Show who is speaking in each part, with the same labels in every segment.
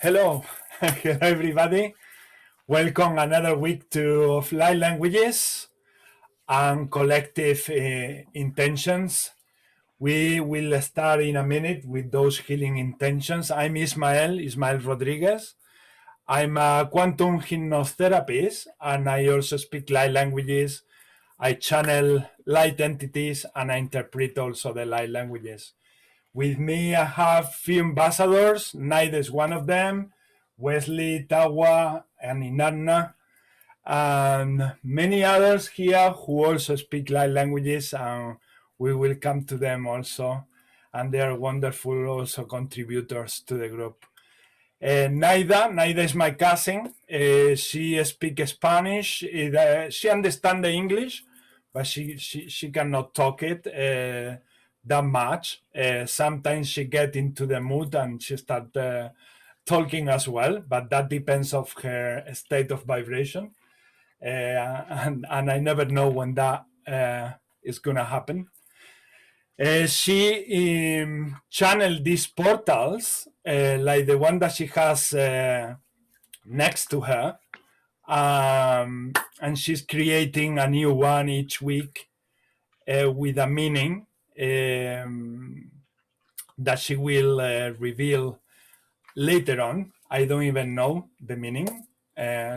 Speaker 1: Hello, hello everybody. Welcome another week to of light languages and collective intentions. We will start in a minute with those healing intentions. I'm Ismael Rodriguez. I'm a quantum hypnotherapist and I also speak light languages. I channel light entities and I interpret also the light languages. With me, I have few ambassadors. Naida is one of them, Wesley, Tawa, and Inanna, and many others here who also speak light languages, and we will come to them also. And they are wonderful also contributors to the group. Naida is my cousin. She speaks Spanish. She understands the English, but she cannot talk it that much. Sometimes she get into the mood and she start talking as well, but that depends of her state of vibration. And I never know when that is gonna happen. She channeled these portals, like the one that she has next to her, and she's creating a new one each week with a meaning that she will reveal later on. I don't even know the meaning.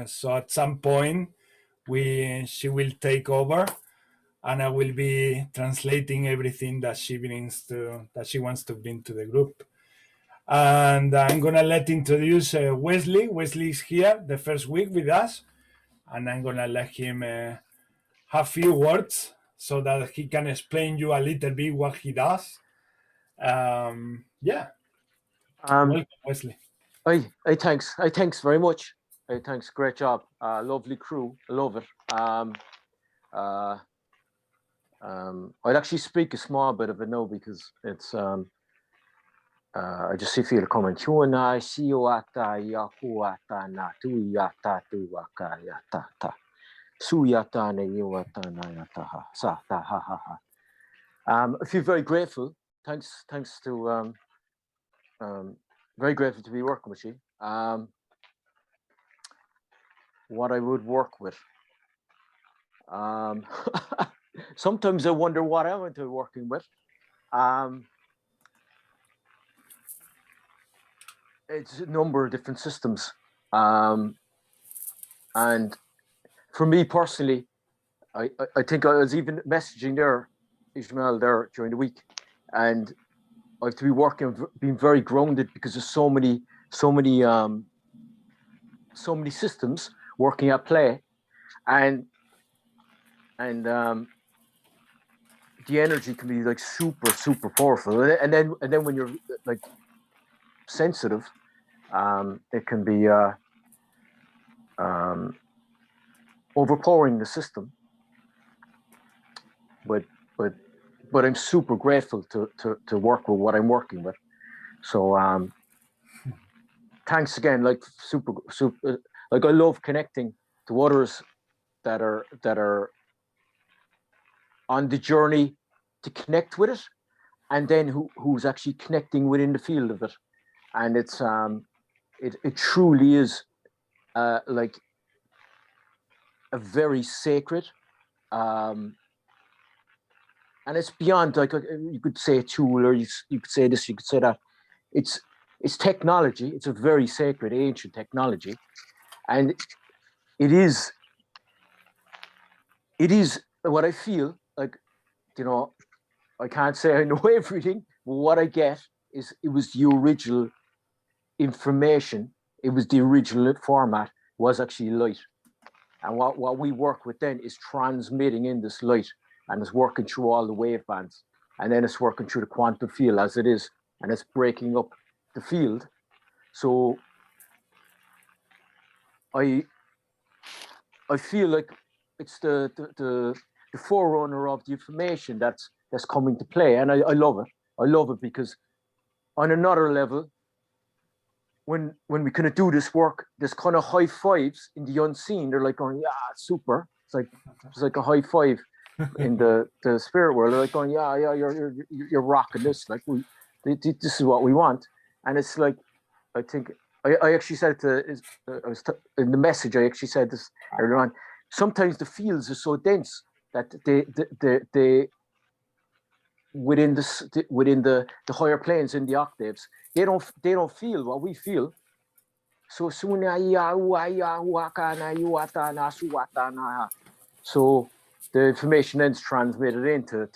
Speaker 1: So at some point, she will take over, and I will be translating everything that she wants to bring to the group. And I'm gonna introduce Wesley. Wesley is here the first week with us, and I'm gonna let him have few words so that he can explain you a little bit what he does. Yeah. Welcome, Wesley.
Speaker 2: Thanks very much. Thanks, great job. Lovely crew, I love it. I'd actually speak a small bit of it now because it's I just feel it coming. I feel very grateful. Thanks to very grateful to be working with you. What I would work with. Sometimes I wonder what I'm into working with. It's a number of different systems. And for me personally, I think I was even messaging there, Ishmael, there during the week, and I have to be being very grounded because there's so many systems working at play, and the energy can be like super powerful, and then when you're like sensitive, it can be overpowering the system. But I'm super grateful to work with what I'm working with. So thanks again. Like super. Like I love connecting to others that are on the journey to connect with it, and then who's actually connecting within the field of it. And it's it truly is like a very sacred. And it's beyond, like, you could say a tool, or you could say this, you could say that. It's technology. It's a very sacred, ancient technology, and it is what I feel like. You know, I can't say I know everything, but what I get is it was the original information. It was the original format was actually light, and what we work with then is transmitting in this light. And it's working through all the wave bands, and then it's working through the quantum field as it is, and it's breaking up the field. So I feel like it's the forerunner of the information that's coming to play, and I love it. I love it because on another level, when we kind of do this work, there's kind of high fives in the unseen. They're like going, yeah, super. It's like a high five. In the spirit world, they're like going, yeah, you're rocking this. Like this is what we want, and it's like, I think I actually said in the message, I actually said this earlier on. Sometimes the fields are so dense that they within the higher planes in the octaves, they don't feel what we feel. So so the information then is transmitted in to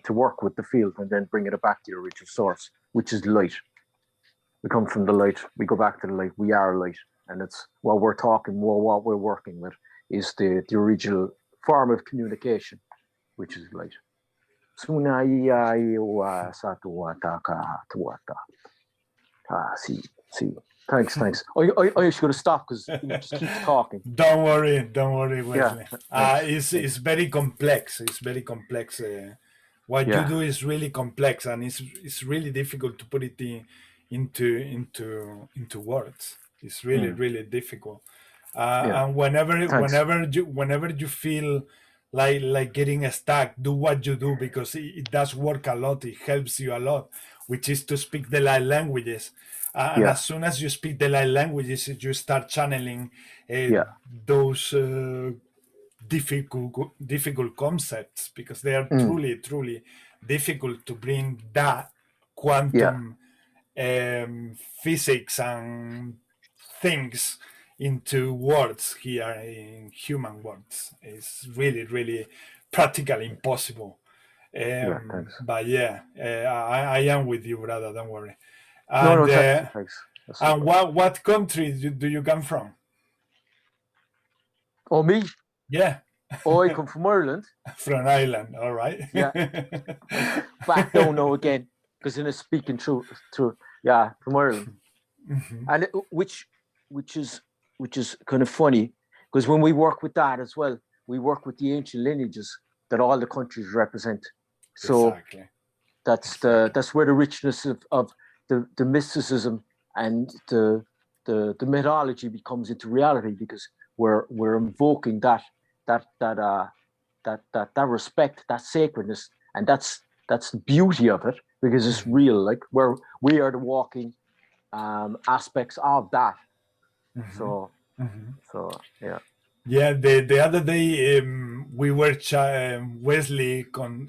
Speaker 2: work with the field and then bring it back to the original source, which is light. We come from the light, we go back to the light, we are light. And it's what we're talking, what we're working with is the original form of communication, which is light. See. Thanks. I actually got to stop because it just keeps talking.
Speaker 1: Don't worry, Wesley.
Speaker 2: Yeah,
Speaker 1: it's very complex. It's very complex. What you do is really complex, and it's really difficult to put it into words. It's really difficult. And whenever you feel like getting stuck, do what you do, because it does work a lot. It helps you a lot, which is to speak the light languages. And as soon as you speak the light languages, you start channeling those difficult concepts, because they are truly difficult to bring that quantum physics and things into words here in human words. It's really practically impossible. But I am with you, brother. Don't worry. And,
Speaker 2: thanks.
Speaker 1: And what country do you come from?
Speaker 2: Oh, me?
Speaker 1: Yeah.
Speaker 2: Oh, I come from Ireland.
Speaker 1: From Ireland, all right.
Speaker 2: Yeah. Back don't know again, because in a speaking through from Ireland. And which is kind of funny, because when we work with that as well, we work with the ancient lineages that all the countries represent. So that's where the richness of the mysticism and the mythology becomes into reality, because we're invoking that respect, that sacredness, and that's the beauty of it, because it's real. Like we are the walking aspects of that. So yeah.
Speaker 1: Yeah, the other day we were Wesley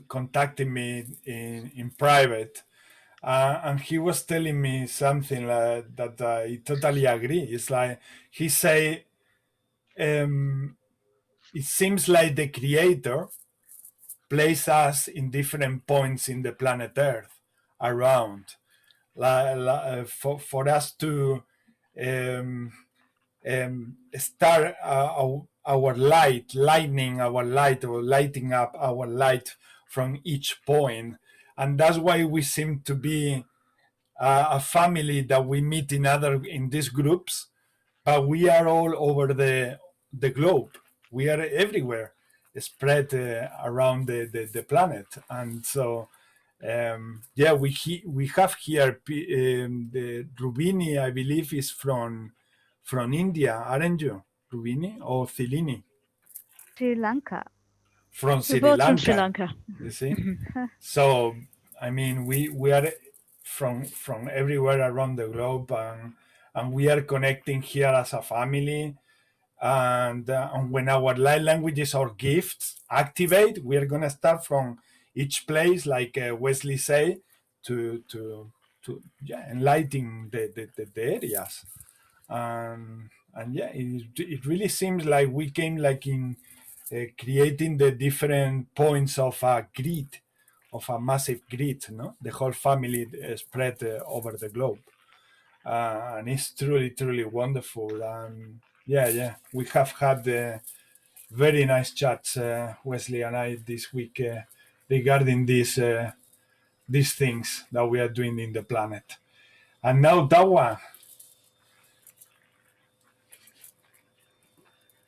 Speaker 1: contacted me in private, and he was telling me something that I totally agree. It's like he say, it seems like the Creator placed us in different points in the planet Earth around, for us to start our lighting up our light from each point. And that's why we seem to be a family that we meet in these groups, but we are all over the globe. We are everywhere, spread around the planet. And so we have here the Rubini, I believe, is from India, aren't you? Rubini or Thilini?
Speaker 3: Sri Lanka.
Speaker 1: From Sri
Speaker 3: We're both
Speaker 1: Lanka.
Speaker 3: from Sri Lanka.
Speaker 1: You see? So, I mean, we are from everywhere around the globe, and we are connecting here as a family. And when our light languages or gifts activate, we are going to start from each place, like Wesley say, to enlighten the areas. And it really seems like we came like in creating the different points of a grid, of a massive grid, no? The whole family spread over the globe. And it's truly wonderful. And we have had very nice chats, Wesley and I, this week regarding these things that we are doing in the planet. And now Dawa.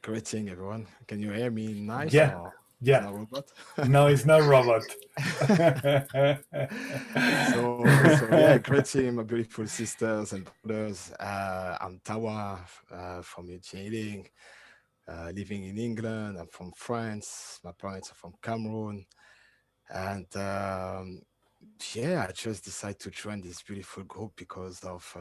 Speaker 4: Greeting, everyone. Can you hear me nice?
Speaker 1: Yeah.
Speaker 4: Or
Speaker 1: yeah.
Speaker 4: It's not robot?
Speaker 1: No, it's not robot.
Speaker 4: So yeah, greeting, my beautiful sisters and brothers. I'm Tawa from Eugene, living in England. I'm from France. My parents are from Cameroon. And I just decided to join this beautiful group because of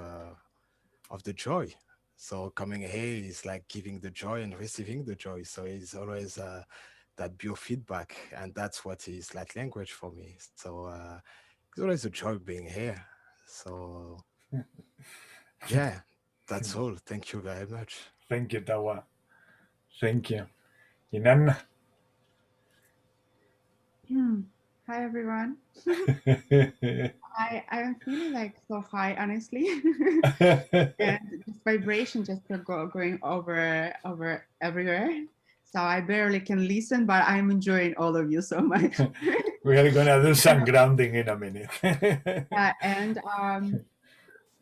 Speaker 4: the joy. So coming here is like giving the joy and receiving the joy. So it's always that biofeedback, and that's what is light language for me. So it's always a joy being here. So yeah, that's all. Thank you very much.
Speaker 1: Thank you, Tawa. Thank you. Inanna.
Speaker 5: Hi everyone. I'm feeling like so high, honestly, and this vibration just going over everywhere. So I barely can listen, but I'm enjoying all of you so much.
Speaker 1: We are gonna do some grounding in a minute.
Speaker 5: And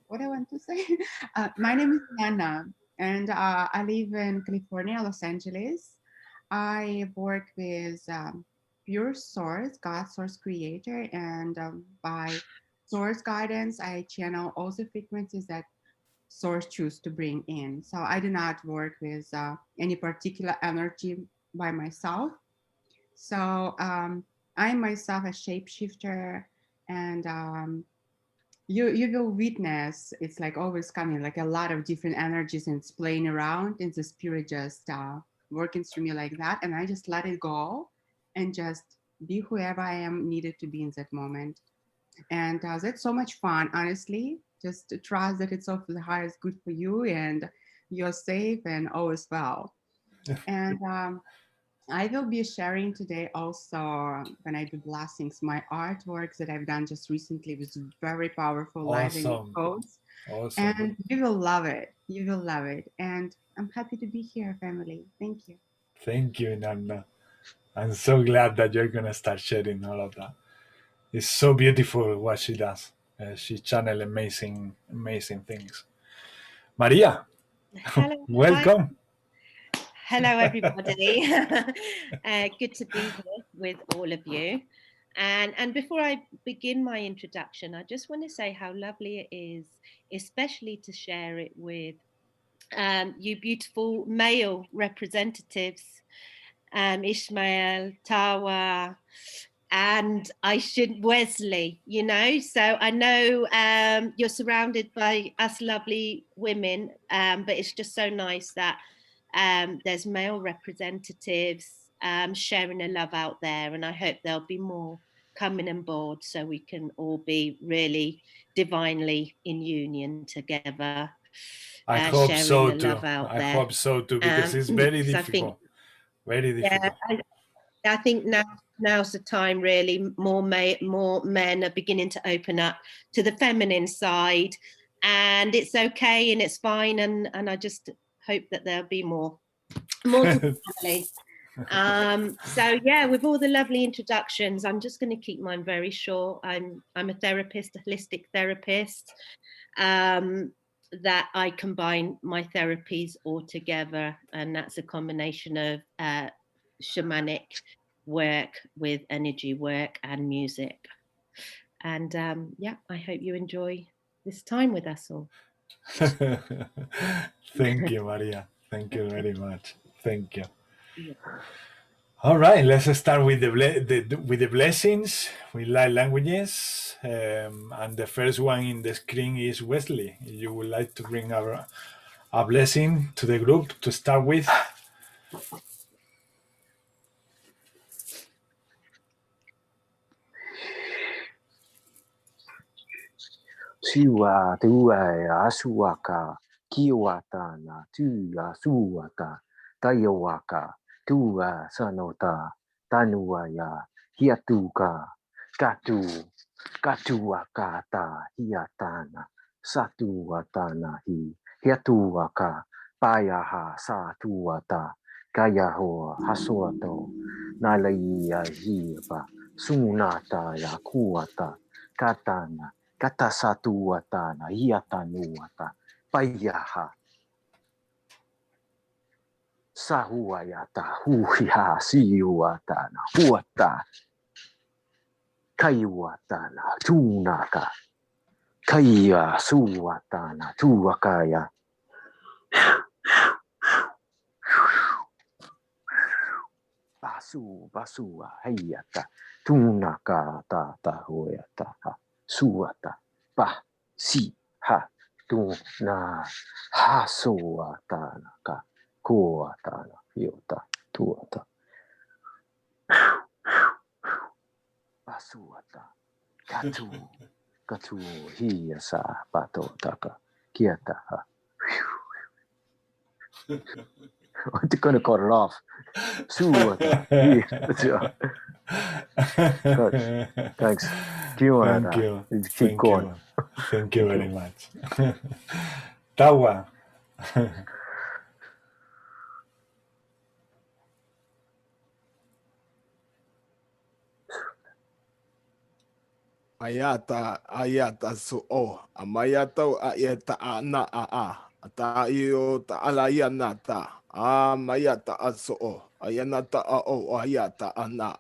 Speaker 5: what I want to say, my name is Nana, and I live in California, Los Angeles. I work with pure source, God source creator, and by source guidance, I channel all the frequencies that source choose to bring in. So I do not work with any particular energy by myself. So I'm myself a shapeshifter, and you will witness it's like always coming like a lot of different energies and it's playing around, and the spirit just working through me like that, and I just let it go and just be whoever I am needed to be in that moment. And that's so much fun, honestly. Just to trust that it's all for the highest good for you, and you're safe and all is well. And I will be sharing today also when I do blessings, my artworks that I've done just recently with very powerful lighting
Speaker 1: Awesome.
Speaker 5: codes.
Speaker 1: Awesome.
Speaker 5: And you will love it. You will love it. And I'm happy to be here, family. Thank you.
Speaker 1: Thank you, Nana. I'm so glad that you're gonna start sharing all of that. It's so beautiful what she does. She channels amazing, amazing things. Maria,
Speaker 6: Hello.
Speaker 1: welcome.
Speaker 6: Hello, everybody. Good to be here with all of you. And before I begin my introduction, I just want to say how lovely it is, especially to share it with you beautiful male representatives, Ishmael, Tawa, and Wesley, you know. So I know you're surrounded by us lovely women, but it's just so nice that there's male representatives sharing a love out there, and I hope there'll be more coming on board so we can all be really divinely in union together.
Speaker 1: I hope so too.
Speaker 6: I
Speaker 1: hope so too, because it's very difficult. Very difficult.
Speaker 6: Yeah, I think now's the time. Really, more men are beginning to open up to the feminine side, and it's okay and it's fine. And I just hope that there'll be more to the family. So yeah, with all the lovely introductions, I'm just going to keep mine very short. I'm a therapist, a holistic therapist. That I combine my therapies all together, and that's a combination of shamanic work with energy work and music. And yeah, I hope you enjoy this time with us all.
Speaker 1: Thank you, Maria. Thank you very much. Thank you.
Speaker 6: Yeah.
Speaker 1: All right, let's start with the blessings with light languages, and the first one in the screen is Wesley. You would like to bring a blessing to the group to start with.
Speaker 2: Siwa tua asuaka kiwata na tua suata tayawaka tua sanota tanua ya hiatuka katuaka ta hiatana satuatana hi hiatuaka payaha satuata kayaho hasuato nalai ya hiba sunata ya kuata katana kata satu watana hiatanu wata payaha sahuayata huhiha siuatana huata kaiwatana tunaka kaya suwatana tuwakaya basua hayata tunaka ta huayata suata pa si ha tu na hasuatana ka kuatana hiota tuota asuata katu hiasa patotaka kieta. I'm gonna cut it off. Suata. Thanks.
Speaker 1: Thank you.
Speaker 2: Keep going.
Speaker 1: Thank you very much. Tawa.
Speaker 4: Ayata so amayata ayata ana ata iyo ta alayanata amayata so ayanata ayata ana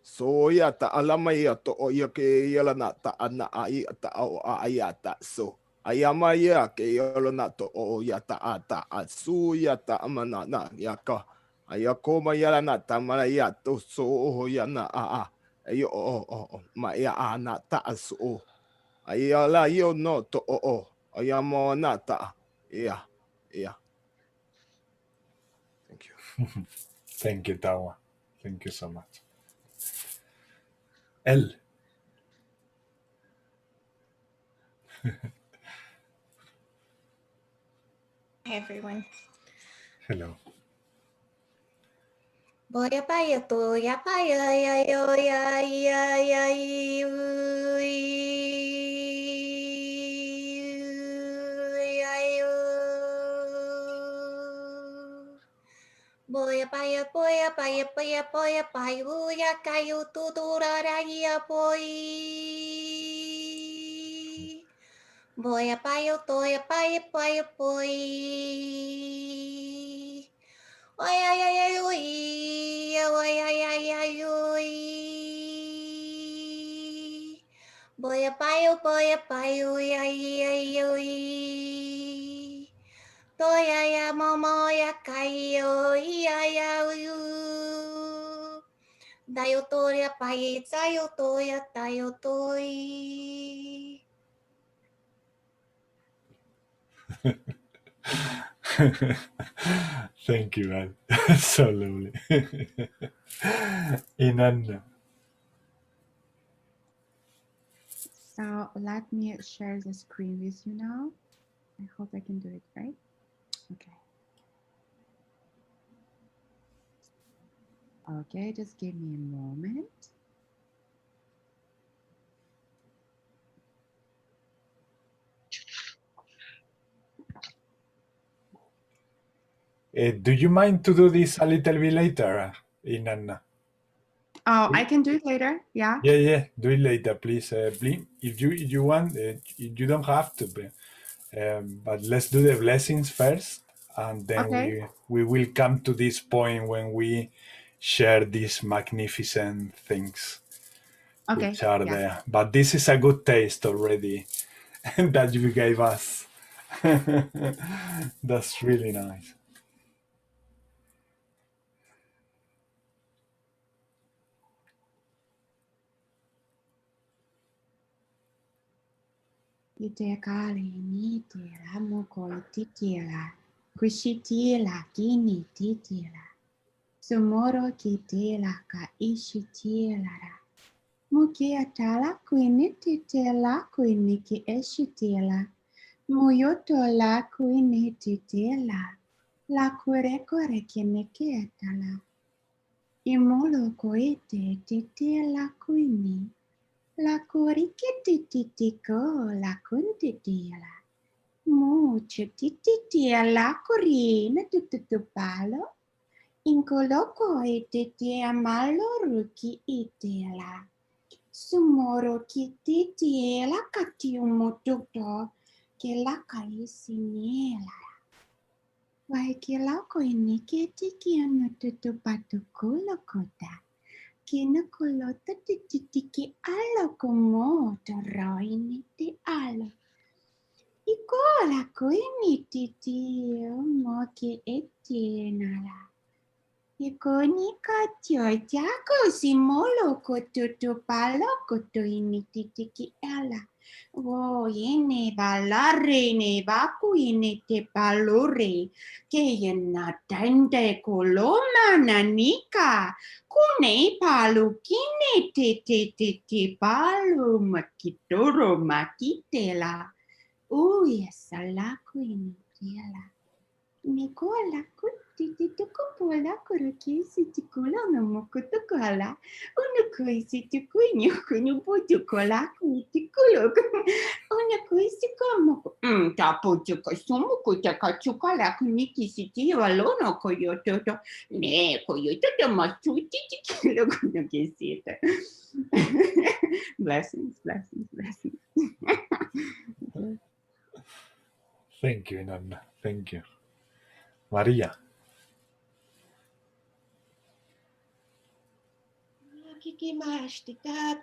Speaker 4: so yata alamayato yake yalanata ana ayata ayata so ayamaya ke yalanato yata ata asu yata amanana yaka ayakoma yalanata malayato so yana ayo maya anata aso ayala yo no to ayamo nata yeah. Thank you.
Speaker 1: Thank you, Tawa. Thank you so much. El.
Speaker 7: Hi everyone.
Speaker 1: Hello.
Speaker 7: Boya paya to ya paya ya yo ya ya ya Boya paya ya kayu tutura ya boy. Boya paya to ya paya boy. Ay ay ay ay uy, ay ay ay ay uy. Boya payo, ay ay ay uy. Toya ya momo ya kayo, ya ya uy. Dayo toya paye, tayo toya tayo toy.
Speaker 1: Thank you, man. So lovely. Inanna.
Speaker 5: So let me share the screen with you now. I hope I can do it right. Okay. Okay, just give me a moment.
Speaker 1: Do you mind to do this a little bit later, Inanna?
Speaker 5: Oh, I can do it later. Yeah.
Speaker 1: Yeah. Do it later, please. Please, if you want, you don't have to. But let's do the blessings first, and then
Speaker 5: Okay.
Speaker 1: we will come to this point when we share these magnificent things,
Speaker 5: Okay.
Speaker 1: which are there. But this is a good taste already that you gave us. That's really nice.
Speaker 5: Itekali ni tira mukoi titira. Kushitila kini titira. Sumoro kitila ka ishitila. Muki atala kuini titila kuini ki eshitila. Muyoto la kuini titila. La kure kine ki atala. Imolo koite titila kuini. La curikititiko la kuntitila. Mucho tititia la corina tutupalo. Incoloco etitia malo ruki itela. Sumoro kititiela katiumututo que la caisinela. Vai que la coiniketi kiano tutupatukulo kota. Kina kolota titiki alo como roini ti alo. Ikola koini titi mo ki etienala. Ikonika tiotiako simolo kotutu palo kotu inititiki ela. Wo ine valare ne vaku ine te palore. Ke yena tende koloma nanika. Kune palu kine te palu makitoro makitela. Uy, salaku ine tiela. Nicola, kupola, korokisi, tikola, mokotokola, unakoisi, tikuinyo, kunuputukola, kutikolo, unakoisi, como, taputuko, sumukutaka, chukola, kunikisi, tiwalono, koyototo, ne, koyototo, masuti, tikilo, kunokisita. Blessings, blessings, blessings.
Speaker 1: Thank you, Nana. Thank you. Maria.
Speaker 6: Kikimashti ta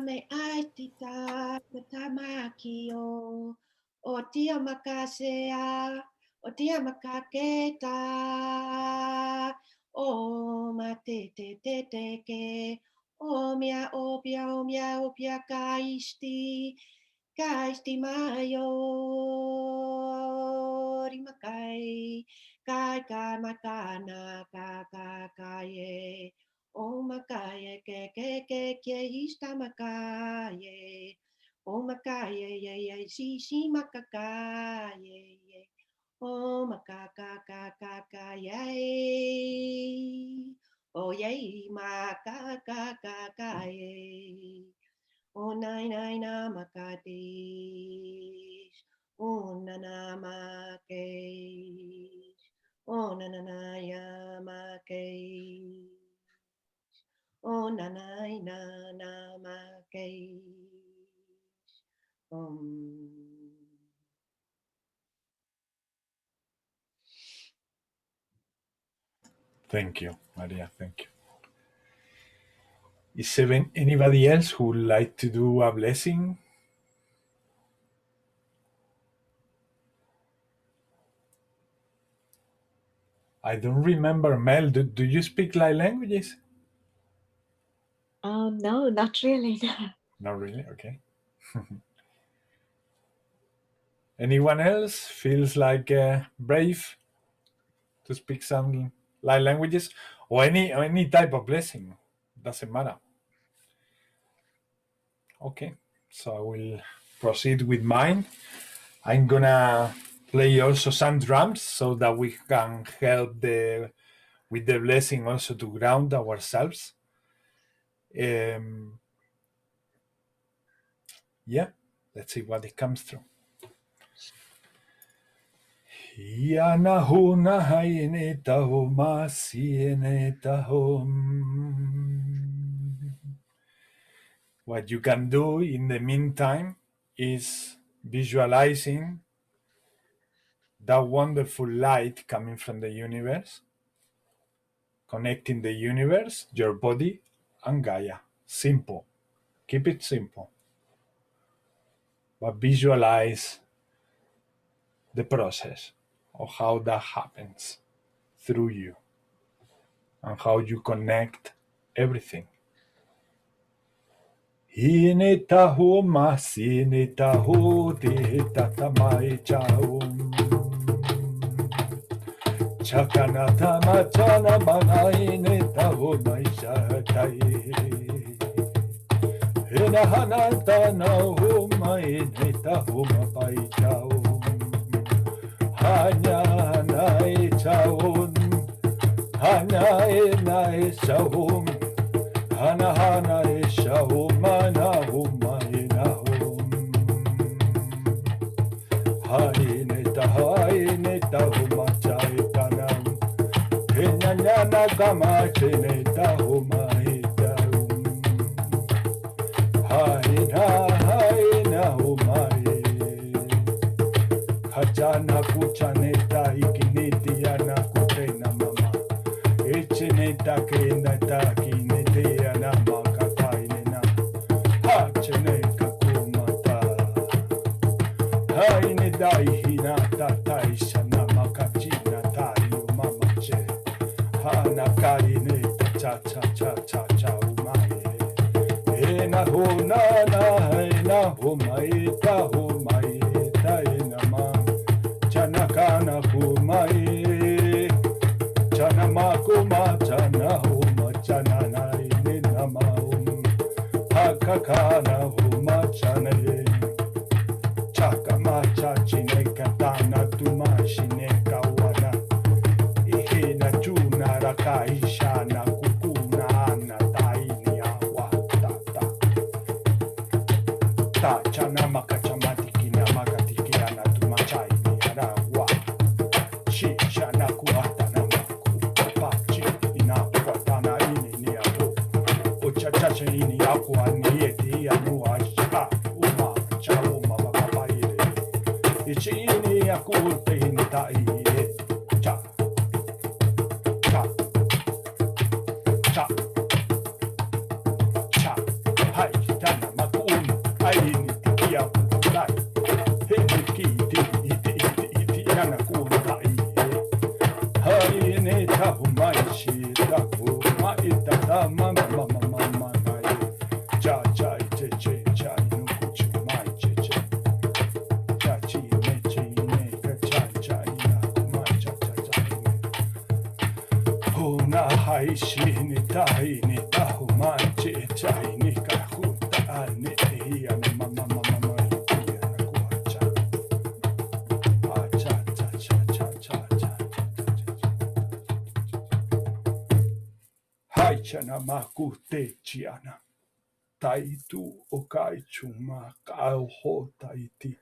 Speaker 6: me aiti ta makio. O tia makasea, o tia makaketa. O mate te ke. O mia opia kaisti. Kaisti mayo. Rimakai. Kai makana kakaye. O makaye ke hista makaye. O makaye ye shi makakaye. O makakakaye. O ye makakakaye. O nai na makadish. O nanamakesh. O nananayamakesh. O nanai namakesh.
Speaker 1: Thank you, Maria. Thank you. Is anybody else who would like to do a blessing? I don't remember, Mel. Do you speak light languages?
Speaker 8: No, not really.
Speaker 1: Not really. Okay. Anyone else feels like brave to speak some light languages or any type of blessing? Doesn't matter. Okay, so I will proceed with mine. I'm gonna play also some drums so that we can help with the blessing also to ground ourselves. Yeah, let's see what it comes through. Yanahuna hainetaho masienetaho. What you can do in the meantime is visualizing that wonderful light coming from the universe, connecting the universe, your body, and Gaia. Simple. Keep it simple. But visualize the process of how that happens through you and how you connect everything. Hinetaho masinetaho te tatamai chaum. Chakanata machana manainetaho maishatai. Hinahanata no mainetaho mapai chaum. Hanya nai chaum. Hanya nai chaum. Hana hana isha humana humaina hum. Haineta humachaitanam. Hinyanyana gamachineta humaita hum. Haina humai. Hachana kuchaneta ikiniti yana kutena mama. Ichineta kineta kinete yana makatainena. Hacheneka kumata. Haine dai hinata taisha na makachina tayo mamache. cha cha cha cha cha umae. Na ho na na ho mai ta na ma. Chana kana ho mai. Chana ma kuma chana ho ma chana na na ma hakakana ho ma chana ye. Chaka ma cha chine katana tuma shine kawana. Ihena chuna rakai shana kukuna na taini awa ta ta. Ta chana makachamati na makatiki ana tuma chai ni arawa. Shi shana kuata na maku pachi ina kuatana ini ni apo. Ocha chacha ini akwa ni eti anu asha uma cha uma baba ire. Ichi ini akute ini ta iye. Cha cha cha cha. Hai chana makun ai ni tikia putai. Hini ki iti yana kun ta iye. Hai ne ta humai shi ta humai ta ta mama mama mama nai. Cha cha che che cha no kuchu mai che che. Cha chi ne ka cha cha ina kumai cha cha cha ne. Ho na hai shi ni ta humai che cha ni ka hu ta ne ya mama mama mama ya na ku cha. Ah cha cha cha cha cha cha. Hai chana maku te chiana. Tai tu o kai chuma kau ho tai ti.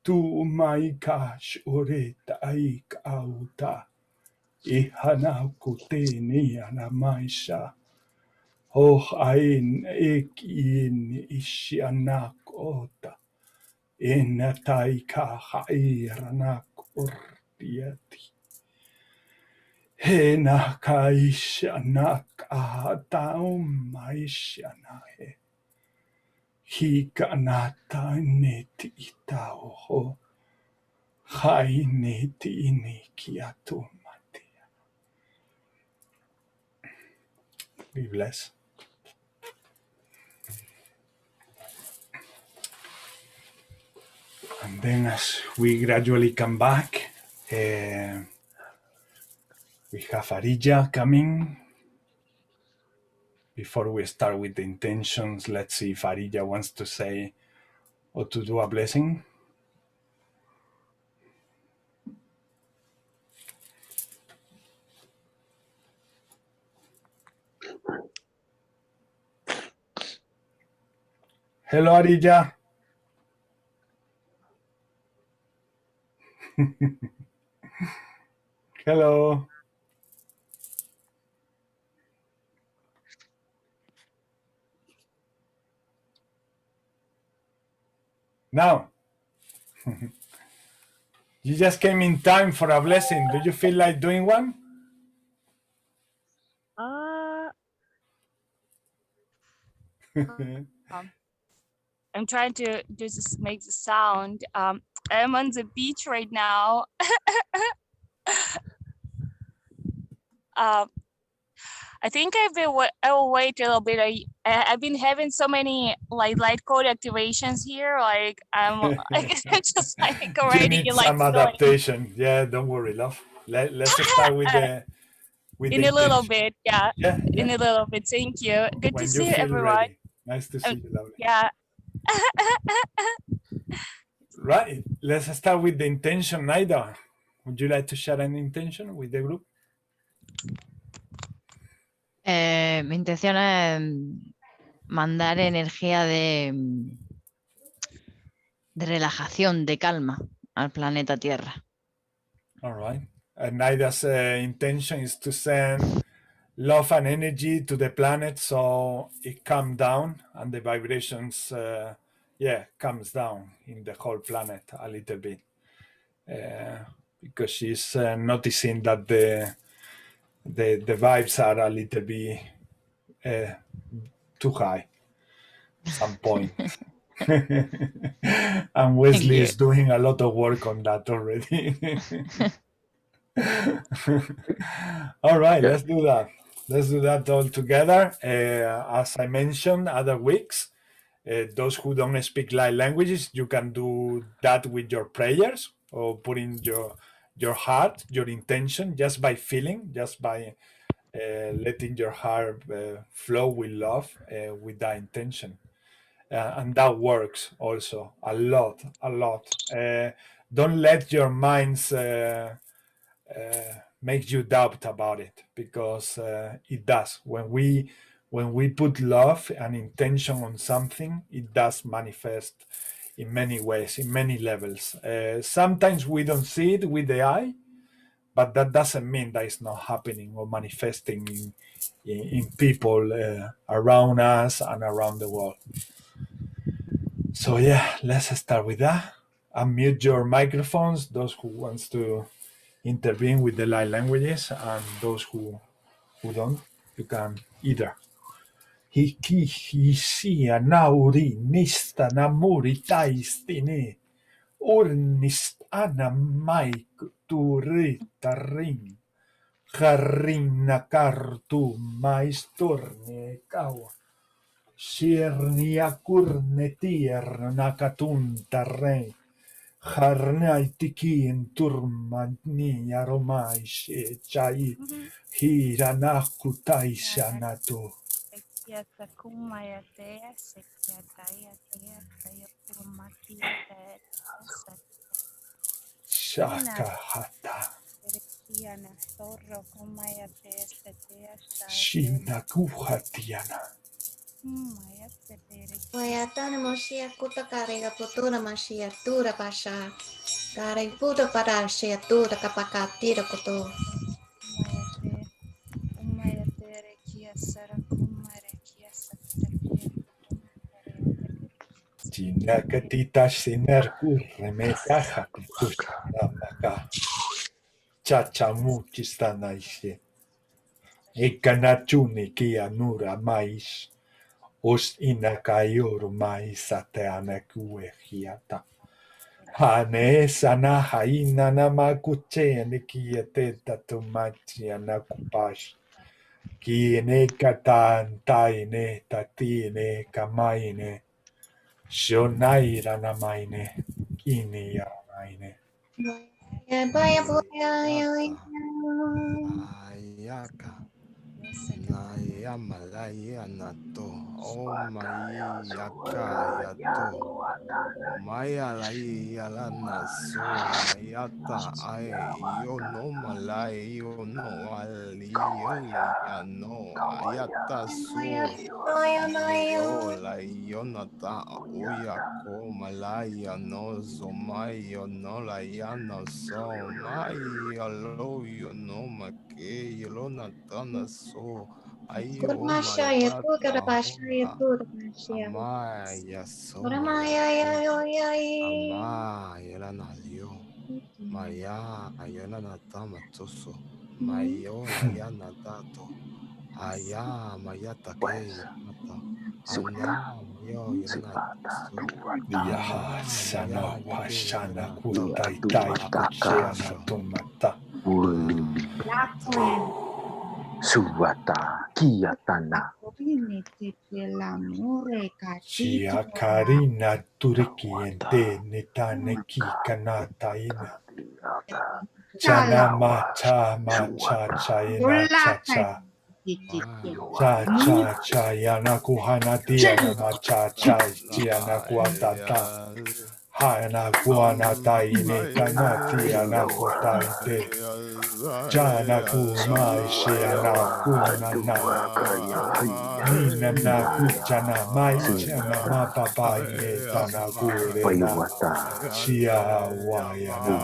Speaker 1: Tu mai ka shore tai kau ta. I hana ku te ni ana mai sha. Ho hain e kin ishiana kota. Ena tai ka hairana kortiati. Hena kaishana ka maishana he. Hika nata neti itao ho. Hai neti ini kiato matia. Be blessed. And then as we gradually come back, we have Arija coming. Before we start with the intentions, let's see if Arija wants to say or to do a blessing. Hello, Arija. Hello. Now, you just came in time for a blessing. Do you feel like doing one?
Speaker 8: I'm trying to just make the sound. I'm on the beach right now. I think I will wait a little bit. I've been having so many light code activations here. Like I'm just like already
Speaker 1: you need
Speaker 8: like
Speaker 1: some adaptation. Yeah, don't worry, love. Let's start with the
Speaker 8: in a little bit. Yeah,
Speaker 1: yeah,
Speaker 8: in a little bit. Thank you. Good
Speaker 1: when
Speaker 8: to see everyone.
Speaker 1: Ready. Nice to see you, lovely.
Speaker 8: Yeah.
Speaker 1: Right. Let's start with the intention, Naida. Would you like to share an intention with the group?
Speaker 9: Mi intención es mandar energía de relajación, de calma al planeta Tierra.
Speaker 1: All right. And Naida's intention is to send love and energy to the planet so it calms down and the vibrations, comes down in the whole planet a little bit. Because she's noticing that the vibes are a little bit too high at some point. And Wesley is doing a lot of work on that already. All right, let's do that. let's do that all together. As I mentioned other weeks, those who don't speak light languages, you can do that with your prayers or putting your heart, your intention, just by feeling, just by letting your heart flow with love, with that intention. And that works also a lot. Don't let your minds make you doubt about it, because it does. When we put love and intention on something, it does manifest in many ways, in many levels. Sometimes we don't see it with the eye, but that doesn't mean that it's not happening or manifesting in people around us and around the world. So yeah, let's start with that. Unmute your microphones, those who wants to intervene with the light languages, and those who don't, you can either. Hiki hisia nauri nista namuri taistini urnist ana maik turitarin harina kartu maisturne kawa sirnia kurnetir nakatuntarrei harnaitiki en turmani aromai chai hiranakutai shanato. Shakahata. Shinakuhatiana.
Speaker 7: Wayatana Moshia Kutakarega Putura Mashia Tura Pasha. Karen Puta para Shia Tura Kapakatira Koto.
Speaker 1: Chinakatita sinerkurre mekaja kukushamaka. Chachamuchistanaishe. Ekanachuni kianura mais. Os inakayor mais ateanakuehiata. Hane sana haina namakuche nikieteta tumachi anakupash. Kiene katan taine tatine kamaine. Shonaira namaine. Kini yaramaine.
Speaker 4: Ayaka. Naya malaya nato. Oh my yaka yato. Maya lai yala naso. Mayata ay yo no malay yo no ali no ayata so. Yo lai yo nata oyako malaya no zomayo no laya no so. Maya lo yo no make yo natana so. Ayo
Speaker 7: Kurmasha Yaku Karabasha Yaku Mashia.
Speaker 4: Amaya so.
Speaker 7: Uramaya.
Speaker 4: Amaya la nalio. Maya ayana natama toso. Mayo ayana dato. Aya mayata ke mata. Ana mayo yana so.
Speaker 1: Diyaha sana washana kutai tai kucheana tumata.
Speaker 2: Suwata Kiyatana.
Speaker 1: Chia karina turiki ente netane ki kanata ina. Chana macha chayena cha. Cha yana kuhana tiana macha tiana kuatata. Hana kuana taine kanati ana kotaite. Jana kumai shiana kunana. Nina na kuchana mai chana mapapa ye tana kurena. Chia wayana.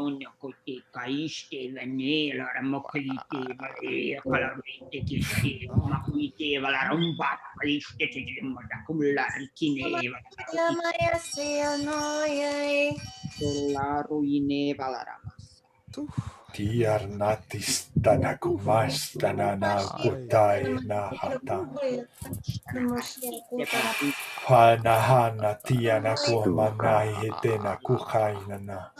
Speaker 10: Sogno che caiste venela, ramocchite, valea, calavete, che steva, ma qui te va la romba, caiste, che da culla, richineva,
Speaker 7: Maya Sia no yay.
Speaker 10: la ruineva la ramassa.
Speaker 1: Tiarnatis tanakumas tanana kutai nahata. Hanahana tiana kuamanai hetena kuhainana.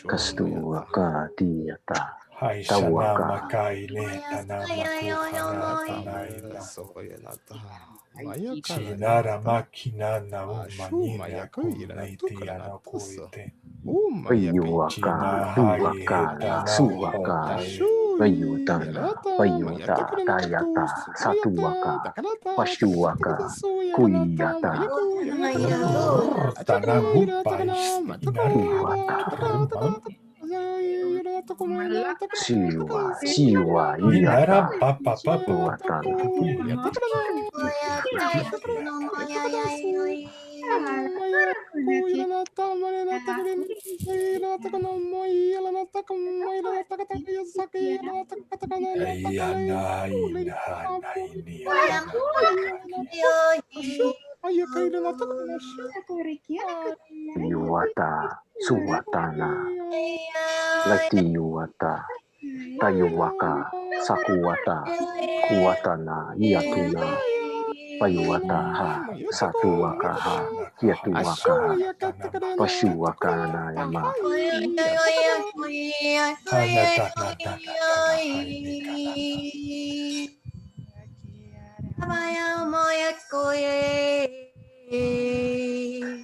Speaker 2: Kastuaka diata.
Speaker 1: Haishana makaile tanama kuhana tanaita. Chinara makina na umanina kunaiti anakuite.
Speaker 2: Payuaka, Duaka, Suaka, Payutana, Payuta, Tayata, Satuaka, Pashuaka, Kuyata, Siwa, Siwa, Yara, Papa, Papa, Yuwata, Suwatana, Lati Yuwata, Tayuwaka, Sakuwata, Kuwatana, Yatuna, Payuwata ha, Satuwaka ha, Yatuwaka ha, Pashuwaka na yama.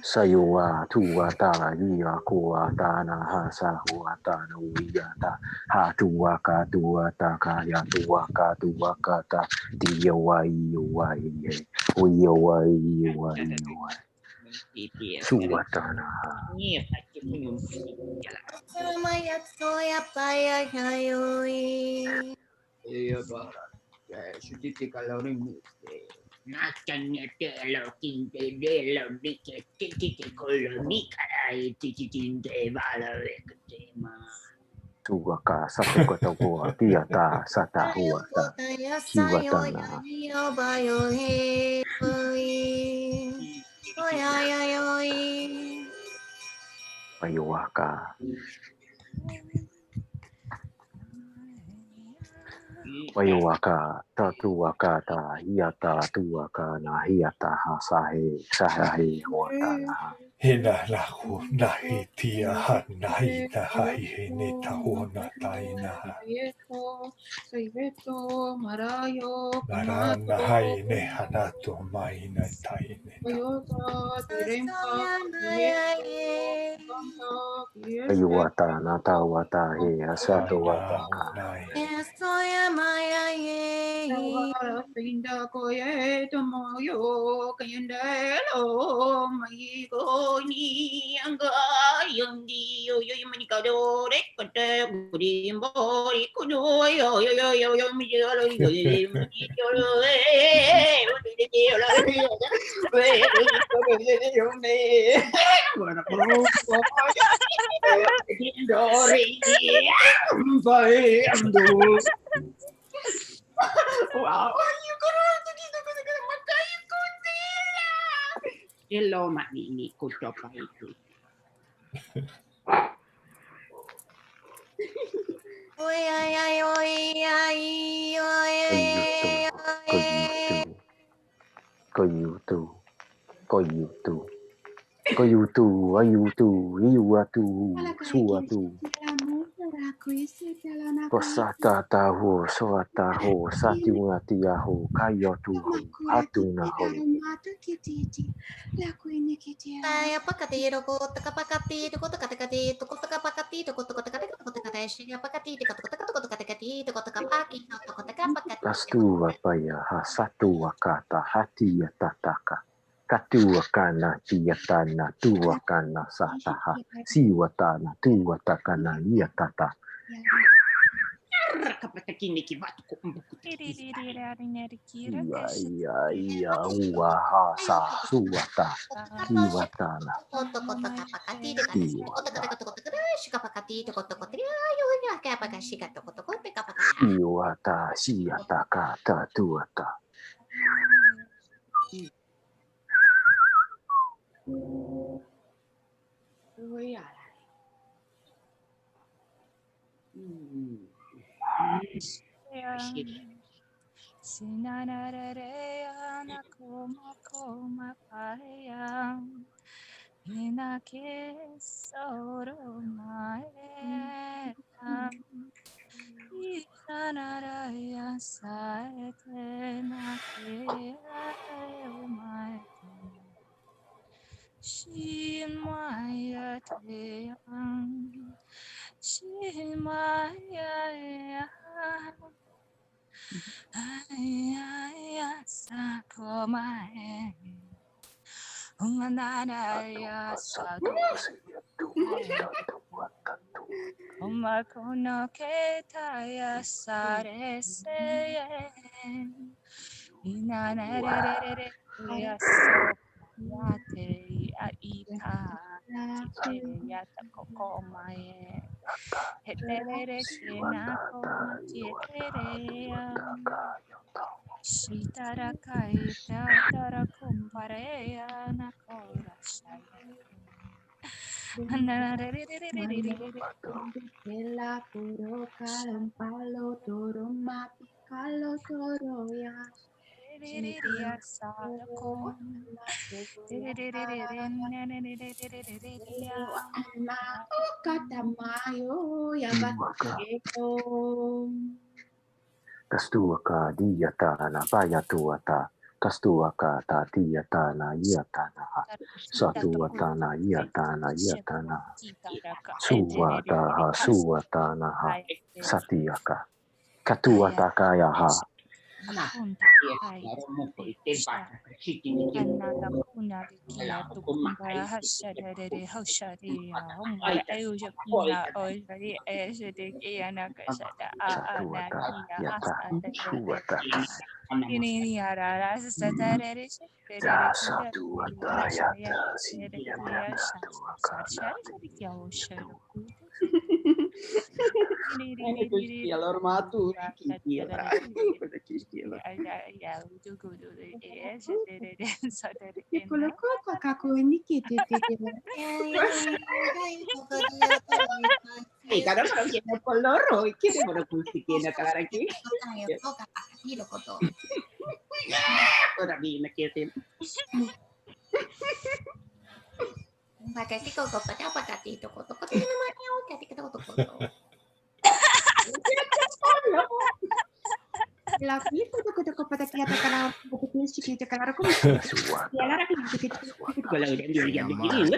Speaker 2: Sayuwa tuwata iya kuwata na hasa huwata na uyata hatuwaka tuwata kaya tuwaka ta diyawa iyawa iye uyawa iyawa iyawa suwata na ha.
Speaker 10: Naccannetelo, tintello, che collo mica dai, ti tinte valo tema.
Speaker 2: Tuwaka satukata huwa tiyata sata huwata siwatana. Payuwaka. Payuwaka tatuwaka ta hiyata tuwaka na hiyata ha sahe huwata na ha.
Speaker 1: Hina lahu nahi tia ha nahi nahi heneta hona taina ha. Narana hai ne hanato maina taine.
Speaker 2: Payuwata na tawata he asato wata ka.
Speaker 10: Pinda koye tomoyo kayandelo mai ko ni anga yandi yo yo mani ka do re kote gurimbo ko do yo yo yo yo yo mi yo yo yo yo wow, hello manini kutoka itu.
Speaker 2: Koyutu, iwatu, suatu. Kosata tahu, soata ho, satiwati yaho, kayotu ho, hatuna ho. Lastu wapaya, hasatu wakata, hati yatataka. Katuakana tiyatana tuakana sataha siwatana tuatakana yatata. Sa suata kiwatana. Iwata siata kata tuata.
Speaker 8: Sinanarea nakoma koma payam inake soro maetam isanaraya saetena ke maetam shimaya team shimaya Aya sakomae Unganaya sadu Umakono ketaya sarese Inanere yaso Yate aita Yata kokomae Hetere kena koma tietere Shitara kaita tara kumbarea nakora shaya.
Speaker 5: Ela puro palo toro mapi kalo toro ya. Ma kata mayo ya bato.
Speaker 2: Kastuaka diyatana payatuata. Kastuaka tatiyatana yatana. Satuatana yatana yatana. Suwataha suwatanaha. Satiaka. Katuatakayaha.
Speaker 8: Another kuna kia tukumba hashadere hoshari humba eujapina ojari eshede kiana kasada ana kia hasta ini arara satarere shedere kia shaya shedere kia shashar kia oshara
Speaker 5: Piccolo coco caco nikiti. Cara para que no coloro y quiere por custiquena cara aquí. Ora bene che
Speaker 7: Pakati koko pada pakati toko toko toko namanya kati kata toko toko.
Speaker 5: la vita toko pada kia takara ko kusti takara ko. Ya la rapi que ko la ide dia begini.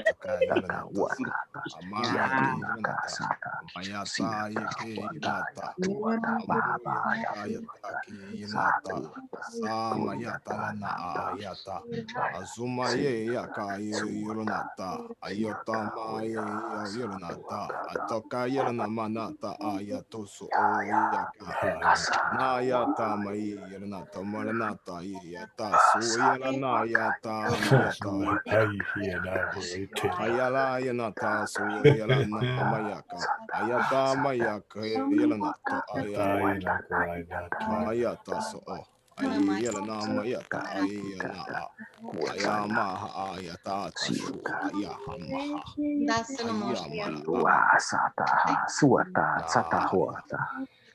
Speaker 4: Azuma ye yaka yulunata ayota ma ye yulunata atoka yelana manata ayatosu o yaka na yata ma ye yulunata maranata yata su yelana yata mayata ayala yanata su yelana mayaka ayata mayaka yelanata ayata mayata so ayelana mayaka ayana ayama ayata tashu ayahama
Speaker 2: Sataha suata satahuata.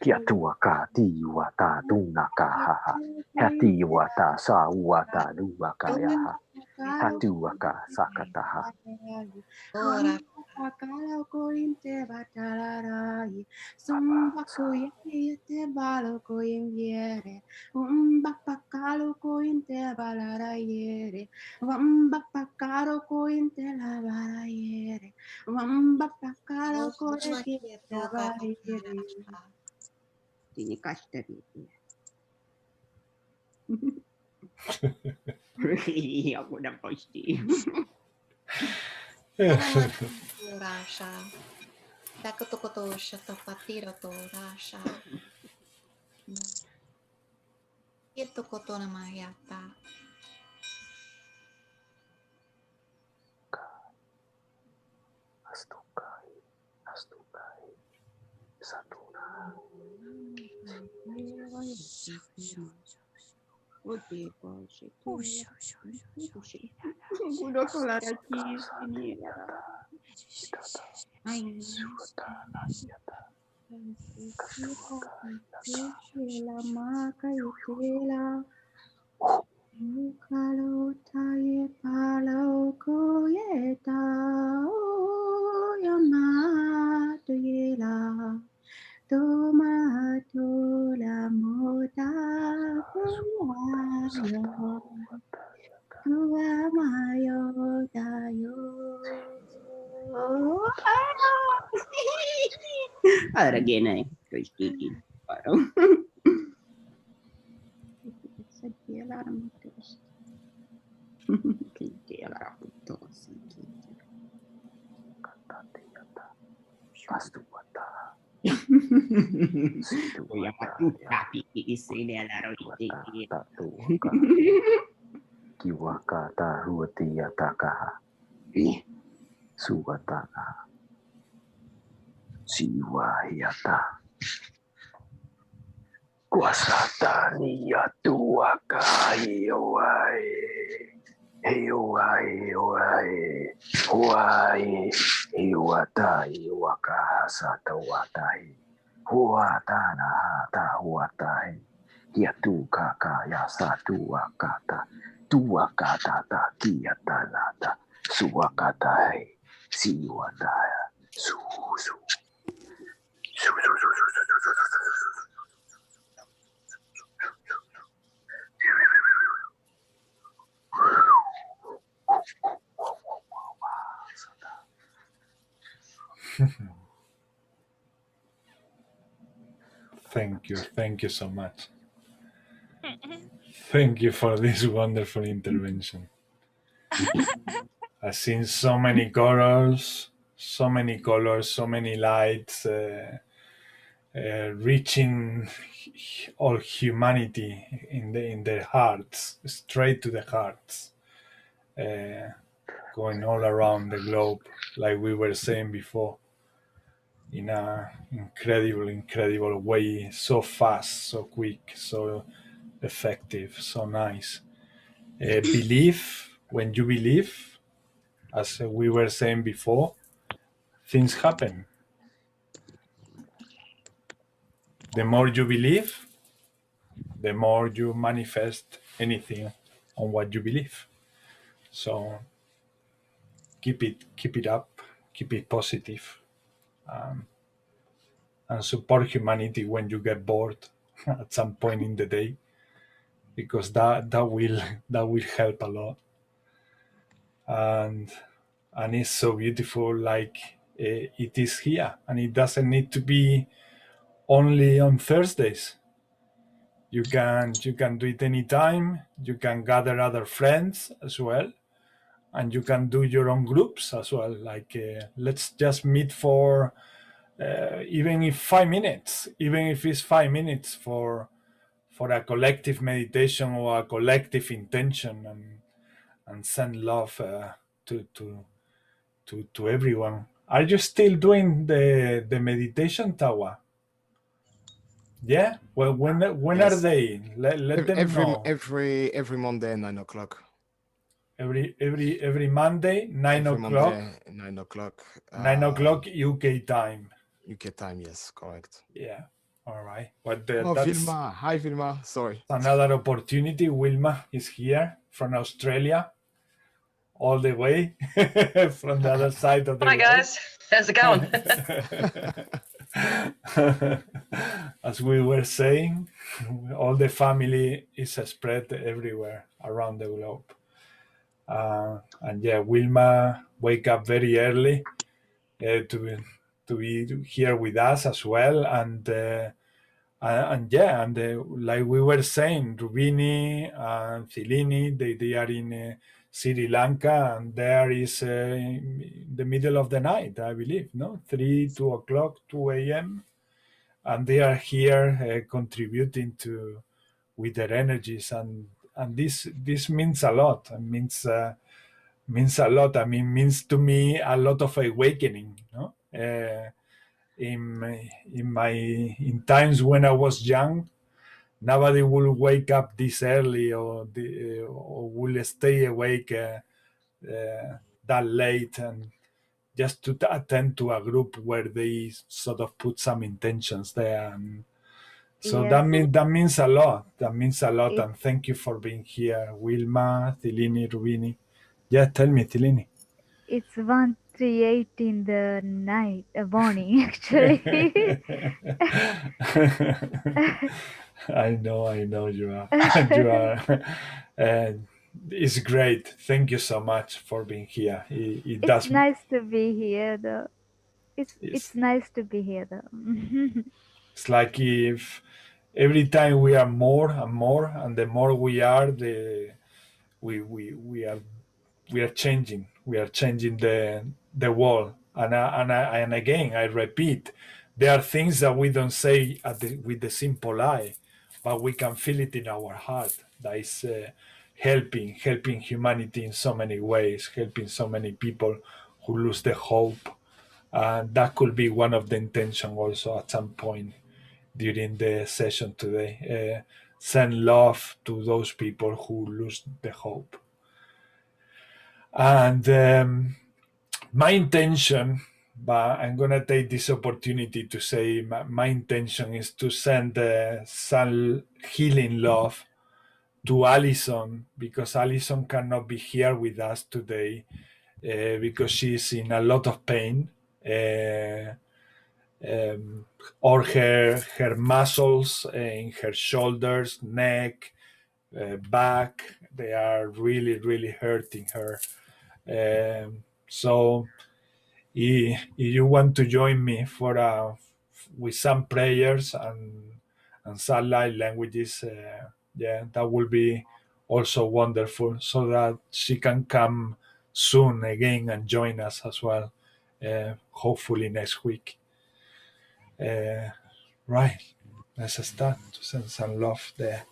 Speaker 2: Kiatuaka tiwata dunakaha. Hatiwata sawata duwakayaha. Hatuaka sakataha.
Speaker 5: Kalau ko inte batalarai, sumba ko yete balo ko yere, pakalo ko inte balarayere, pakalo ko inte la balayere, pakalo ko yete balayere. Ini kasta dito. Aku udah pasti.
Speaker 7: Rasha. Dakutokoto shata patira to rasha. Itu koto nama yata.
Speaker 2: Astukai, astukai, satuna.
Speaker 10: Udah kelar cheese ini ya. Lama kayu kela. Kalau taye kalau koyeta yamato yela tomato la moda kumayo kumayo dayo. Allora again,
Speaker 2: Kiwakata ruatiyataka. Suwataka. Siwahiyata. Kuasata niyatuaka hiyoai. Hiyoai, hiyoai. Huai. Hiwata hiwakahasata watai. Huatana hata huatai. Hiatukaka yasatu wakata. Tuakata ta kiatanata. Suwakatai. Siwataya. Su.
Speaker 1: Thank you so much. Thank you for this wonderful intervention. I've seen so many colors, so many lights, reaching all humanity in their hearts, straight to the hearts, going all around the globe, like we were saying before, in an incredible way, so fast, so quick, so effective, so nice. Believe, when you believe, as we were saying before, things happen. The more you believe, the more you manifest anything on what you believe. So keep it up, keep it positive, and support humanity when you get bored at some point in the day, because that will help a lot. And it's so beautiful, like it is here, and it doesn't need to be only on Thursdays. You can do it anytime. You can gather other friends as well, and you can do your own groups as well. Like let's just meet for even if 5 minutes, even if it's 5 minutes for a collective meditation or a collective intention, and send love to everyone. Are you still doing the meditation, Tawa? Yeah. Well, when
Speaker 4: Yes.
Speaker 1: are they? Let them know.
Speaker 4: Every Monday, 9 o'clock.
Speaker 1: Every Monday, 9
Speaker 4: Every
Speaker 1: o'clock.
Speaker 4: Monday, 9 o'clock.
Speaker 1: 9 o'clock UK time.
Speaker 4: UK time, yes, correct.
Speaker 1: Yeah. All right. But
Speaker 4: Oh,
Speaker 1: that's
Speaker 4: Vilma. Hi, Vilma. Sorry.
Speaker 1: another opportunity. Wilma is here from Australia, all the way from the other side of the
Speaker 11: Hi
Speaker 1: world.
Speaker 11: guys, how's it going?
Speaker 1: As we were saying, all the family is spread everywhere around the globe. And yeah, Wilma wake up very early to be here with us as well. And like we were saying, Rubini and Thilini, they are in Sri Lanka, and there is the middle of the night, I believe, no? 2 o'clock, 2 a.m. and they are here contributing to with their energies, and this means a lot. It means a lot. I mean, means to me a lot of awakening. No, in times when I was young, nobody will wake up this early or will stay awake that late and just to attend to a group where they sort of put some intentions there. And so
Speaker 3: Yes.
Speaker 1: that means a lot. That means a lot.
Speaker 3: It-
Speaker 1: And thank you for being here, Wilma, Tilini, Rubini. Yeah, tell me, Tilini.
Speaker 3: It's 1:38 in the night, morning, actually.
Speaker 1: I know you are. You are. It's great. Thank you so much for being here. It
Speaker 3: It's
Speaker 1: does.
Speaker 3: nice to be here, though. It's
Speaker 1: It's,
Speaker 3: nice to be here, though.
Speaker 1: it's like if every time we are more and more, and the more we are, we are changing. We are changing the world. And again, I repeat, there are things that we don't say with the simple eye, but we can feel it in our heart. That is helping humanity in so many ways, helping so many people who lose the hope. And that could be one of the intention also at some point during the session today. Send love to those people who lose the hope. And my intention, but I'm going to take this opportunity to say my intention is to send some healing love to Alison, because Alison cannot be here with us today because she's in a lot of pain. Or her muscles in her shoulders, neck, back, they are really hurting her. So if you want to join me for with some prayers and some light languages, yeah, that will be also wonderful, so that she can come soon again and join us as well, hopefully next week. Right, let's start to send some love there.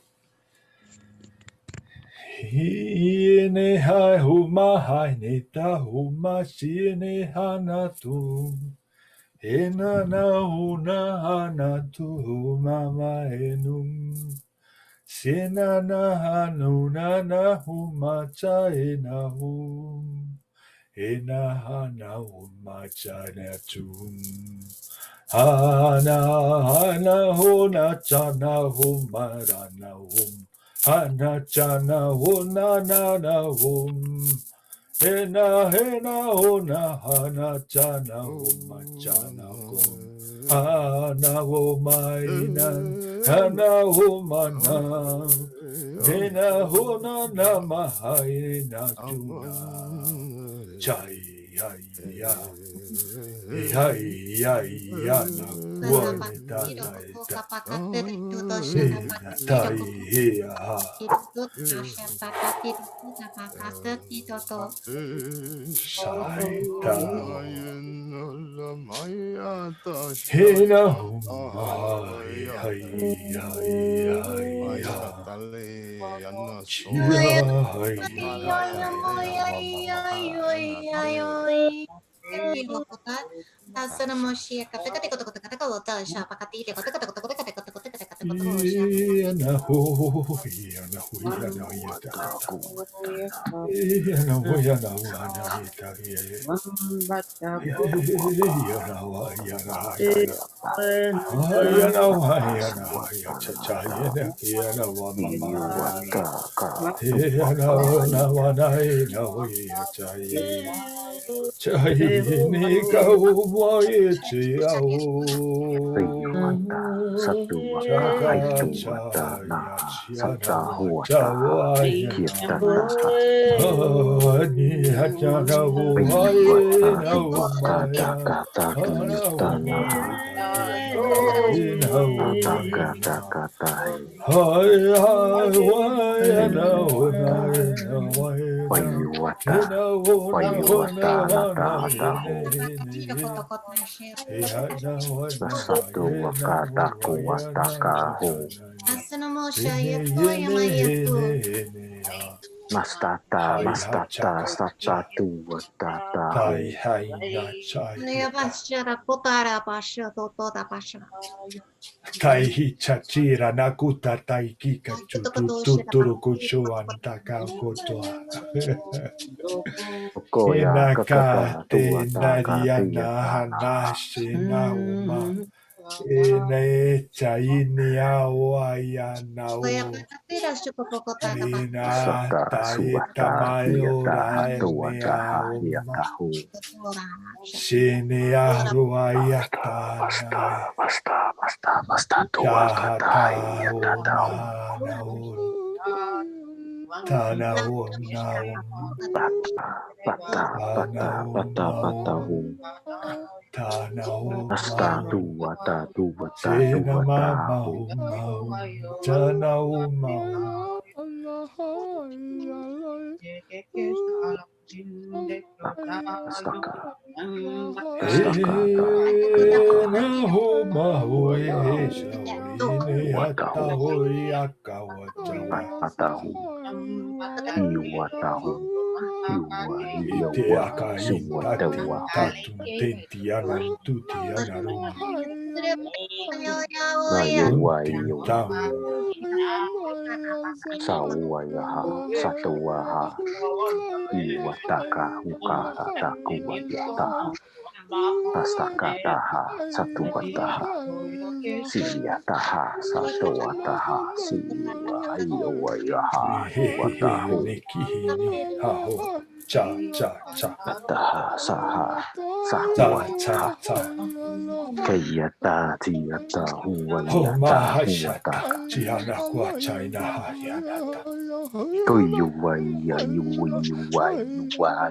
Speaker 1: Hine hai huma hai nita huma shine hanatu. Hena na una hanatu huma maenum. Sina na hanuna na huma chaina hum. Hena hana huma chaina tum. Hana hana hona chana huma rana hum. Hana chana hona na hum. Hena hona hana chana huma chana hum. Hana huma inan hana huma na. Hena hona na mahaina tuna. Chai ya ya. Ya na kuore da Chahini kaumoye chiao.
Speaker 7: Asanamosha yato yamayato.
Speaker 2: Mastata sata tuatata
Speaker 1: Tai hai na chai.
Speaker 7: Nayabashara kotara pasha totoda pasha.
Speaker 1: Tai hi chachira nakuta tai kika tuturu kucho antaka kotoa.
Speaker 2: koya
Speaker 1: Enaka
Speaker 2: kakata
Speaker 1: te
Speaker 2: tuataka
Speaker 1: nariana
Speaker 2: tiyatana.
Speaker 1: hanashi na uma. Ene chaini awaya
Speaker 7: Kaya
Speaker 1: nao.
Speaker 7: pakatira shukopokota
Speaker 1: Mina
Speaker 2: Sata
Speaker 1: taeta
Speaker 2: suata tiyata
Speaker 1: mayora ene
Speaker 2: tuataha
Speaker 1: auma.
Speaker 2: yatahu.
Speaker 1: Shene aruayata nai.
Speaker 2: Basta tuakata
Speaker 1: Yahata
Speaker 2: yatatahu.
Speaker 1: umana Tana naum.
Speaker 2: Patahu.
Speaker 1: Tana
Speaker 2: Basta tuata
Speaker 1: Tena
Speaker 2: tuatahu.
Speaker 1: mau. Tana mau.
Speaker 2: Astaka.
Speaker 1: Tena mau. Ine hata hoi akawajawa.
Speaker 2: Atahu. Iwatahu.
Speaker 1: Ite akainta
Speaker 2: Suwatawaha.
Speaker 1: tatun tentianan tutianaruma.
Speaker 2: Nayuwayu.
Speaker 1: Tam.
Speaker 2: Sawayaha. Satuwaha. Iwataka. Ukahataku wayataha. Tastakataha. Satuwataha. Siyataha. Satuwataha. Siwayaha. Iwatahu.
Speaker 1: Nekihini haho. Cha cha cha.
Speaker 2: Taha saha.
Speaker 1: Cha cha
Speaker 2: Sahuwayaha.
Speaker 1: cha.
Speaker 2: Kayata tiyata
Speaker 1: Ho
Speaker 2: huwayata
Speaker 1: mahashata.
Speaker 2: huwata.
Speaker 1: Chiana kwa china hayanata.
Speaker 2: Kuyuwaya yuwa yuwaha.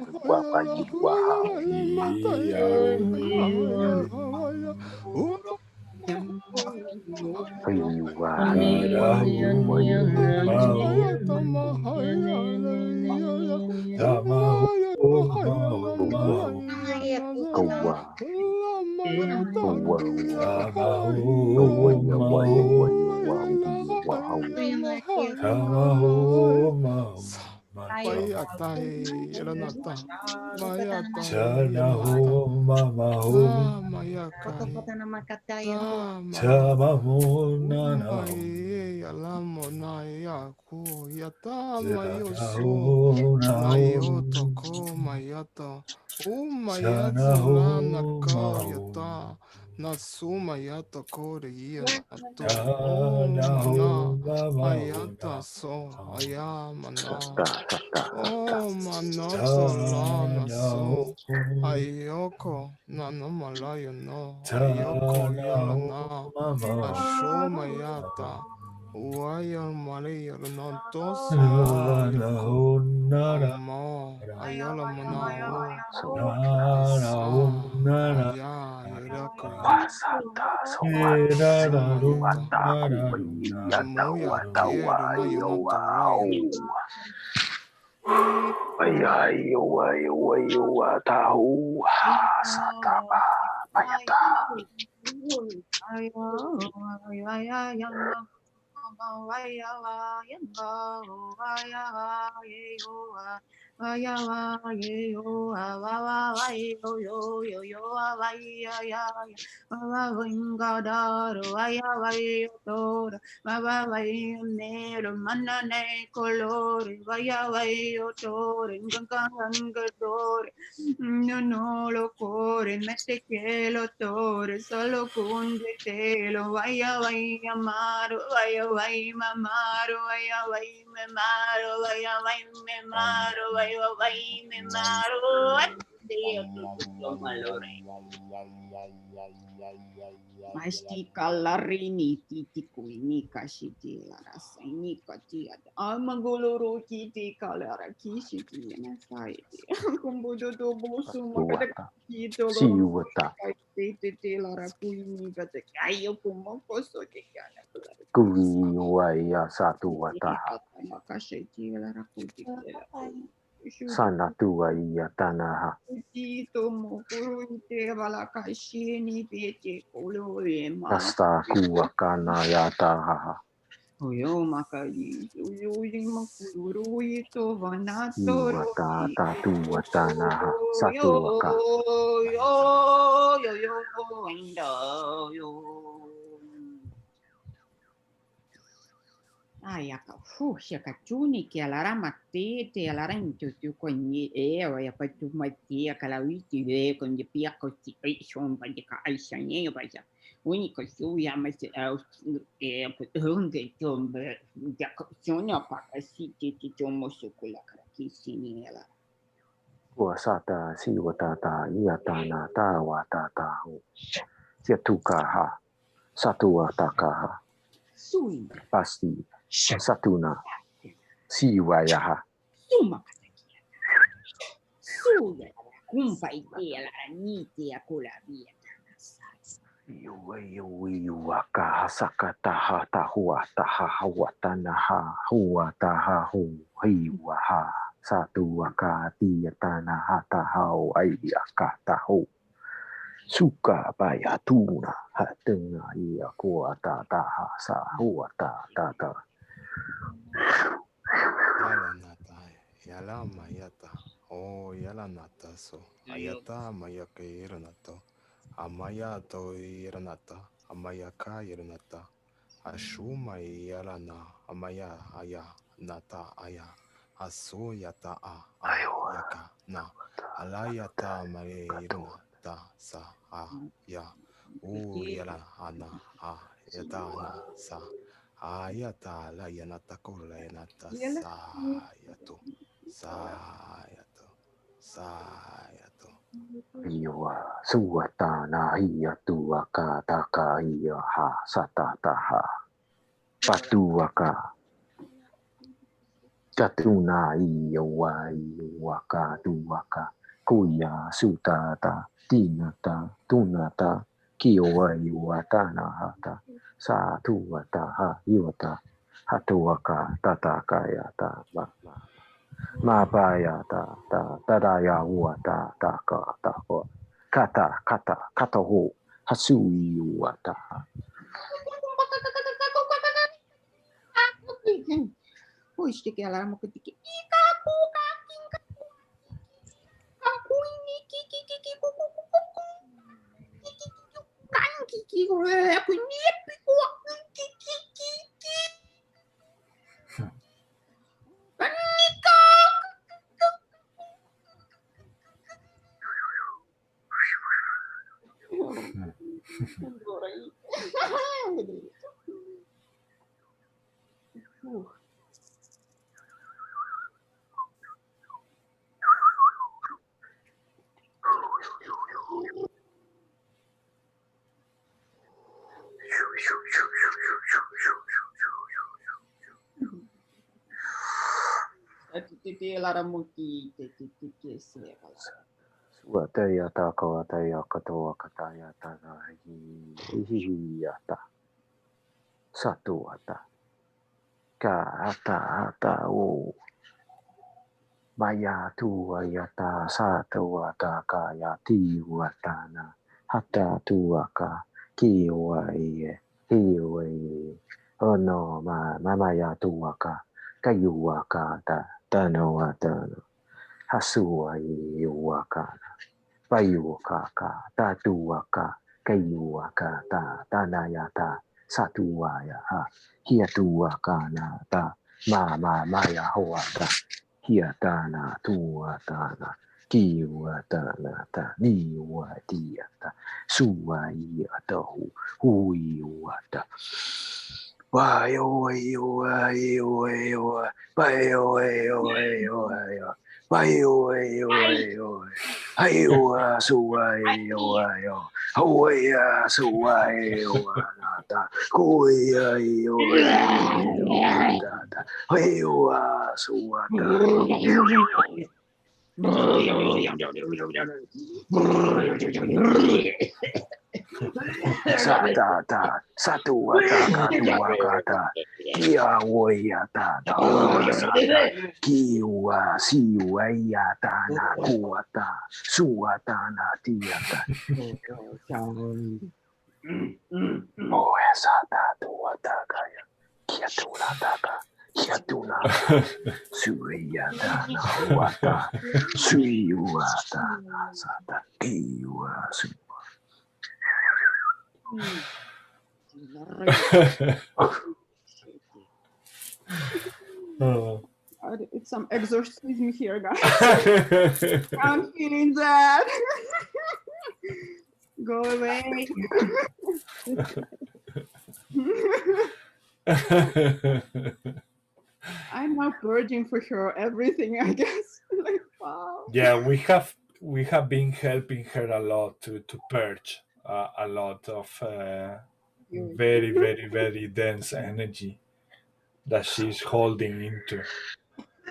Speaker 2: Kuyuwa yuwa Kuwa.
Speaker 4: Nasuma yata kore iya ato ayata so ayamana manaso lana so ayoko nanamalayo no ayoko yalana ashoma yata Wayar Maria no dos ayoko amo ayala manao asa aya irako
Speaker 2: Wasata sawata
Speaker 4: samayata
Speaker 2: kuwiyata
Speaker 4: amoya quiero
Speaker 2: watawayo
Speaker 4: mayo
Speaker 2: wow.
Speaker 4: raya
Speaker 2: Ayayo watahu. Satapa payata.
Speaker 10: Vaya vaya negro, manane colores, vaya vaya otore, gangangadore, no lo core, mete que lo tore, solo cundetelo, vaya vaya maro, vaya vaya mamaro, vaya vaya me maro, vaya vaya me maro, vaya vaya me maro. Mastika larini titi kuini kashiti larasa ini kati ada amagoloro kiti kalara kishiti na sai kumbudo to bosu makada kito loro
Speaker 2: Siwata.
Speaker 10: titi lara kuini kata ayo kumoko so kikana
Speaker 2: Kuwiyaya satu wataha.
Speaker 10: makashiti lara kuti
Speaker 2: Sana tua ia tanaha.
Speaker 10: Tito mo kuru te wala kai shini pete kolo e ma.
Speaker 2: Asta kua kana ya taha.
Speaker 10: Oyo makai. Oyo ma kuru ito vanato.
Speaker 2: Iwa ta ta tua tanaha.
Speaker 10: Yo
Speaker 2: Satua ka.
Speaker 10: yo yo yo yo. Ai, aka fuhia ka tuni ki alara mate te alara intutu konyi e o ya patu mate kala witi e konyi pia ko ti ai shon ba ka ai shanye ba ja uni ko su ya ma se e ko hunge tombe ya ko sonya pa si ti ti tomo su kula kara ki sini ala
Speaker 2: Ua sata siwa tata ia tana tawa tata ho. Sia tuka ha. Satua takaha.
Speaker 10: sui
Speaker 2: Pasti. Satuna. Siwa yaha.
Speaker 10: suma suya kumpa ite alara ni te akula via
Speaker 2: Iwa ka saka taha tahua taha hawa tanaha hua taha hu hiwa ha satu ka tia tanaha tahau ai ka tahu suka baya tuna hatena ia kuwa ta taha sa hua ta ta ta
Speaker 4: Yala nata, yala mayata, oh yala nata so, ayata mayaka iranata, amayato iranata, amayaka iranata, ashuma yalana, amaya aya, nata aya, aso yata a, ayaka na, alayata maye iranata sa a ya, o yala ana a yata na sa. Ayata la yanata kola yanata sayato sayato
Speaker 2: iwa suata na ia tua ka taka ia ha sata taha patua ka Katuna iwa ka tuaka kuya sutata tinata tunata kiowa iwa tanahata sa tuata ha iwata hatuaka tataka yata mapayata tadaya uata taka tako kata ho hasui iwata
Speaker 10: Puiste que ela mo kiti ika kuka kinka kakui ni kiki kiki kuku kuku kiki kan kiki aku ni piku kiki kiki kanika lara muki te se
Speaker 2: Wataya taka wataya katoa kataya tana hihiyata satu wata ka hata o maya tu ayata satu wata ka yati watana hata tu ka kiwa iye hiwe ono mama ya tu ka kayuwa ka tano watano hasua iwa kana Payuaka, tatuaka, kayuaka, tanayata, satuaya, hiatuaka na ta, maya hoata, hiatana, tuatana, kiuatana, ta, niuatiata, suaiatahu, huiuata. Bayo, Ayua suayo, hoya suayo, nata, hoya nata, ayua suata. Satata, Satuata, Katuakata, Kia Woyata, Sata, Kiwa, Siwayata, Nakuata, Suatana, Tiata, Moesata, Tuatakaya, Kiatulataka, Kiatunaka, Suayata, Nawata, Suiwata, Sata, Kiwa, Su.
Speaker 1: Oh.
Speaker 5: It's some exorcism here, guys. I'm feeling that. Go away. I'm now purging for her everything, I guess. Like, wow.
Speaker 1: Yeah, we have been helping her a lot to purge a lot of very, very, very dense energy that she's holding into.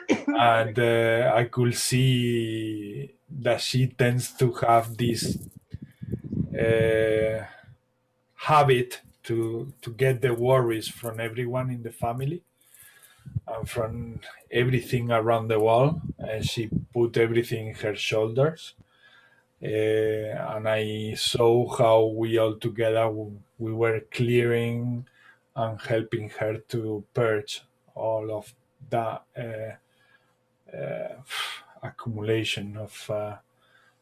Speaker 1: And I could see that she tends to have this habit to get the worries from everyone in the family and from everything around the world. She put everything in her shoulders. And I saw how we all together we were clearing and helping her to purge all of that accumulation of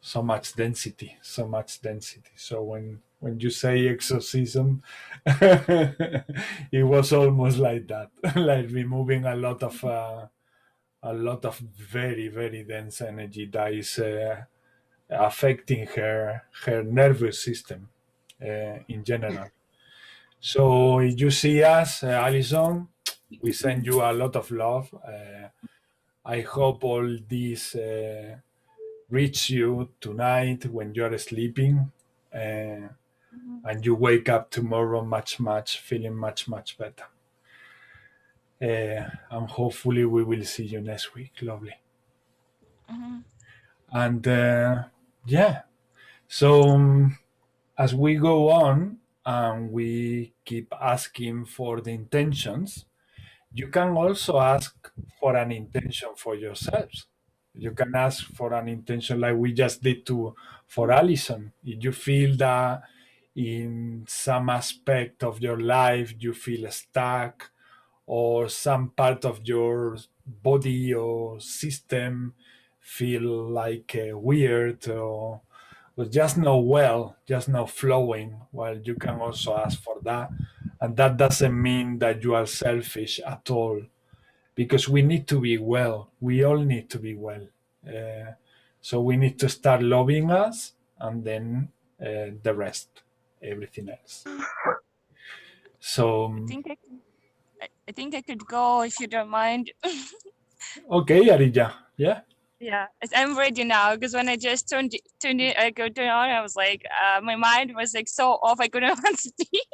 Speaker 1: so much density. So when you say exorcism, it was almost like that, like removing a lot of very, very dense energy that is affecting her nervous system in general. So if you see us, Alison, we send you a lot of love. I hope all this reach you tonight when you're sleeping, and you wake up tomorrow feeling much better. And hopefully we will see you next week. Lovely. And yeah, so as we go on and we keep asking for the intentions, you can also ask for an intention for yourselves. You can ask for an intention like we just did for Alison. If you feel that in some aspect of your life you feel stuck, or some part of your body or system feel like weird, or just not flowing, well, you can also ask for that. And that doesn't mean that you are selfish at all, because we need to be well. We all need to be well. So we need to start loving us, and then the rest, everything else. So
Speaker 8: I think I could go if you don't mind.
Speaker 1: okay, Arija. Yeah.
Speaker 8: Yeah, I'm ready now, because when I just turned it, I go turn on, I was like, my mind was like so off, I couldn't even speak.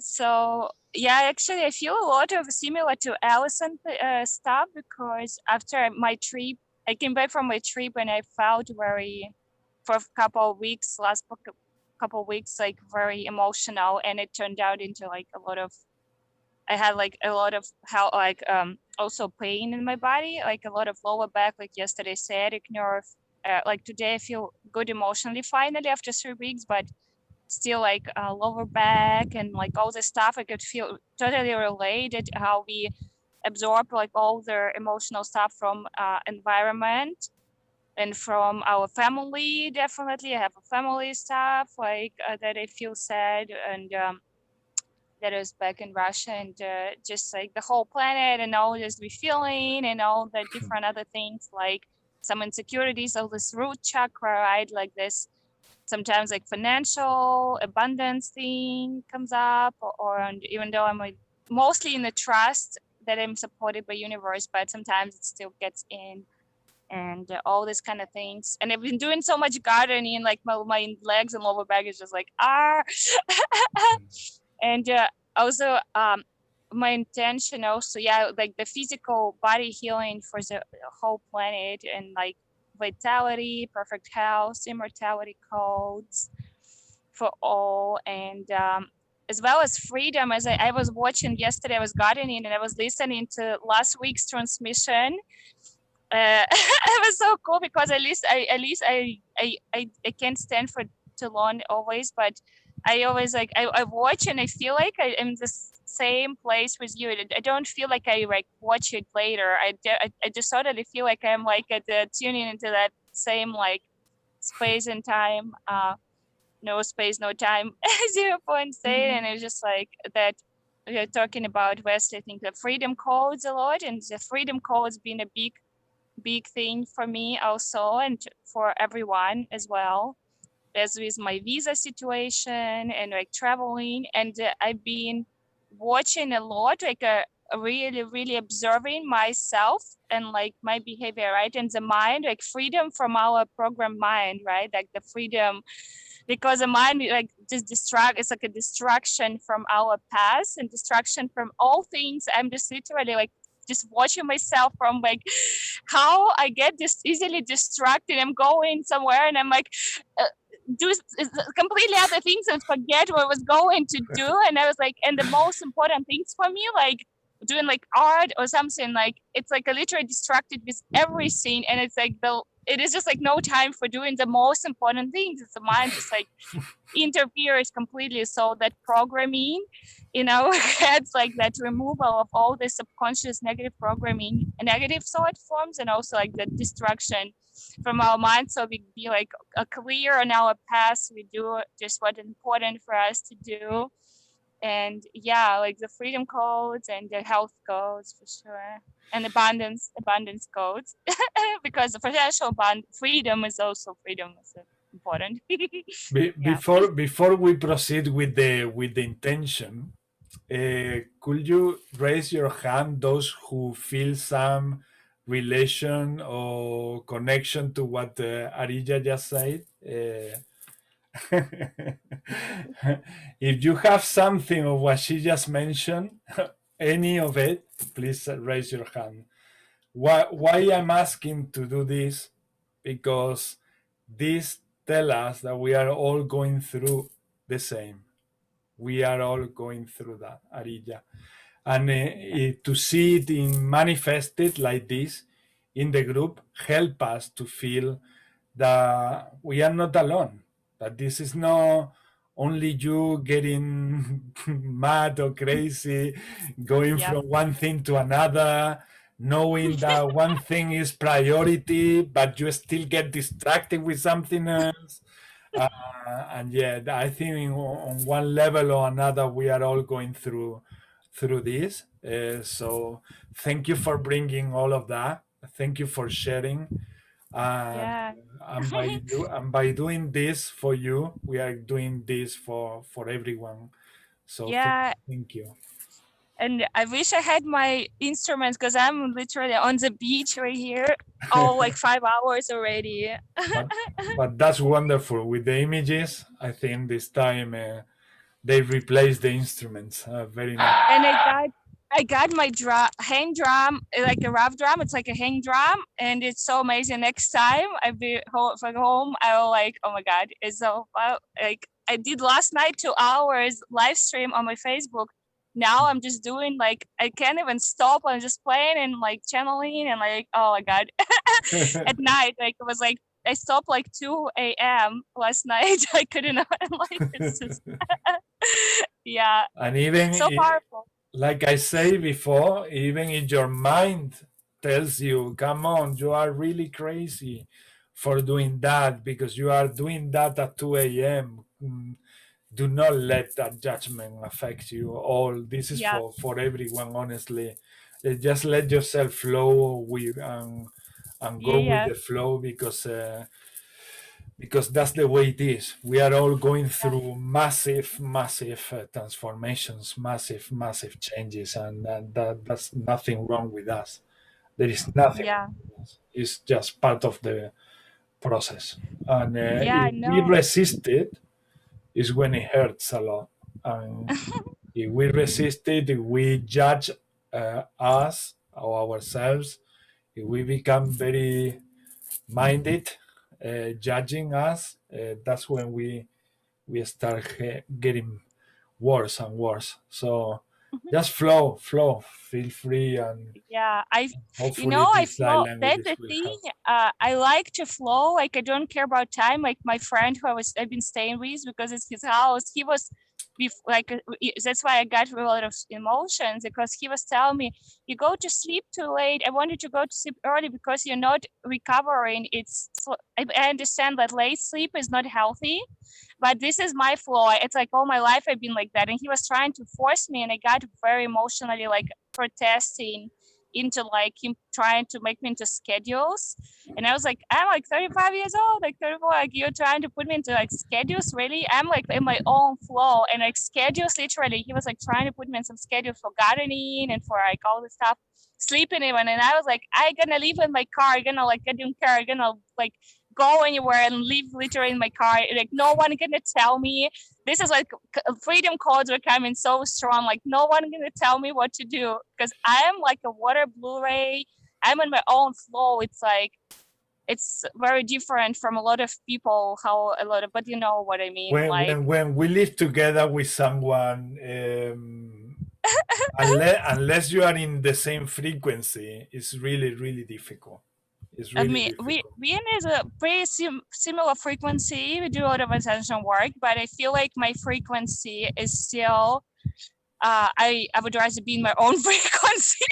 Speaker 8: So yeah, actually, I feel a lot of similar to Alison stuff, because after my trip, I came back from my trip and I felt for a couple of weeks, like very emotional, and it turned out into like I had like a lot of also pain in my body, like a lot of lower back, like yesterday sciatic nerve. Like today I feel good emotionally finally after 3 weeks, but still like lower back and like all this stuff. I could feel totally related how we absorb like all the emotional stuff from environment and from our family. Definitely I have a family stuff like that I feel sad, and that is back in Russia, and just like the whole planet and all this we feeling and all the different other things, like some insecurities of this root chakra, right? Like this sometimes like financial abundance thing comes up, or even though I'm like mostly in the trust that I'm supported by universe, but sometimes it still gets in, and all these kind of things. And I've been doing so much gardening, like my legs and lower back is just like and also my intention also, yeah, like the physical body healing for the whole planet, and like vitality, perfect health, immortality codes for all, and as well as freedom. As I was watching yesterday, I was gardening and I was listening to last week's transmission. It was so cool because at least I can't stand for too long always, but I always like I watch and I feel like I am the same place with you. I don't feel like I like watch it later. I just totally feel like I'm like tuning into that same like space and time, no space, no time, 0 point state, and it's just like that. We are talking about West. I think the freedom codes a lot, and the freedom codes being a big thing for me also, and for everyone as well, as with my visa situation and like traveling. And I've been watching a lot, like really observing myself and like my behavior, right? And the mind, like freedom from our program mind, right? Like the freedom, because the mind like just it's like a distraction from our past and distraction from all things. I'm just literally like just watching myself from like how I get just easily distracted. I'm going somewhere and I'm like do completely other things and forget what I was going to do. And I was like, and the most important things for me, like doing like art or something, like it's like I literally distracted with everything, and it's like it is just like no time for doing the most important things. It's the mind just like interferes completely. So that programming in our heads, like that removal of all the subconscious negative programming and negative thought forms, and also like the distraction from our mind, so we be like clear on our path. We do just what's important for us to do. And yeah, like the freedom codes and the health codes for sure, and abundance codes because the financial freedom is also freedom is important.
Speaker 1: Before we proceed with the intention, could you raise your hand, those who feel some relation or connection to what Arija just said? If you have something of what she just mentioned, any of it, please raise your hand. Why I'm asking to do this? Because this tells us that we are all going through the same. We are all going through that, Arija. And to see it manifested like this in the group help us to feel that we are not alone, that this is not only you getting mad or crazy, going from one thing to another, knowing that one thing is priority, but you still get distracted with something else. And yeah, I think on one level or another, we are all going through this. So thank you for bringing all of that. Thank you for sharing. And by doing this for you, we are doing this for everyone. So thank you.
Speaker 8: And I wish I had my instruments, because I'm literally on the beach right here, all like 5 hours already.
Speaker 1: But that's wonderful. With the images, I think this time they replaced the instruments. Very nice.
Speaker 8: And I got my hang drum, like a rough drum. It's like a hang drum, and it's so amazing. Next time I be home, I will like, oh my God, it's so like I did last night 2 hours live stream on my Facebook. Now I'm just doing like, I can't even stop. I'm just playing and like channeling and like, oh my God. At night, like it was like, I stopped like 2 a.m. last night. I couldn't like, it's just, yeah.
Speaker 1: And even
Speaker 8: so powerful.
Speaker 1: Like I say before, even if your mind tells you, come on, you are really crazy for doing that because you are doing that at 2 a.m. Do not let that judgment affect you. All this is for everyone, honestly. Just let yourself flow with and go with the flow, because that's the way it is. We are all going through massive transformations, massive changes, and that's nothing wrong with us. There is nothing wrong with us. It's just part of the process. And if we resist it, is when it hurts a lot. And if we resist it, if we judge us or ourselves, if we become very minded, judging us, that's when we start getting worse and worse. So just flow. Feel free, and
Speaker 8: Yeah,
Speaker 1: hopefully
Speaker 8: I
Speaker 1: these light
Speaker 8: flow. That's
Speaker 1: languages
Speaker 8: the
Speaker 1: will
Speaker 8: thing.
Speaker 1: help.
Speaker 8: I like to flow. Like I don't care about time. Like my friend who I've been staying with because it's his house. He was, that's why I got a lot of emotions because he was telling me, you go to sleep too late. I wanted to go to sleep early because you're not recovering. I understand that late sleep is not healthy, but this is my flaw. It's like all my life I've been like that, and he was trying to force me, and I got very emotionally like protesting into like him trying to make me into schedules. And I was like, I'm like 35 years old, like 34, like you're trying to put me into like schedules, really? I'm like in my own flow, and like schedules, literally he was like trying to put me in some schedule for gardening and for like all this stuff, sleeping even. And I was like, I gonna leave in my car, I don't care, I'm gonna like go anywhere and leave literally in my car, like no one gonna tell me. This is like freedom codes are coming so strong, like no one gonna tell me what to do because I am like a water Blu-ray. I'm in my own flow. It's like it's very different from a lot of people, but you know what I mean.
Speaker 1: When we live together with someone, unless you are in the same frequency, it's really difficult. It's really difficult.
Speaker 8: We is a pretty similar frequency. We do a lot of attention work, but I feel like my frequency is still. I would rather be in my own frequency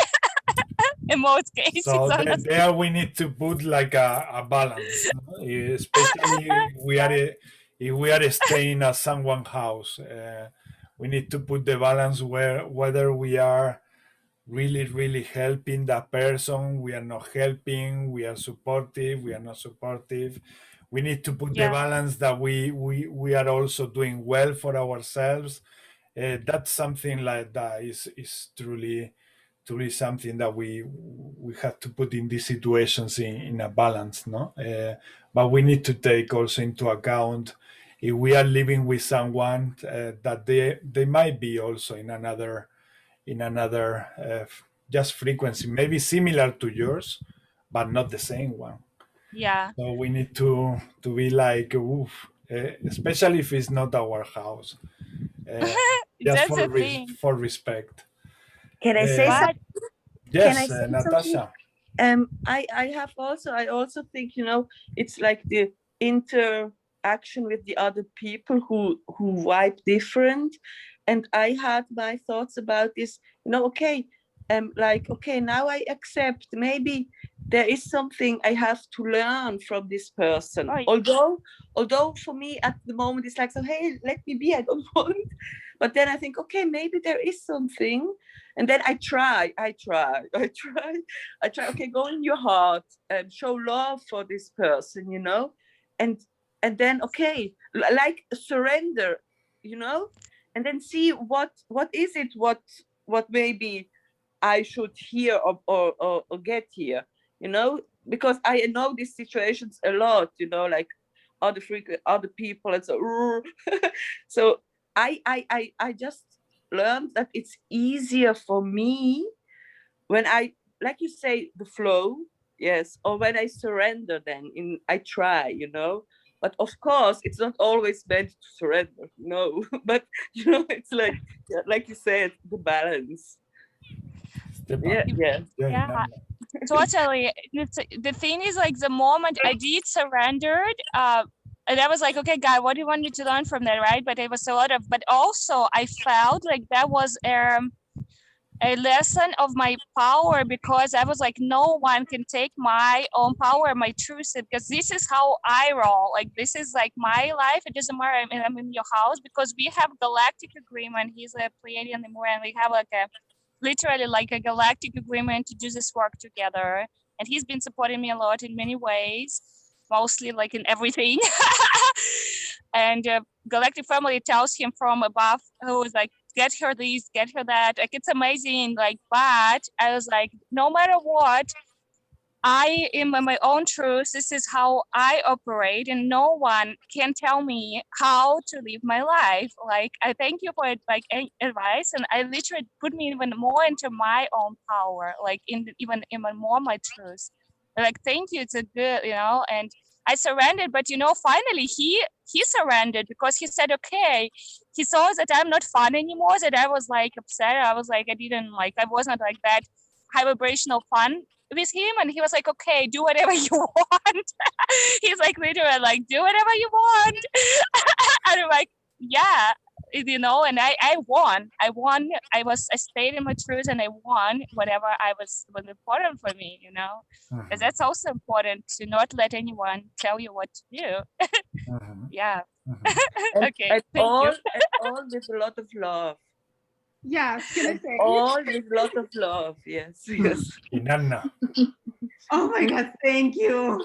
Speaker 8: in most cases.
Speaker 1: So there we need to put like a balance, especially if we are staying at someone's house. We need to put the balance whether we are really helping that person, we are not helping, we are supportive, we are not supportive. We need to put the balance that we are also doing well for ourselves. That's something like that is truly something that we have to put in these situations in a balance, no? But we need to take also into account if we are living with someone that they might be also in another just frequency, maybe similar to yours, but not the same one.
Speaker 8: Yeah.
Speaker 1: So we need to be like, especially if it's not our house. Just for respect.
Speaker 11: Can I say something?
Speaker 1: Yes, Natasha.
Speaker 11: I also think, it's like the interaction with the other people who vibe different. And I had my thoughts about this, okay, now I accept maybe there is something I have to learn from this person. Right. Although for me at the moment it's like, so hey, let me be, I don't want. But then I think, okay, maybe there is something. And then I try. Okay, go in your heart and show love for this person, and then, okay, like surrender, and then see what is it, what maybe I should hear or get here, because I know these situations a lot, like other people, and so so I just learned that it's easier for me when I, like you say, the flow, yes, or when I surrender, then I try, but of course it's not always meant to surrender, no. But it's like you said, the balance.
Speaker 8: Yeah. Totally. The thing is, like, the moment I did surrendered, and I was like, okay, God, what do you want me to learn from that, right? But it was a lot of, but also I felt like that was a lesson of my power, because I was like, no one can take my own power, my truth, because this is how I roll. Like, this is like my life. It doesn't matter. I'm in your house, because we have galactic agreement. He's a Pleiadian Lemur, and we have like literally like a galactic agreement to do this work together. And he's been supporting me a lot in many ways, mostly like in everything. And galactic family tells him from above, who was like, get her this, get her that. Like, it's amazing. Like, but I was like, no matter what, I am my own truth. This is how I operate, and no one can tell me how to live my life. Like, I thank you for like advice, and I literally put me even more into my own power, like even more my truth. Like, thank you, it's a good, you know, and I surrendered. But you know, finally he surrendered, because he said, okay, he saw that I'm not fun anymore, that I was like upset, I was like, I was not like that high vibrational fun with him, and he was like, okay, do whatever you want. He's like literally like, do whatever you want. And I'm like, yeah, you know, and I won. I stayed in my truth, and I won whatever was important for me, you know. Because that's also important, to not let anyone tell you what to do. Yeah. Okay,
Speaker 11: And
Speaker 8: thank you.
Speaker 11: all with a lot of love.
Speaker 5: Yes, can I say?
Speaker 11: All with a lot of love. Yes, yes.
Speaker 1: Inanna.
Speaker 5: Oh my God, thank you.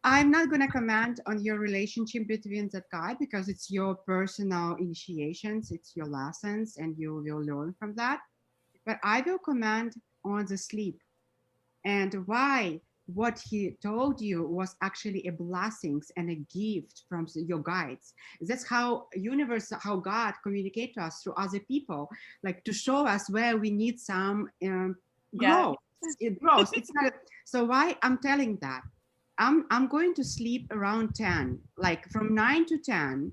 Speaker 5: I'm not going to comment on your relationship between that guy, because it's your personal initiations, it's your lessons, and you will learn from that. But I will comment on the sleep, and why what he told you was actually a blessings and a gift from your guides. That's how universe, how God communicate to us through other people, like to show us where we need some growth. It grows. It's not. So why I'm telling that? I'm going to sleep around 10, like from 9 to 10.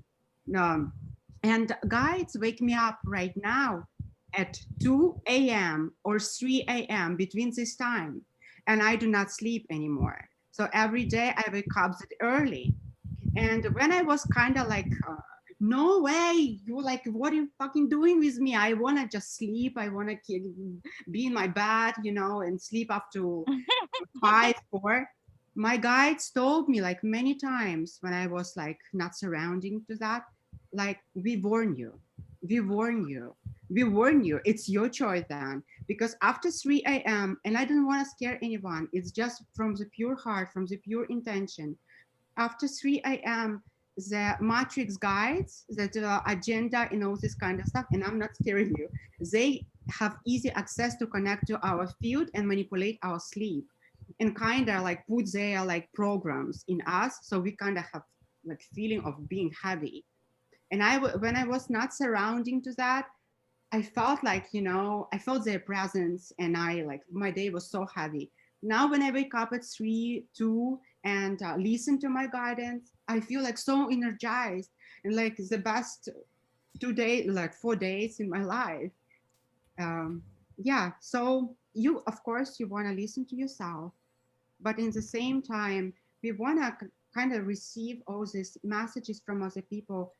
Speaker 5: And guides wake me up right now at 2 a.m. or 3 a.m. between this time. And I do not sleep anymore. So every day I wake up early. And when I was kind of like, no way, you like, what are you fucking doing with me? I want to just sleep. I want to be in my bed, you know, and sleep up to 5, 4. My guides told me like many times when I was like not surrounding to that, like, we warn you, we warn you, we warn you. It's your choice then, because after 3 a.m. and I don't want to scare anyone. It's just from the pure heart, from the pure intention. After 3 a.m., the matrix guides, the agenda and all this kind of stuff, and I'm not scaring you. They have easy access to connect to our field and manipulate our sleep, and kind of like put their like programs in us, so we kind of have like feeling of being heavy. And when I was not surrounding to that, I felt like, you know, I felt their presence, and I like, my day was so heavy. Now when I wake up at 3, 2 and listen to my guidance, I feel like so energized, and like the best 2 days, like 4 days in my life. Yeah, so you, of course, you want to listen to yourself, but in the same time, we want to kind of receive all these messages from other people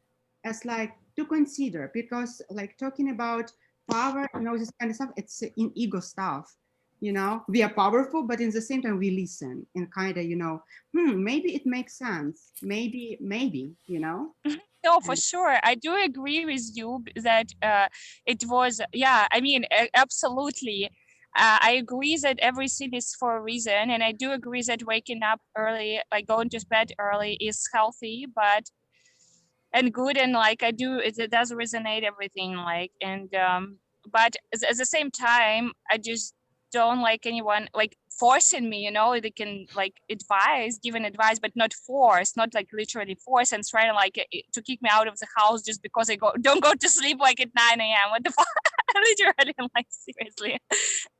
Speaker 5: as like to consider, because like talking about power and all this kind of stuff, it's in ego stuff, you know. We are powerful, but in the same time we listen and kind of, you know, maybe it makes sense, maybe, you know.
Speaker 8: No, for sure. I do agree with you that it was, yeah, I mean, absolutely. I agree that everything is for a reason. And I do agree that waking up early, like going to bed early, is healthy, and good. And like, it does resonate everything, like, and, but at the same time, I just don't like anyone like forcing me, you know. They can like giving advice, but not force, not like literally force and try to like to kick me out of the house just because I don't go to sleep like at 9 a.m. What the fuck? Literally, I'm like, seriously.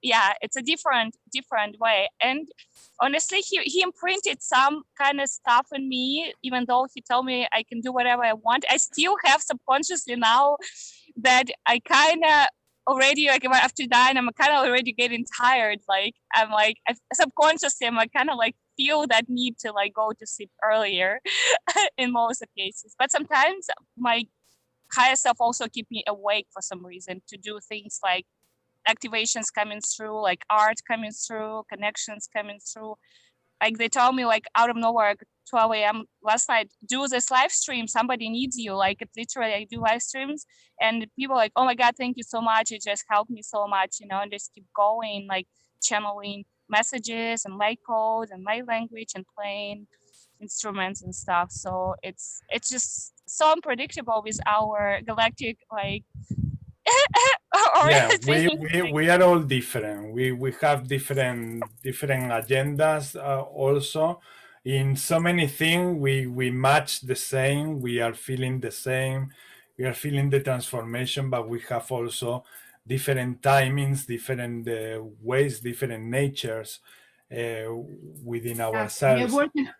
Speaker 8: Yeah, it's a different way. And honestly, he imprinted some kind of stuff in me, even though he told me I can do whatever I want. I still have subconsciously now that I kind of already, like, after 9, I'm kind of already getting tired. Like, I'm like, subconsciously, I'm like, kind of like feel that need to like go to sleep earlier in most of cases. But sometimes my higher self also keep me awake for some reason to do things like activations coming through, like art coming through, connections coming through. Like they told me like out of nowhere, like 12 a.m. last night, do this live stream, somebody needs you. Like it literally, I do live streams and people like, oh my God, thank you so much. It just helped me so much, you know, and just keep going, like channeling messages and light codes and light language and playing instruments and stuff. So it's just so unpredictable with our galactic like
Speaker 1: Yeah, we are all different. We have different agendas also. In so many things, we match the same. We are feeling the same. We are feeling the transformation, but we have also different timings, different ways, different natures. within
Speaker 5: Yes,
Speaker 1: ourselves.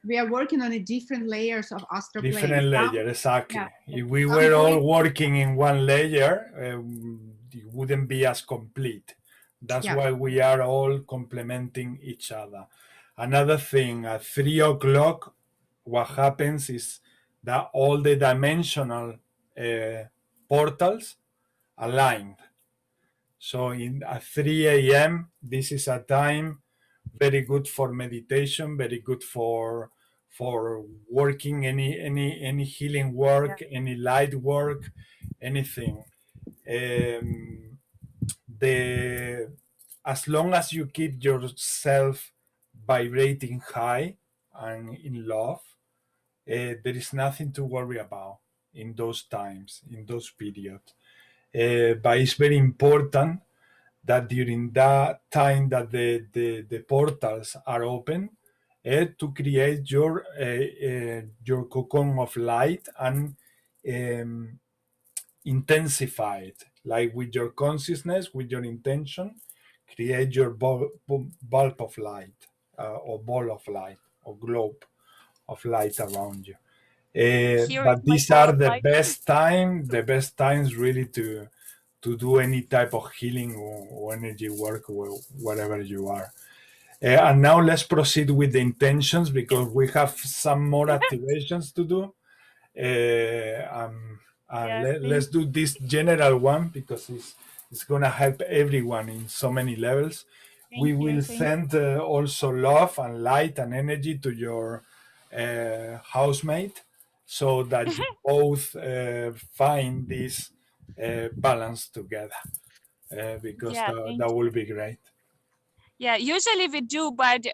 Speaker 5: we are working on a different layers of astral plane.
Speaker 1: Different layer, exactly.
Speaker 5: Yeah.
Speaker 1: If we were all working in one layer, it wouldn't be as complete. That's why we are all complementing each other. Another thing, at 3 o'clock, what happens is that all the dimensional portals aligned. So at 3 a.m., this is a time very good for meditation, very good for working any healing work, any light work, anything. As long as you keep yourself vibrating high and in love, there is nothing to worry about in those times, in those periods. But it's very important that during that time that the portals are open, to create your cocoon of light and intensify it, like with your consciousness, with your intention, create your bulb of light, or ball of light, or globe of light around you. But these are the best times really to do any type of healing or energy work, wherever you are. And now let's proceed with the intentions, because we have some more activations to do. Let's do this general one, because it's going to help everyone in so many levels. We will send also love and light and energy to your housemate, so that you both find this balance together, because that will be great.
Speaker 8: Yeah, usually we do, but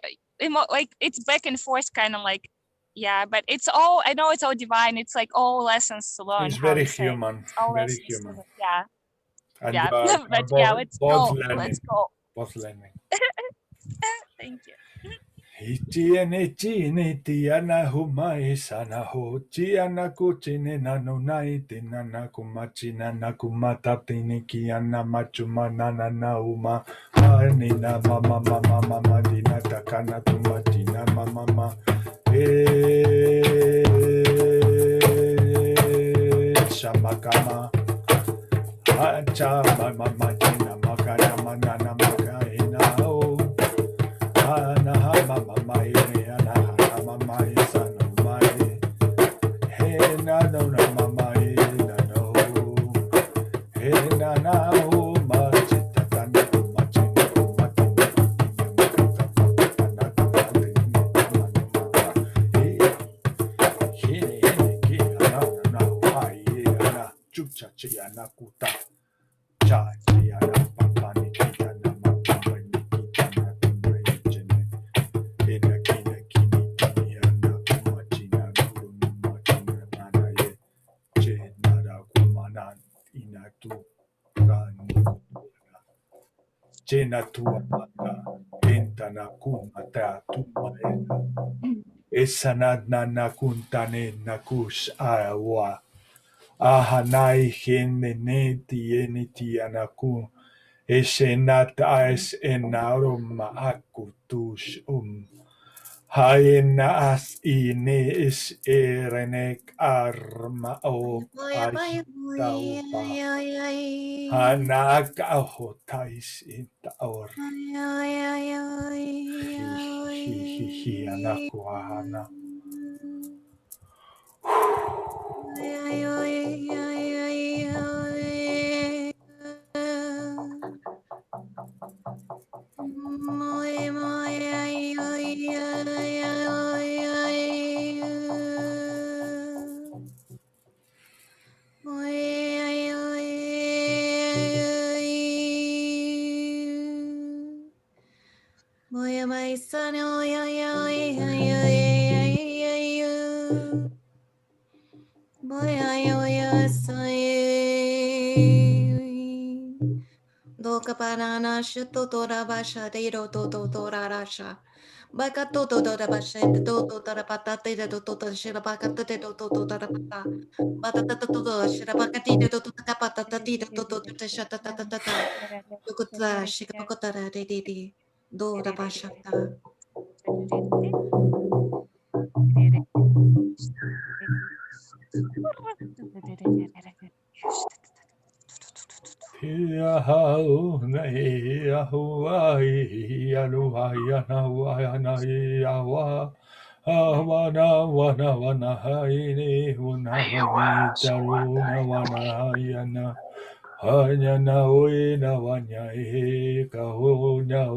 Speaker 8: like it's back and forth, kind of like, yeah, but it's all, I know it's all divine. It's like all lessons to learn.
Speaker 1: It's very human. Very human.
Speaker 8: Yeah.
Speaker 1: And
Speaker 8: yeah.
Speaker 1: but
Speaker 8: yeah, let's go.
Speaker 1: learning.
Speaker 8: Let's go.
Speaker 1: Both learning.
Speaker 8: Thank you.
Speaker 1: Itiene tiana humai sana ho tiana kuchine nano naiti nana kumachina na kumata tinikiana machumana na uma arnina mama mama mama dina takana tumatina mama mama shamakama acha mama machina makana manana makaina o ana mama mai ana mama mai sana mai he na no na mama na no he na na o machita kana machita chucha chiana kuta cha chiana papa ni kita na mama ni kita na tumbre chene ena kina kini kini ana kumachina guru machina nana ye che nara kumana ina tu kani chena tu amata enta na kumata tu maena esa na kuntane na kush awa ahanai hene tiene tianaku esenat as enarum akutush haena as ine is erenek arma o aitaupa hanak ahotais intaor hi anaku ahana.
Speaker 7: Doka banana shito tora basha de do tora rasha. Baka to tora basha do tora patate de do shira baka te do tora pata. Bata to shira baka ti de do kapata ti de do shata tata tata. Dukuta shikapakota de do da basha.
Speaker 1: Wana wana wana haini una wani taruna wana yana hanyana oina wanya e kahona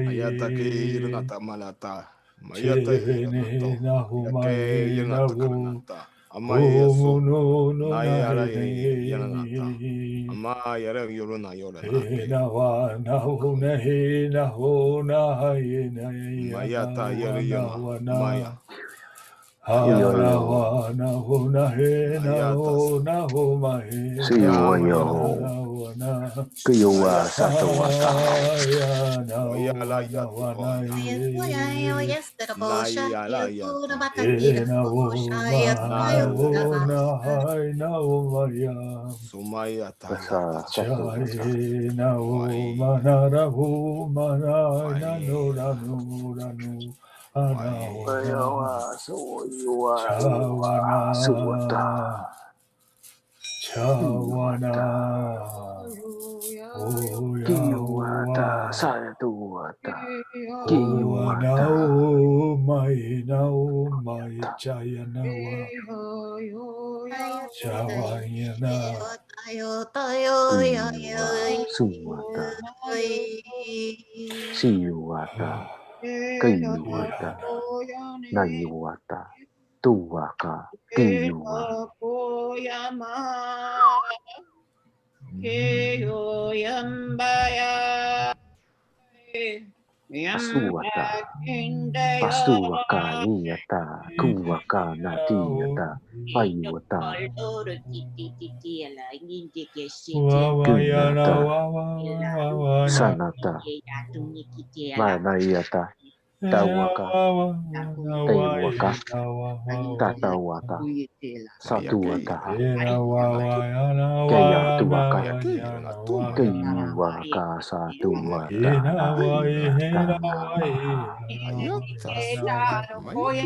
Speaker 4: Mayata ke
Speaker 1: wae
Speaker 4: ilanata malata. Mayata ilanato.
Speaker 1: na
Speaker 4: Yake
Speaker 1: humae na
Speaker 4: ilanata
Speaker 1: hu
Speaker 4: karanata. Amaya so.
Speaker 1: no no na
Speaker 4: Nayara
Speaker 1: he
Speaker 4: ilanata. Amaya yorona yoranate.
Speaker 1: na wa na hu na he na ho na he na ya
Speaker 4: Mayata
Speaker 1: na
Speaker 4: yana.
Speaker 1: wa
Speaker 4: Maya.
Speaker 1: na na wa na hu na he na
Speaker 4: Mayata
Speaker 1: ho
Speaker 4: sa.
Speaker 1: na ho ma he
Speaker 2: Siyo
Speaker 1: na
Speaker 2: yo.
Speaker 1: wa na
Speaker 2: Kuyo sato wata.
Speaker 1: ya na
Speaker 4: Oyala
Speaker 1: wa na
Speaker 4: yatuhoya.
Speaker 1: he
Speaker 4: Nayala yata.
Speaker 1: na wo na hai na wo ya
Speaker 4: Sumayata
Speaker 2: Sa
Speaker 4: yata.
Speaker 2: sato wata.
Speaker 1: Chai na o manara ho mana na no ra no ra no ana o na
Speaker 2: Mayawa so yuwa suwata.
Speaker 1: chawana
Speaker 2: Yuwata.
Speaker 1: o ya
Speaker 2: Kiyuwata.
Speaker 1: wa
Speaker 2: Sayatuwata.
Speaker 1: o na
Speaker 2: Kiyuwata.
Speaker 1: o mai chaya na wa chawanya na
Speaker 2: Kuyuwa suwata. Siyuwata. Kiyuwata. Nayuwata. Tuwaka. Kiyuwa. Asuwata. Pasuwaka niyata. Kuwaka natiyata. Payuwata. Kunyata. Sanata. Manayata. Tawaka. Tewaka. Tatawata. Satuwata. Kaya tuwaka.
Speaker 4: Mayake ilanatuma.
Speaker 2: Kayuwaka satuwata.
Speaker 4: Ayata so. Mayaki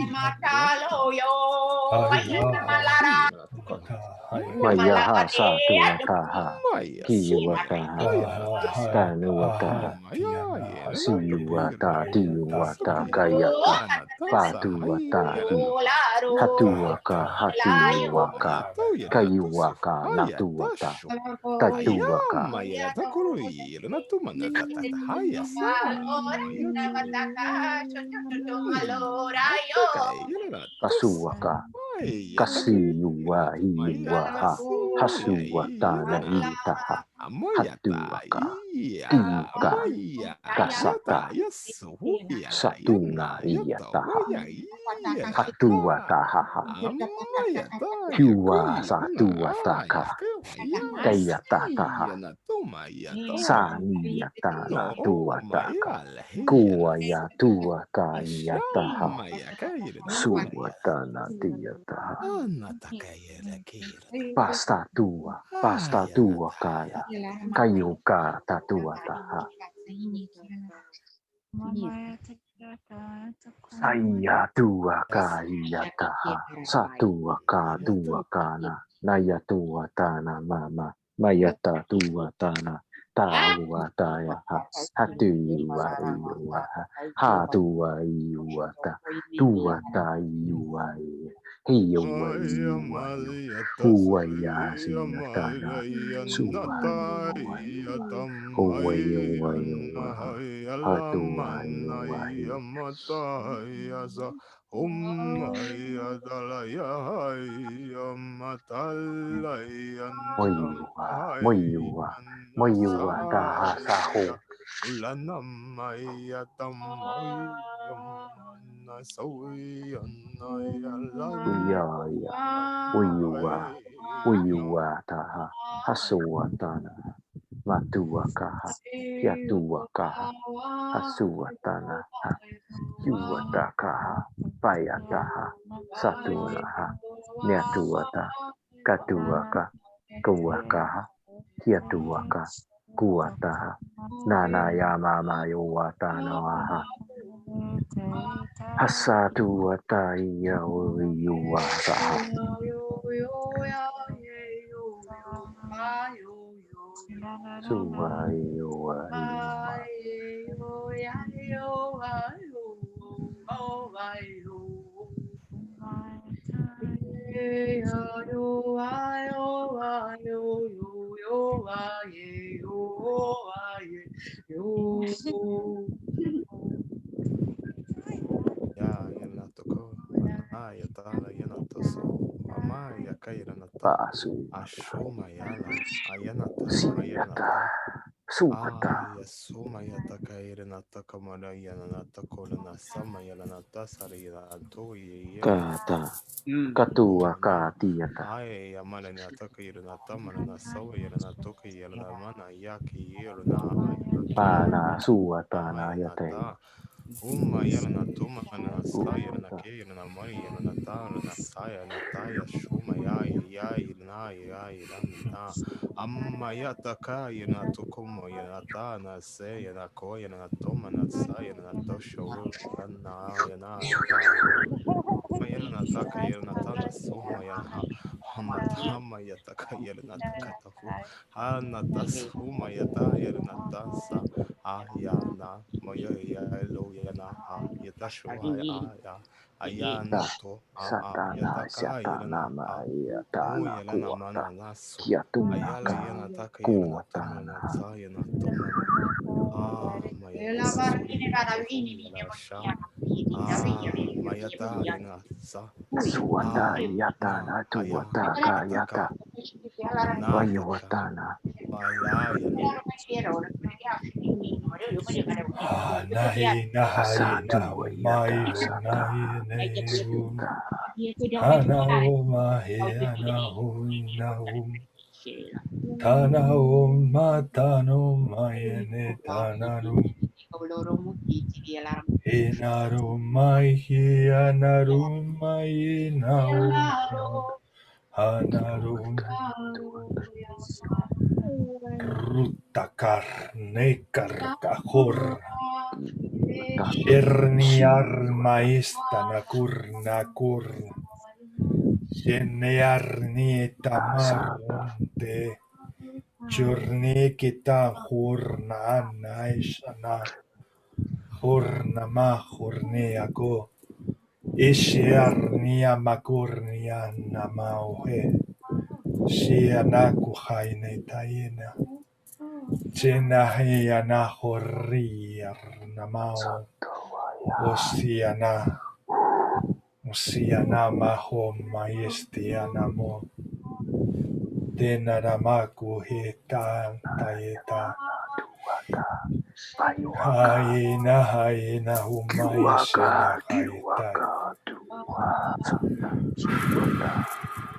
Speaker 4: ilanatuka.
Speaker 2: Mayaha satuwataha.
Speaker 4: Maya so.
Speaker 2: Kiyuwataha.
Speaker 4: Ayanatasa.
Speaker 2: Tanuwataha.
Speaker 4: Maya
Speaker 2: Siyuwata.
Speaker 4: yelanate.
Speaker 2: Tiyuwata.
Speaker 4: Suya
Speaker 2: Kayata.
Speaker 4: lanatasa.
Speaker 2: Patuwata. Hi. Hatuwaka.
Speaker 4: Ayata.
Speaker 2: Hatuwaka.
Speaker 4: Mayata yanatoso.
Speaker 2: Kayuwaka. Natuwata.
Speaker 4: Ayatasho.
Speaker 2: Tatuwaka.
Speaker 4: Mayata kurui. Lanatuma natatata. Hayasa. Mayata. Yalanatosa.
Speaker 2: Pasuwaka.
Speaker 4: Ayata
Speaker 2: Kasiyuwa
Speaker 4: Mayata
Speaker 2: hiyuwaha.
Speaker 4: suya
Speaker 2: Hasuwatana
Speaker 4: yana.
Speaker 2: hitaha.
Speaker 4: Amayata
Speaker 2: Hatuwaka.
Speaker 4: iya.
Speaker 2: Kiyuka.
Speaker 4: Amaya.
Speaker 2: Kasata.
Speaker 4: Yata yasuya la
Speaker 2: Satuna
Speaker 4: yana. Yata
Speaker 2: hiyataha.
Speaker 4: waya iya la ta.
Speaker 2: Hatuwataha.
Speaker 4: Amayata
Speaker 2: Hyuwa
Speaker 4: yaki yana.
Speaker 2: satuwataka.
Speaker 4: Yake waya
Speaker 2: Kayatataha.
Speaker 4: siya na to mayata.
Speaker 2: Saniyatana
Speaker 4: No
Speaker 2: tuwataka.
Speaker 4: maya la hiya la
Speaker 2: Kuwaya tuwaka yataha.
Speaker 4: Shamaya kaya na tumaya.
Speaker 2: Suwatana tiyataha.
Speaker 4: Anatakaya la kira.
Speaker 2: Pasta tuwa kaya. Kayuka tatuwataha. Saya tua kaya taha. Satua ka tua kana. Naya tua tana mama. Mayata tua tana. Tawa taya ha. Hatuwa iwa ha. Hatua iwa ta. Tua ta iwa iwa. Hiwa iwa iwa. Huwa ya siya tana. Suwa iwa iwa. Huwa iwa iwa ha. Hatua iwa iwa.
Speaker 4: Matayasa Ummaya Dalayaya Matalaya
Speaker 2: Moyuwa taha saho.
Speaker 4: Ulanamaya Tamayam Nasayanaya
Speaker 2: Moyuwa taha. Hasuwa tana. Matua kaha. Yatua kaha. Hasuwa tana ha. Yuwata kaha. Payataha. Satuanaha. Nyatuata. Katuaka. Kuwakaha. Hiatuaka. Kuwataha. Nanaya mama yuwata nawaha. Hasatu ataya uyuwasa.
Speaker 4: Ya yanatoko manaya tala yanatoso amaya kairanata
Speaker 2: Basu
Speaker 4: ashoma yala ayanata
Speaker 2: siyata
Speaker 4: mayanata
Speaker 2: sukata
Speaker 4: yasuma yata kairanata kamara yanata kolana sama yalanata sariyanto
Speaker 2: kata katua
Speaker 4: yeyana
Speaker 2: katiyata
Speaker 4: ay yamanata kairanata manana sawa yalanato kayalana mana yaki yelana
Speaker 2: pana suatana yate
Speaker 4: ayanata yalana tuma na sa yalana ke yalana mari yalana ta yalana sa yalana ta ya shuma ya yalana ya yalana amma ya ta ka yalana to como yalana ta na se yalana ko yalana toma na sa yalana to show na yalana ta yo yalana ta ka yalana ta na suma yalana hamatama ya ta ka yalana ta ka ta fu ha na ta suma ya ta yalana ta sa ayana moyo ya lo yana ha yatasho ya ayana to
Speaker 2: satana
Speaker 4: yataka
Speaker 2: satana
Speaker 4: yana o
Speaker 2: mayatana
Speaker 4: yalana
Speaker 2: kuata
Speaker 4: mana naso ayala
Speaker 2: kiatunaka
Speaker 4: yana taka yana
Speaker 2: kuatana
Speaker 4: tomana sa yana tomana mayata suri yana tafu yala sha mayata yana sa
Speaker 2: suata
Speaker 4: ma
Speaker 2: yatana
Speaker 4: aya
Speaker 2: tuataka yata
Speaker 4: yataka nataka
Speaker 2: vayuatana
Speaker 4: bala yana
Speaker 1: Nahi nahi
Speaker 2: satu yata
Speaker 1: nahumayu
Speaker 2: sata
Speaker 1: nahi nehum.
Speaker 2: sita
Speaker 1: Hanao mahi anahu nahum. Tanao matano mayene tananum. Enarum mahi anarum mahi naum. Hanarum rutakar nekar kahur. Sherniar maista nakur. Shenear
Speaker 2: asata
Speaker 1: tamarunte. Jurni kita hurna naishana. Hurna ma hurni ako. Ishiarnia makurnia namauhe. Shianaku haine taina. Jenahia hurriar namao. Osiana. Osiana maho maestiana mo. Denaramaku heta taeta. Haina humaishena haita.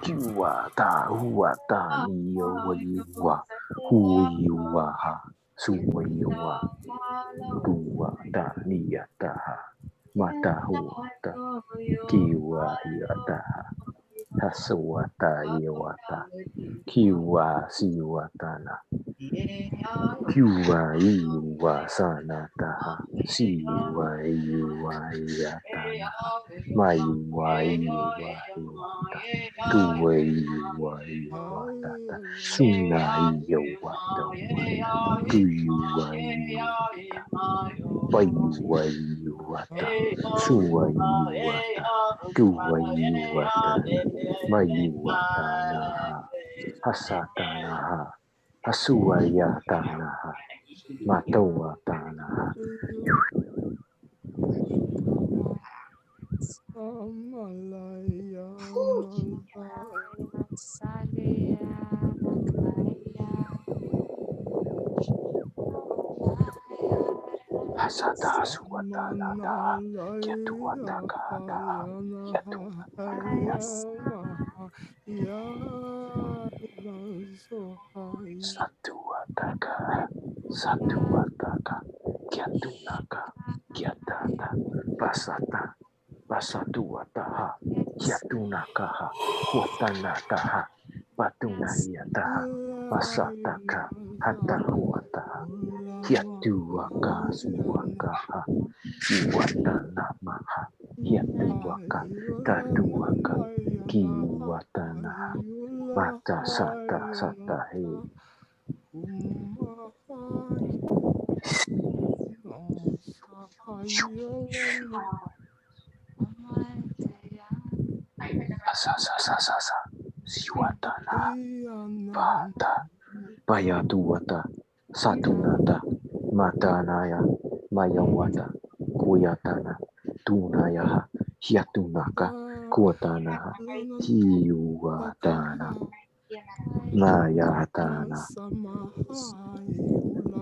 Speaker 2: Juata huata niyo wayuwa huyuwa ha suwayuwa tuwa ta niyata ha mata huata kiwa hiata ha hasuwata yewata kiwa siwatana kiwa iwa sanataha siwa iwa yatana maiwa iwa iwata tuwa iwa iwatata suna iwata wata tuyuwa iwata paiwa iwata suwa iwata tuwa iwata maiwatanaha hasatanaha hasuwayatanaha matawatanaha
Speaker 4: Amalaya,
Speaker 2: hasata suwatanata yatuwatakata satuwataka satuwataka kyatunaka kyatata pasata pasatuwataha kyatunakaha watanataha Patunayataha, Masataka, Hatahuataha, Hiatuaka, Suakaha, Iwatanamaha, Hiatuaka, Tatuaka, Kiwatanaha, Mata Sata Satahe. Asa, Siwatana, Pata, Payatuata, Satunata, Matanaya, Mayawata, Kuyatana, Tunayaha, Hiatunaka, Kuatanaha, Hiuatana, Mayatana,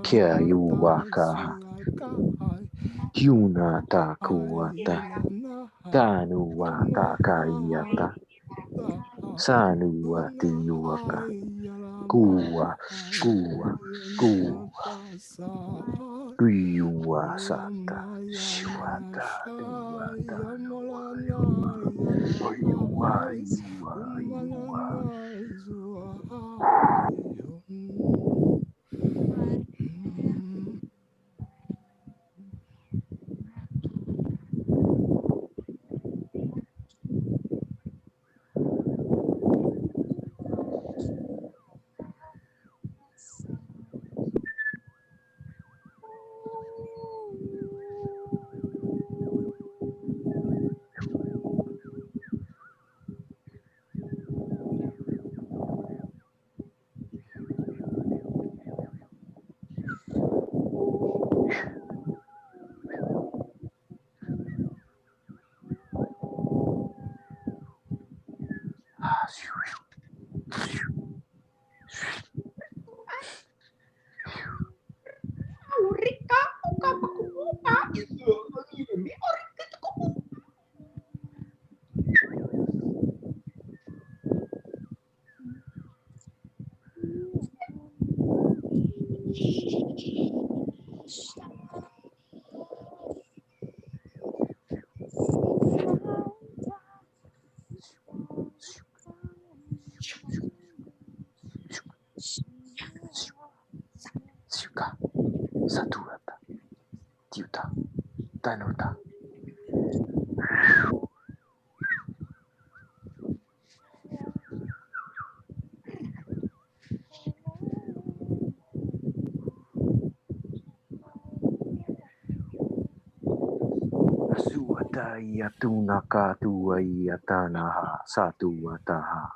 Speaker 2: Kiayuwakaha, Hyunata Kuata, Tanuata Kayata, Sanuati Yuaka, Kua, Kuyuwa Sata, Shiwata, Duata, Suka, Satuata, Tiuta, Tanota. Suata Yatunaka Tuayatanaha, Satuataha,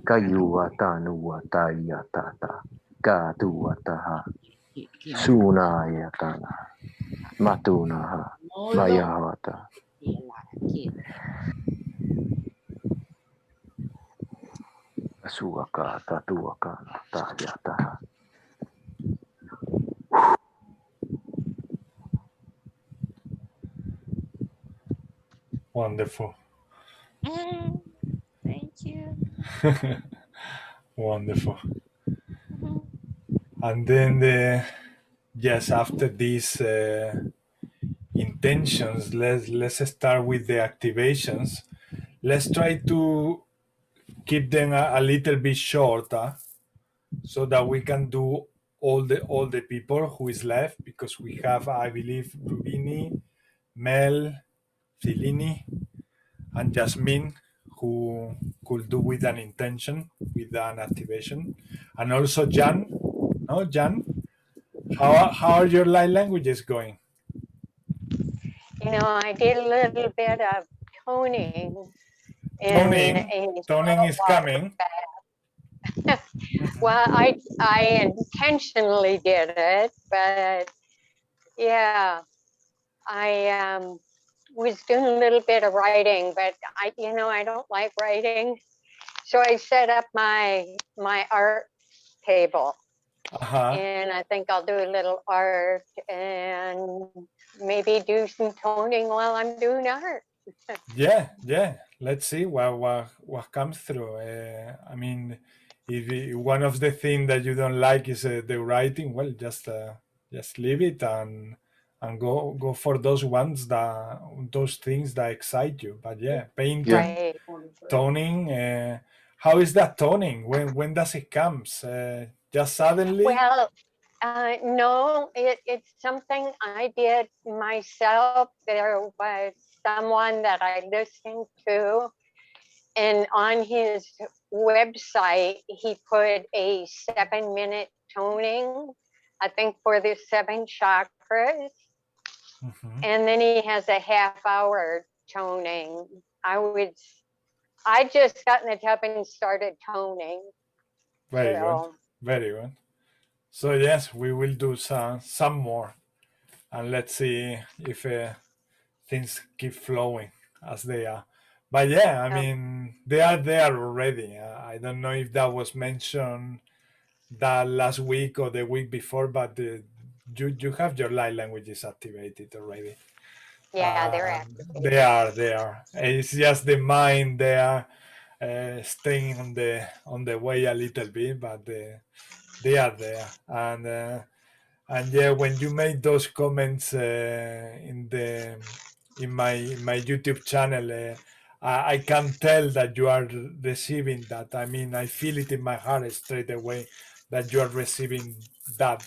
Speaker 2: Kayuatanuata Yatata, Katuataha, Sunayatana, Matunaha, Mayahata. Suaka Tatuaka Tayataha.
Speaker 1: Wonderful.
Speaker 8: Thank you.
Speaker 1: Wonderful. And then yes, after these intentions, let's start with the activations. Let's try to keep them a little bit shorter so that we can do all the people who is left, because we have, I believe, Rubini, Mel, Filini, and Jasmine, who could do with an intention, with an activation, and also Jan. No, Jan, how are your light languages going?
Speaker 12: You know, I did a little bit of toning.
Speaker 1: Toning is coming.
Speaker 12: Well, I intentionally did it, but yeah, I was doing a little bit of writing, but I don't like writing, so I set up my art table, and I think I'll do a little art and maybe do some toning while I'm doing art.
Speaker 1: Yeah. Let's see what comes through. I mean, if one of the things that you don't like is the writing, well, just leave it and go for those things that excite you. But yeah, painting, toning. how is that toning? When does it comes? Just suddenly?
Speaker 12: Well, no, it's something I did myself. There was someone that I listened to, and on his website, he put a 7-minute toning, I think for the 7 chakras. And then he has a half-hour toning. I just got in the tub and started toning.
Speaker 1: Very good. Very good. So yes, we will do some more, and let's see if things keep flowing as they are. But yeah, I mean, they are there already. I don't know if that was mentioned that last week or the week before, but you have your light languages activated already.
Speaker 12: Yeah, they're activated.
Speaker 1: They are. It's just the mind there staying on the way a little bit, but they are there. And yeah, when you made those comments in my YouTube channel, I can tell that you are receiving that. I mean, I feel it in my heart straight away that you are receiving that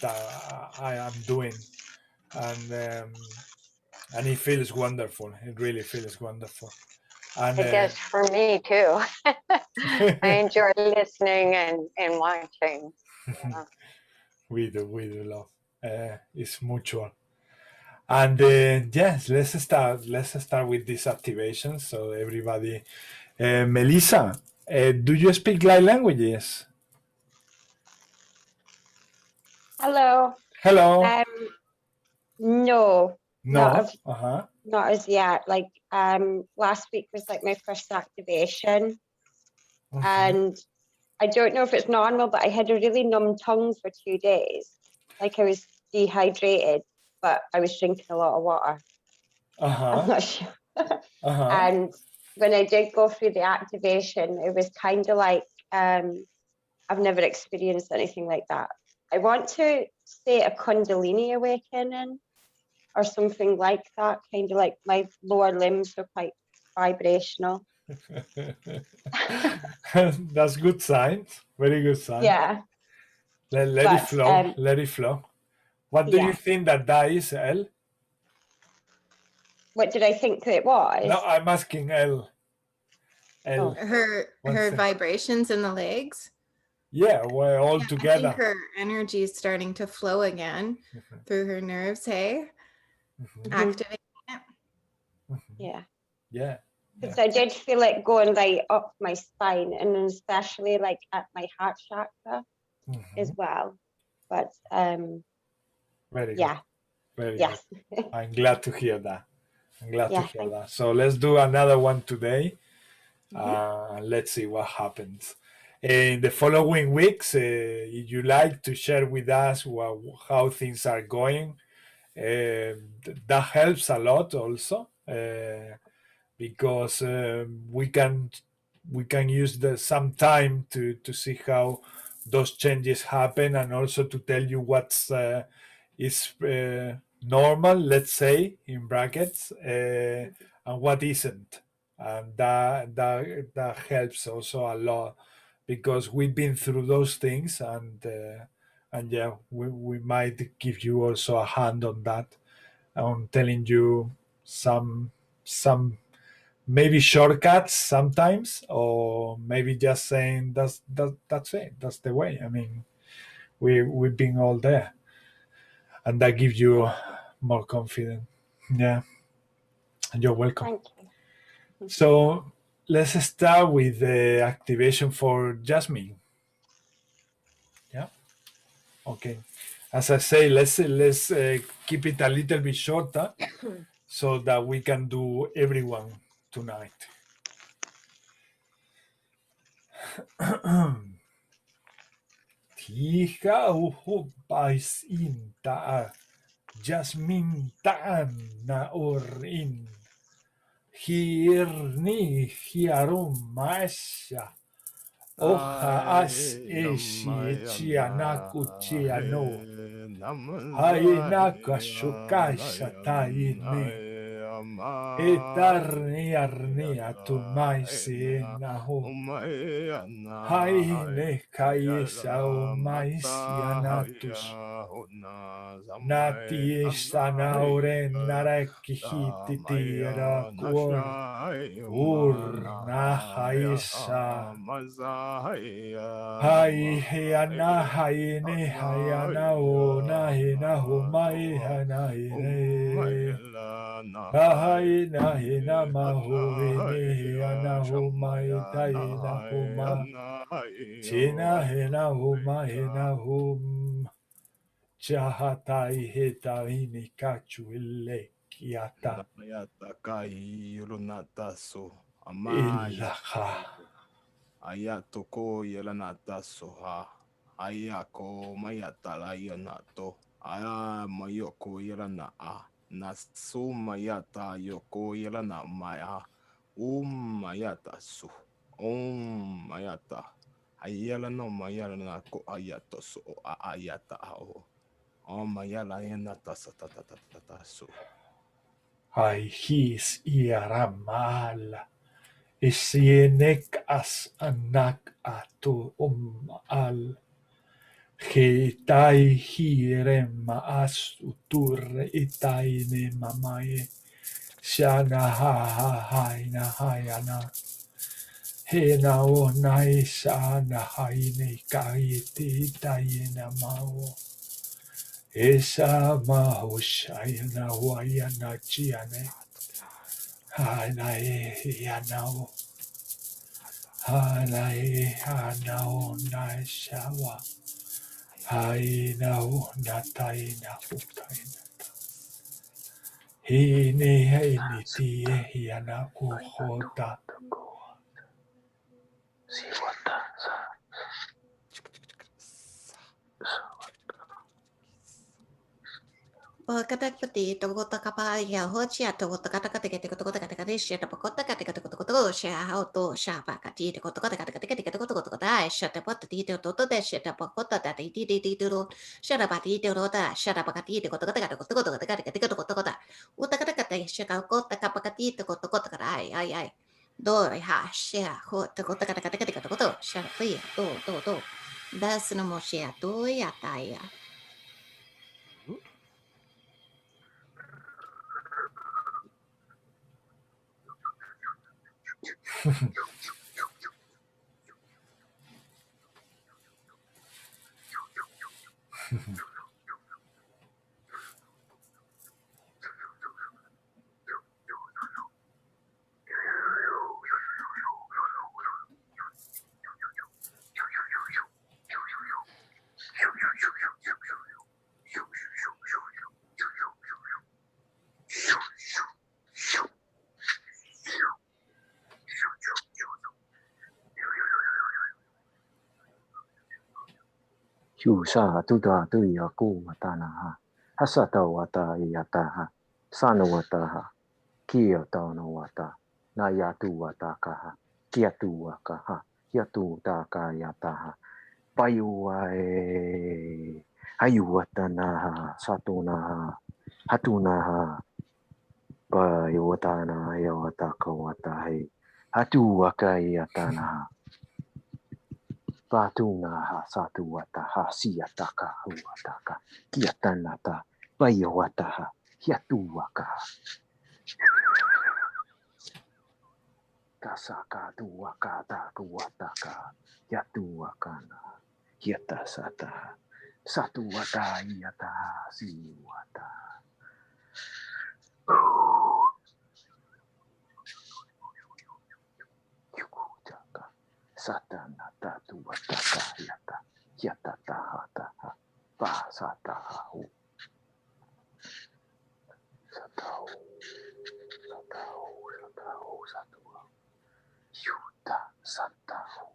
Speaker 1: I am doing, and it feels wonderful. It really feels wonderful. And
Speaker 12: it does for me too. I enjoy listening and watching. Yeah.
Speaker 1: We do love. It's mutual. And yes, let's start with this activation. So everybody, Melissa, do you speak light languages?
Speaker 13: Hello.
Speaker 1: Hello.
Speaker 13: No.
Speaker 1: No.
Speaker 13: Not as yet. Like last week was like my first activation, and I don't know if it's normal, but I had a really numb tongue for 2 days. Like I was dehydrated, but I was drinking a lot of water. I'm not sure. And when I did go through the activation, it was kind of like I've never experienced anything like that. I want to say a Kundalini awakening or something like that, kind of like my lower limbs are quite vibrational.
Speaker 1: That's good signs. Very good sign.
Speaker 13: Yeah.
Speaker 1: Let it flow. Let it flow. What do you think that is, El?
Speaker 13: What did I think it was?
Speaker 1: No, I'm asking El.
Speaker 7: Her vibrations in the legs.
Speaker 1: Yeah, we're all together.
Speaker 7: I think her energy is starting to flow again through her nerves, hey? Activating it.
Speaker 13: Yeah.
Speaker 1: Yeah.
Speaker 13: Because I did feel it going right up my spine, and especially like at my heart chakra as well. But
Speaker 1: very good.
Speaker 13: Yeah.
Speaker 1: Very
Speaker 13: yes.
Speaker 1: good. I'm glad to hear that. I'm glad to hear that. So let's do another one today. Let's see what happens. In the following weeks, if you like to share with us how things are going, that helps a lot also, because we can use some time to see how those changes happen, and also to tell you what's is normal, let's say in brackets, and what isn't, and that helps also a lot, because we've been through those things, and yeah, we might give you also a hand on that, on telling you some maybe shortcuts sometimes, or maybe just saying that's it, that's the way. I mean, we've been all there, and that gives you more confidence. Yeah, you're welcome.
Speaker 13: Thank you.
Speaker 1: So let's start with the activation for Jasmine. Yeah. Okay. As I say, let's keep it a little bit shorter so that we can do everyone tonight. Tiha uhubais inta Jasmine ta'an na orin hirni hiarum maesha oha as eshi chianaku chiano haina kashukasha taini Etarni arni atumaisi nahu. Hai ne kaisa maisianatus. Nati istanaure narakihiti tira kuor. Urna haisa. Hai heana haine hayana o nahina humai hanaine. Hai nahina mahu ine hiana humai taina huma. China hena huma hena hum. Chahatai heta ini kachu ile kiata. Ilaha.
Speaker 4: Ayatoko yelanata soha. Ayako mayatala yanato. Aya mayoko yelana a. Nasu mayata yoko yelana maya. Mayata su. Mayata. Ayala no mayala ko ayato so ayata o. Mayala yanata satatata so.
Speaker 1: Ai his iaramal. Isienek as anak atu al. Hetai hirem as utur itaine mamae. Shana ha na hayana. Hena o nai sana haine kaiti itaina mao. Esa maho shayana wayana chiane. Hanae yanao. Hanae hanao nai shawa. Hainao nataina utaina. Hine heini tie yana kuhota.
Speaker 7: Kata peti to kota kapa ya ho chia to kota kata kata kata kota kata kata shia to kota kata kata kota kota shia how to sha pa kati to kota kata kata kata kata kota kota kota shia to kota ti to to da shia to kota da ti to shia pa ti to da shia pa kati to kota kata kata kota kota kata kata kota kota uta kata kata shia kota kapa kati to kota kota kata ai do ha shia ho to kota kata kata kata kota shia pi to das no mo shia to ya ta ya.
Speaker 2: Yusa tuda tuya ku matana ha. Hasata wata yata ha. Sana wata ha. Kia tano wata. Nayatu wata ka ha. Kiatu waka ha. Yatu taka yata ha. Payua hayuwata na ha. Satuna ha. Hatuna ha. Payuwata na yawata ka wata hai. Hatu waka yata na ha. Patuna ha satu wata ha siataka huataka kiatanata bayawata ha hiatu waka kasaka tu waka ta kuataka hiatu wakana hiata sata satu wata hiata si wata Satana tatu wataka yata yata tahata pa satahu satahu yuta satahu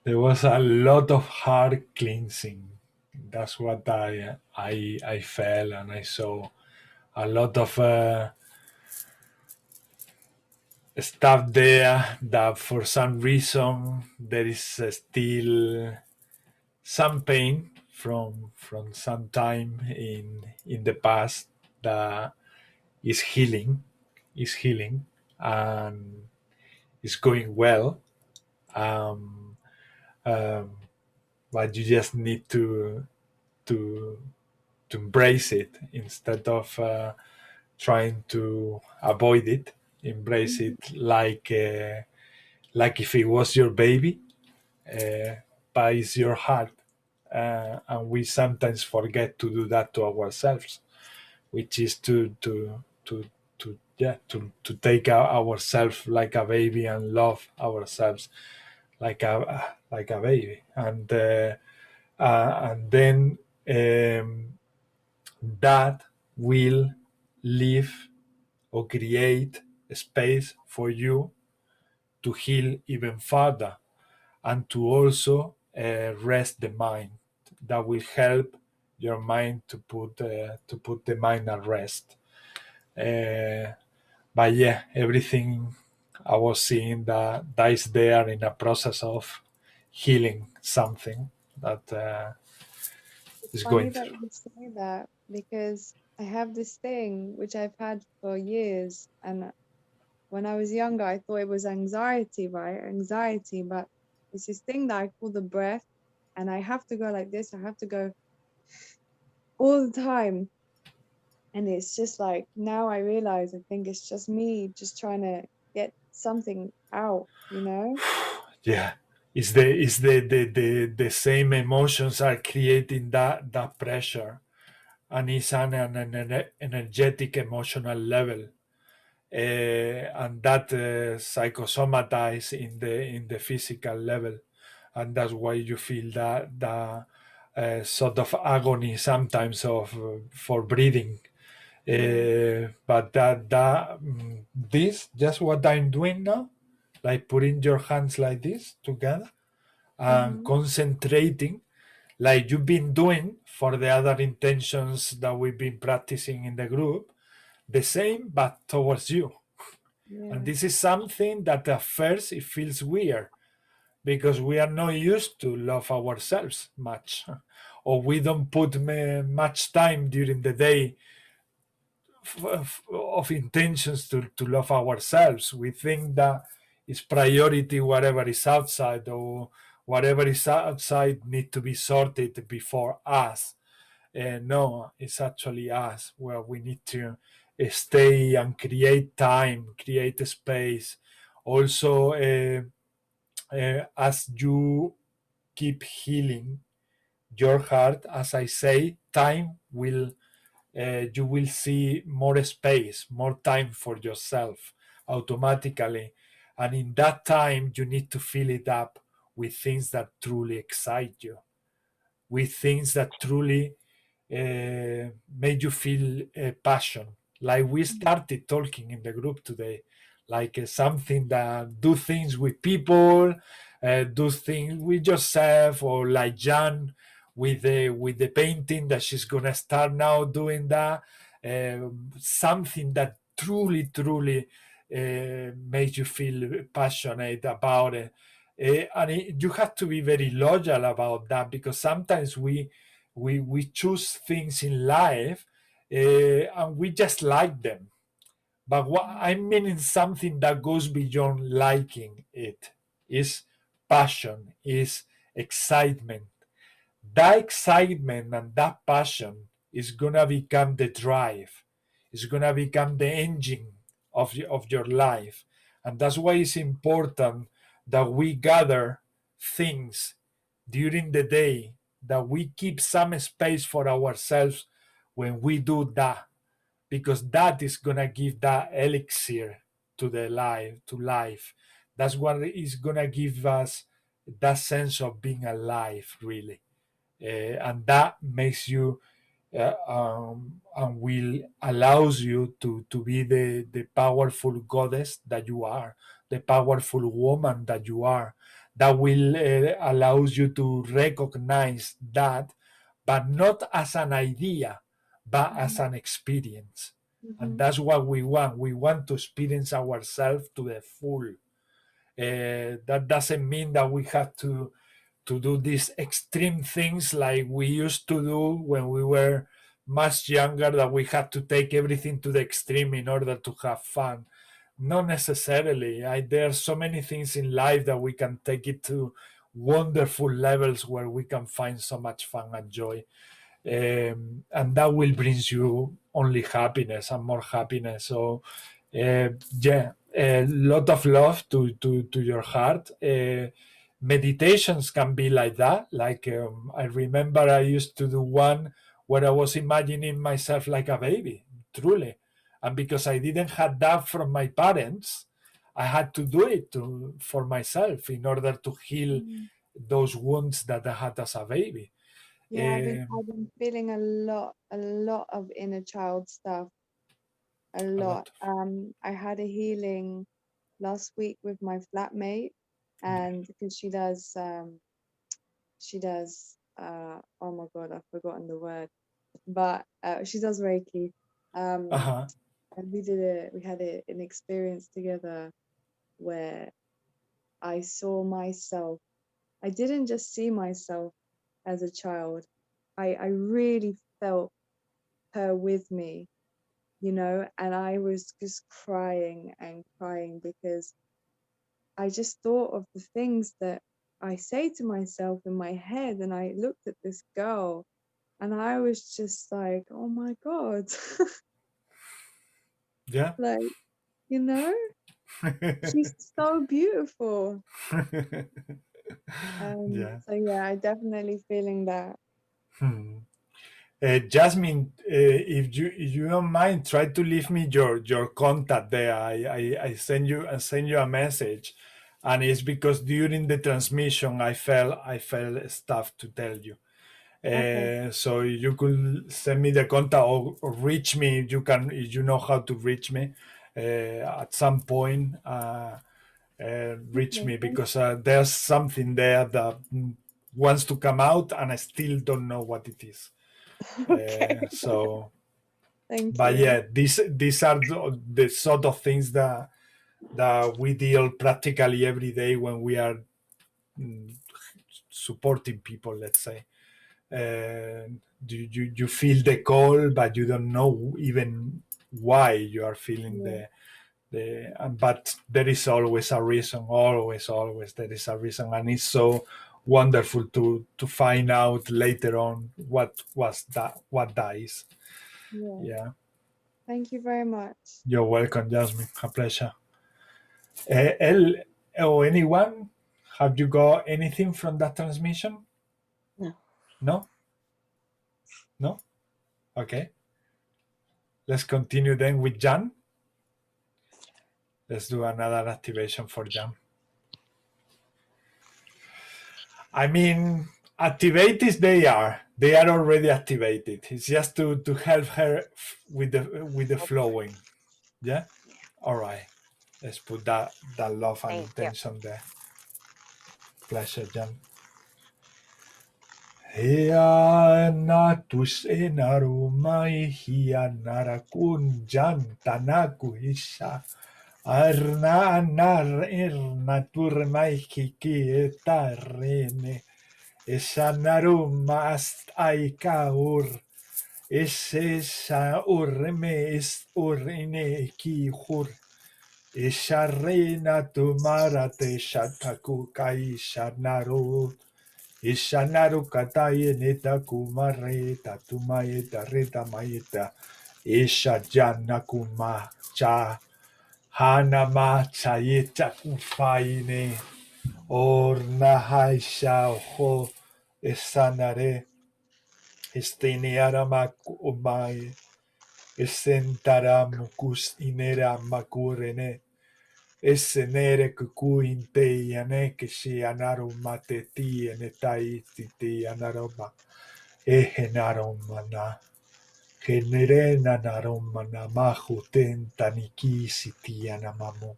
Speaker 1: There was a lot of heart cleansing. That's what I felt, and I saw a lot of stuff there that for some reason there is still some pain from some time in the past that is healing and is going well. Um, um, but you just need to embrace it instead of trying to avoid it. Embrace it like if it was your baby, but it's your heart. And we sometimes forget to do that to ourselves, which is to take ourselves like a baby and love ourselves like a baby, and then that will leave or create a space for you to heal even further and to also rest the mind. That will help your mind to put the mind at rest. But yeah, everything I was seeing that is there in a process of healing something that is
Speaker 14: Funny
Speaker 1: going
Speaker 14: that
Speaker 1: through.
Speaker 14: you say that because I have this thing which I've had for years, and when I was younger, I thought it was anxiety, right? Anxiety, but it's this thing that I call the breath, and I have to go like this. I have to go all the time, and it's just like now I realize I think it's just me just trying to get something out, you know?
Speaker 1: Yeah, it's the same emotions are creating that pressure, and it's on an energetic emotional level, and that psychosomatize in the physical level, and that's why you feel that sort of agony sometimes of for breathing. But this just what I'm doing now, like putting your hands like this together and concentrating like you've been doing for the other intentions that we've been practicing in the group, the same but towards you. And this is something that at first it feels weird because we are not used to love ourselves much, or we don't put much time during the day of intentions to love ourselves. We think that it's priority whatever is outside, or whatever is outside need to be sorted before us. No, it's actually us where we need to stay and create time, create space. Also, as you keep healing your heart, as I say, time will you will see more space, more time for yourself automatically. And in that time, you need to fill it up with things that truly excite you, with things that truly make you feel passion. Like we started talking in the group today, like something that do things with people, do things with yourself, or like Jan with the painting that she's gonna start now doing that. Something that truly makes you feel passionate about it. You have to be very loyal about that, because sometimes we choose things in life and we just like them. But what I mean is something that goes beyond liking it, is passion, is excitement. That excitement and that passion is gonna become the drive. It's gonna become the engine of your life. And that's why it's important that we gather things during the day, that we keep some space for ourselves when we do that, because that is gonna give that elixir to the life. That's what is gonna give us that sense of being alive, really. And that makes you and will allows you to be the powerful goddess that you are, the powerful woman that you are. That will allows you to recognize that, but not as an idea, but as an experience. And that's what we want. We want to experience ourselves to the full. That doesn't mean that we have to do these extreme things like we used to do when we were much younger, that we had to take everything to the extreme in order to have fun. Not necessarily. There are so many things in life that we can take it to wonderful levels where we can find so much fun and joy. And that will bring you only happiness and more happiness. So yeah, a lot of love to your heart. Meditations can be like that. Like I remember I used to do one where I was imagining myself like a baby, truly. And because I didn't have that from my parents, I had to do it for myself in order to heal those wounds that I had as a baby.
Speaker 14: Yeah, I've been feeling a lot of inner child stuff. A lot. I had a healing last week with my flatmate, and because she does oh my god, I've forgotten the word, but she does Reiki. And we had an experience together where I saw myself. I didn't just see myself as a child. I really felt her with me, you know, and I was just crying and crying because I just thought of the things that I say to myself in my head, and I looked at this girl and I was just like, oh my God.
Speaker 1: Yeah.
Speaker 14: Like, you know, she's so beautiful.
Speaker 1: Yeah.
Speaker 14: So yeah, I definitely feeling that.
Speaker 1: Jasmine, if you don't mind, try to leave me your contact there. I send you a message, and it's because during the transmission I felt stuff to tell you. So you could send me the contact or reach me if you know how to reach me at some point. Reach me, because there's something there that wants to come out, and I still don't know what it is. So, but yeah, these are the sort of things that we deal practically every day when we are supporting people, let's say. You feel the call, but you don't know even why you are feeling but there is always a reason. Always there is a reason, and it's so wonderful to find out later on what that is. Yeah.
Speaker 14: Thank you very much.
Speaker 1: You're welcome, Jasmine. A pleasure. El or anyone, have you got anything from that transmission? No? No? Okay. Let's continue then with Jan. Let's do another activation for Jan. I mean, activated they are already activated. It's just to help her with the flowing. Yeah? All right. Let's put that love and intention there. Pleasure, Jan. Hea natus enarumai hia narakun jan tanaku isha. Arna anar erna turmai kiki etarene. Esa naruma ast aikaur. Esa urme is urine ki hur. Esa reina tumarate shataku kai shanaru. Ishanaru kataye neta kumare tatumayeta reta mayeta. Isha jana kuma cha hanama chayeta kufaine. Orna haisha ho esanare. Esteneara makumai. Esentara mukus inera makurene. Esenere kukuinte yane kishi anaru mateti enetai titi anaroma ehenaromana genere nanaromana mahu tentaniki siti anamamu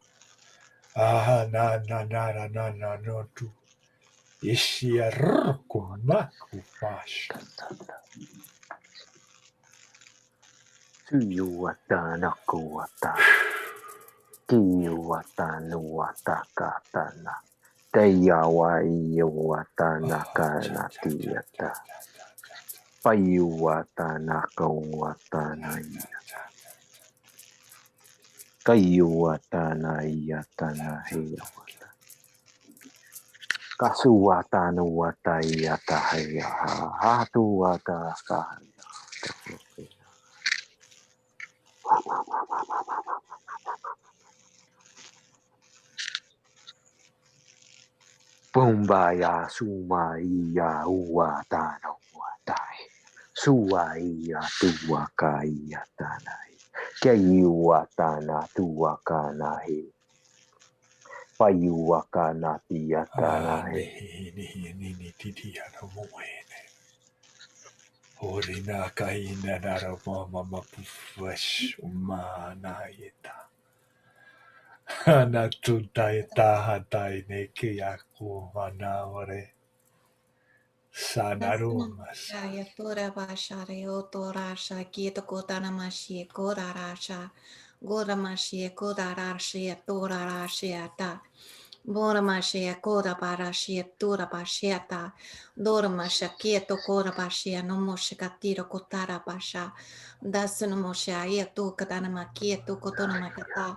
Speaker 1: na notu ishi arku maku fash.
Speaker 2: Suyuwata nakuwata. Kiyuwata nuwata katana. Teyawa iyuwata nakanatiyata. Payuwata nakawata nayata. Kayuwata nayata nahiyawata. Kasuwata nuwata yata hayaha. Hatuwata kahaya. Bumbaya sumaiya uwata nawatai. Suwaiya tuwakaiya tanai. Kayuwata na tuwakanahi. Payuwakana tiyatanahi.
Speaker 1: Orina kaina narama mapufash umanayeta. Hanatutaita hatai neki yaku manaware. Sanarumas.
Speaker 7: Ya tora bashare o torasha kito kotana mashi korarasha gora mashi korarashi torarashi ata bora mashi kora barashi tora basheta dora masha kieto kora bashia no moshikatiro kotara basha dasuna mosha yetu katana makieto kotona makata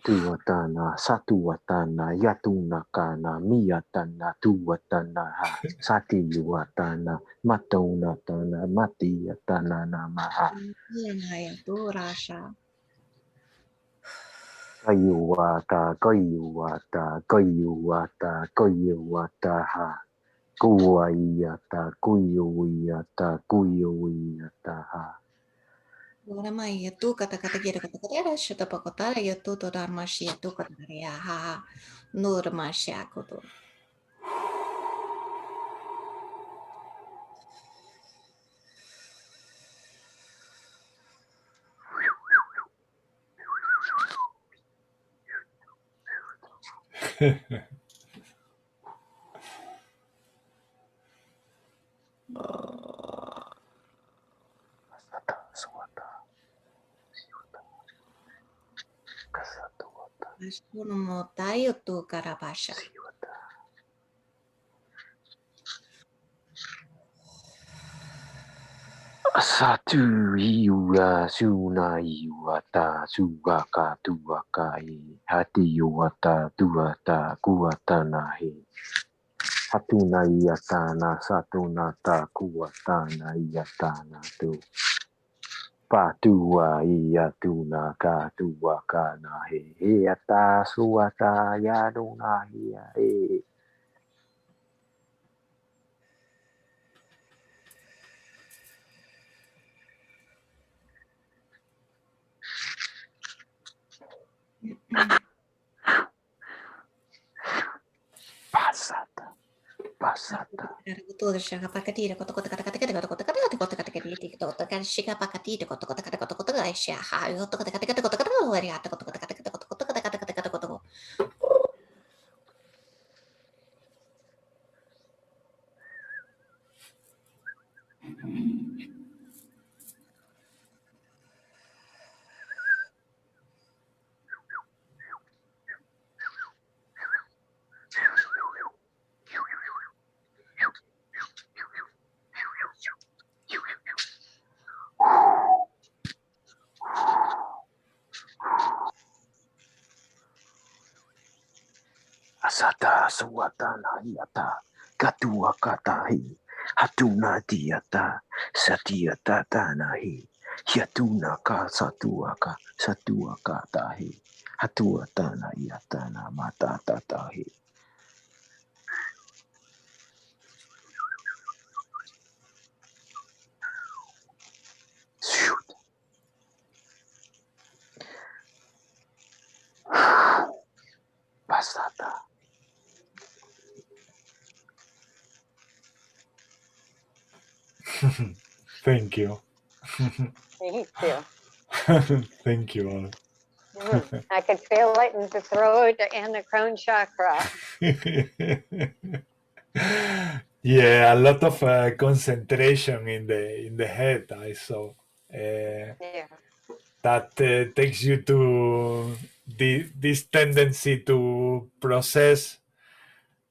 Speaker 2: Tuatana, satuatana, yatunakana, miyatana, tuatana, ha, satiyuatana, matonatana, matiyatana, namaha.
Speaker 7: ya torasha
Speaker 2: Kayuata, kayuata, kayuata, kayuata, ha. Kuwaiyata, kuyuiyata, kuyuiyata, ha.
Speaker 7: Ora mai ya tu kata kata kira kata kata shata pakota ya tu to dar mashi ya tu kata ya ha nur mashi aku tu. Asunu mo tayo tu karabasha.
Speaker 2: Satu iua suna iuata sugaka tuakai hati iuata tuata kuatanahi hatuna iatana satuna ta kuatana iatana tu patua iatuna ka tuakanahi iata suata yadunahi e pasata pasata
Speaker 7: Todo shaka pakati kota kota kata kata kata kota kata kata kota kata kata kota kata shika pakati kota kota kata kota kota kata shaha kota kota kata kata kota kata wari kata kota kata kata kota kota kata kata kata kata kota.
Speaker 2: asata suatana iata katua katahi hatuna tiata satiata tanahi hiatuna ka satua katahi hatua tana iatana mata tatahi pasata.
Speaker 1: Thank you.
Speaker 12: Thank you.
Speaker 1: Thank you all.
Speaker 12: I could feel it in the throat and the crown chakra.
Speaker 1: Yeah, a lot of concentration in the head. I saw
Speaker 12: Yeah.
Speaker 1: that takes you to this tendency to process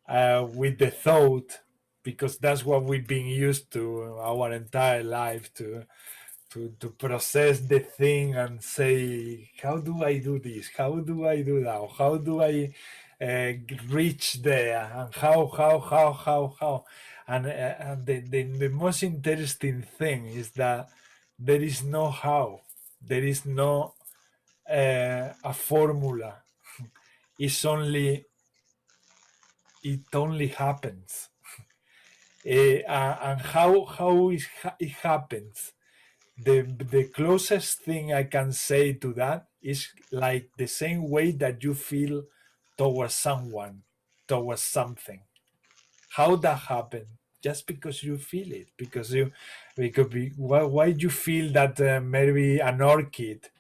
Speaker 1: with the thought, because that's what we've been used to our entire life, to process the thing and say, how do I do this? How do I do that? How do I reach there? And how? And the most interesting thing is that there is no how. There is no a formula. It's only, it only happens. And how it happens, the closest thing I can say to that is like the same way that you feel towards someone, towards something. How that happen? Just because you feel it, because why you feel that maybe an orchid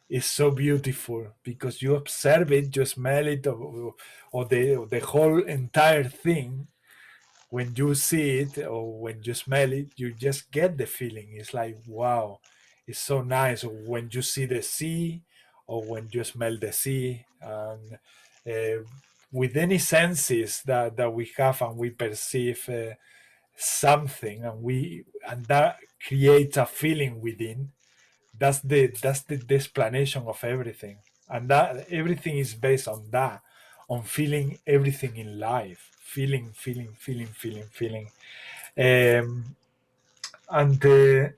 Speaker 1: is so beautiful? Because you observe it, you smell it, or the whole entire thing. When you see it or when you smell it, you just get the feeling. It's like, wow, it's so nice. Or when you see the sea, or when you smell the sea, and with any senses that we have, and we perceive something, and that creates a feeling within. That's the explanation of everything, and that everything is based on that, on feeling everything in life, feeling. And there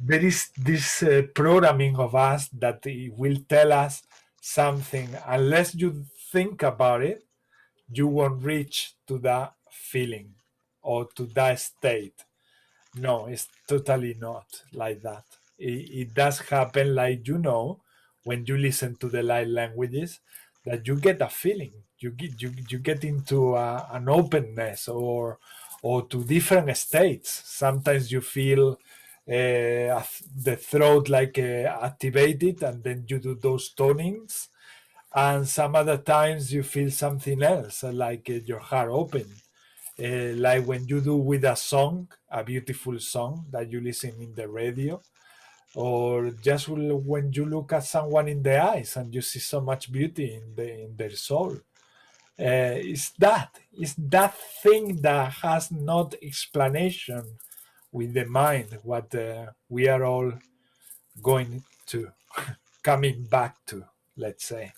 Speaker 1: is this programming of us that it will tell us something. Unless you think about it, you won't reach to that feeling or to that state. No, it's totally not like that. It does happen, like, when you listen to the light languages, that you get a feeling. You get into an openness, or to different states. Sometimes you feel the throat like activated, and then you do those tonings. And some other times you feel something else, like your heart open. Like when you do with a song, a beautiful song that you listen in the radio, or just when you look at someone in the eyes and you see so much beauty in their soul. It's that thing that has not explanation with the mind, what we are all going to coming back to, let's say.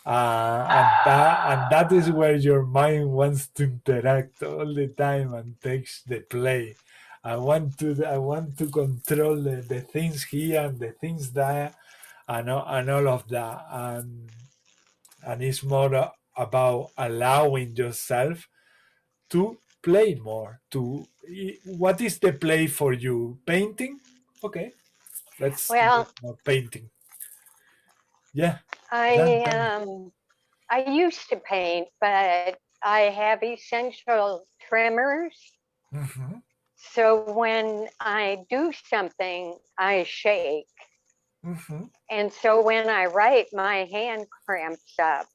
Speaker 1: And that is where your mind wants to interact all the time and takes the play. I want to control the things here and the things there, and all of that. And it's more about allowing yourself to play more. What is the play for you? Painting? Okay, let's
Speaker 12: Well,
Speaker 1: more painting. Yeah.
Speaker 12: I used to paint, but I have essential tremors.
Speaker 1: Mm-hmm.
Speaker 12: So when I do something, I shake.
Speaker 1: Mm-hmm.
Speaker 12: And so when I write, my hand cramps up.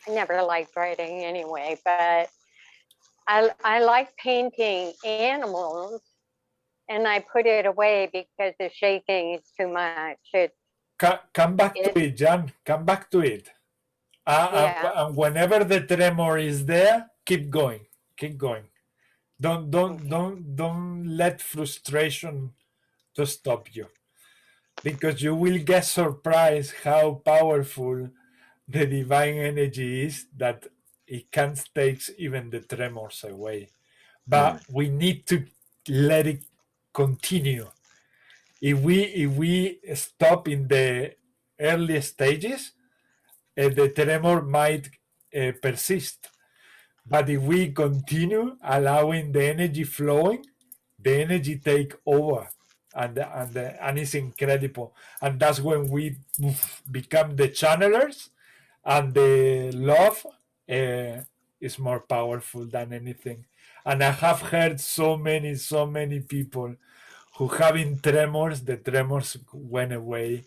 Speaker 12: I never liked writing anyway, but I like painting animals, and I put it away because the shaking is too much.
Speaker 1: Come back to it, Jan. Come back to it.
Speaker 12: Yeah.
Speaker 1: And whenever the tremor is there, keep going. Keep going. Don't let frustration to stop you, because you will get surprised how powerful the divine energy is, that it can take even the tremors away. But we need to let it continue. If we stop in the early stages, the tremor might persist. But if we continue allowing the energy flowing, the energy take over, and it's incredible. And that's when we become the channelers, and the love is more powerful than anything. And I have heard so many people who having tremors, the tremors went away.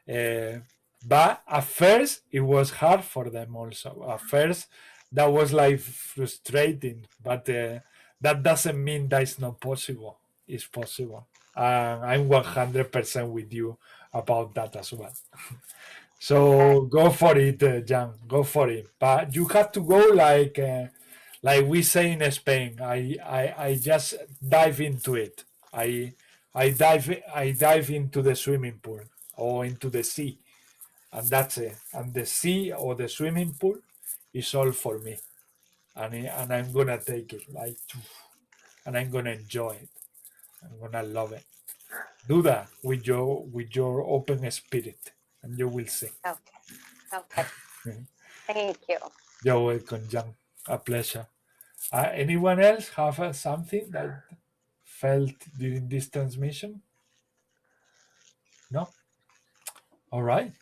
Speaker 1: But at first it was hard for them also. At first that was like frustrating, but that doesn't mean that it's not possible. It's possible. I'm 100% with you about that as well. So go for it, Jan. Go for it. But you have to go like we say in Spain. I just dive into it. I dive into the swimming pool or into the sea, and that's it. And the sea or the swimming pool is all for me, and I'm gonna take it like, and I'm gonna enjoy it. I'm gonna love it. Do that with your open spirit, and you will see.
Speaker 12: Okay. Thank you.
Speaker 1: You're welcome, Jan. A pleasure. Anyone else have something that felt during this transmission? No? All right.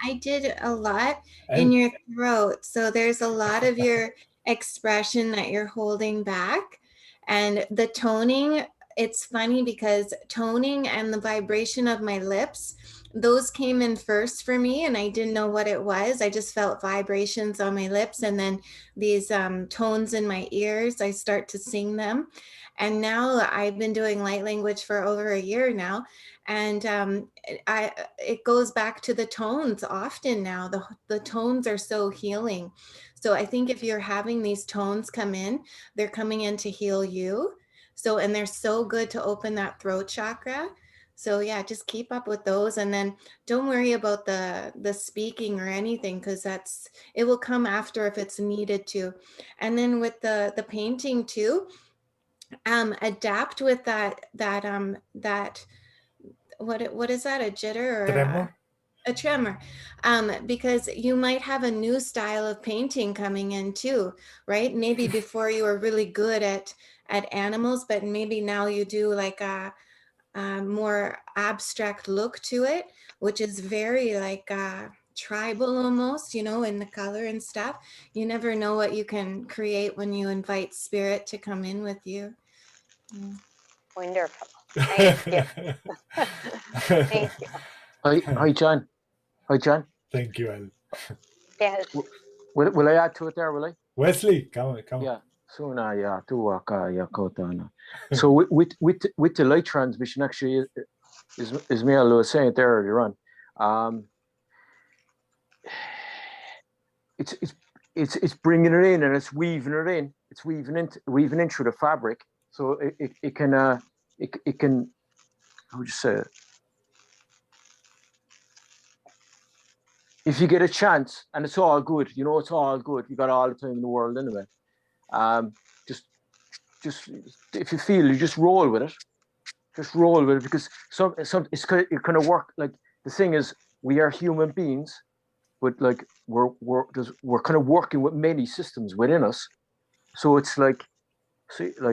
Speaker 7: I did a lot in your throat. So there's a lot of your expression that you're holding back. And the toning, it's funny because toning and the vibration of my lips, those came in first for me, and I didn't know what it was. I just felt vibrations on my lips, and then these tones in my ears, I start to sing them. And now I've been doing light language for over a year now. And it goes back to the tones often now. The tones are so healing. So I think if you're having these tones come in, they're coming in to heal you. So, and they're so good to open that throat chakra. So yeah, just keep up with those, and then don't worry about the speaking or anything, because it will come after if it's needed to. And then with the painting too, adapt with that what is that, a jitter or
Speaker 1: tremor?
Speaker 7: A tremor, because you might have a new style of painting coming in too, right? Maybe before you were really good at animals, but maybe now you do like a more abstract look to it, which is very like tribal almost, in the color and stuff. You never know what you can create when you invite spirit to come in with you.
Speaker 12: Wonderful. Thank you. Thank you.
Speaker 2: Hi, John. Hi, John.
Speaker 1: Thank you, El.
Speaker 12: Yes.
Speaker 2: Will I add to it there, will I?
Speaker 1: Wesley, come.
Speaker 2: Yeah. So So with the light transmission, actually, is Mel was saying it there earlier on. It's bringing it in and it's weaving it in. It's weaving in through the fabric. So it can how would you say it? If you get a chance, and it's all good, it's all good. You got all the time in the world anyway. Just if you feel, you just roll with it. Just roll with it, because it's kind of work. Like, the thing is, we are human beings, but like we're kind of working with many systems within us. So it's like, it's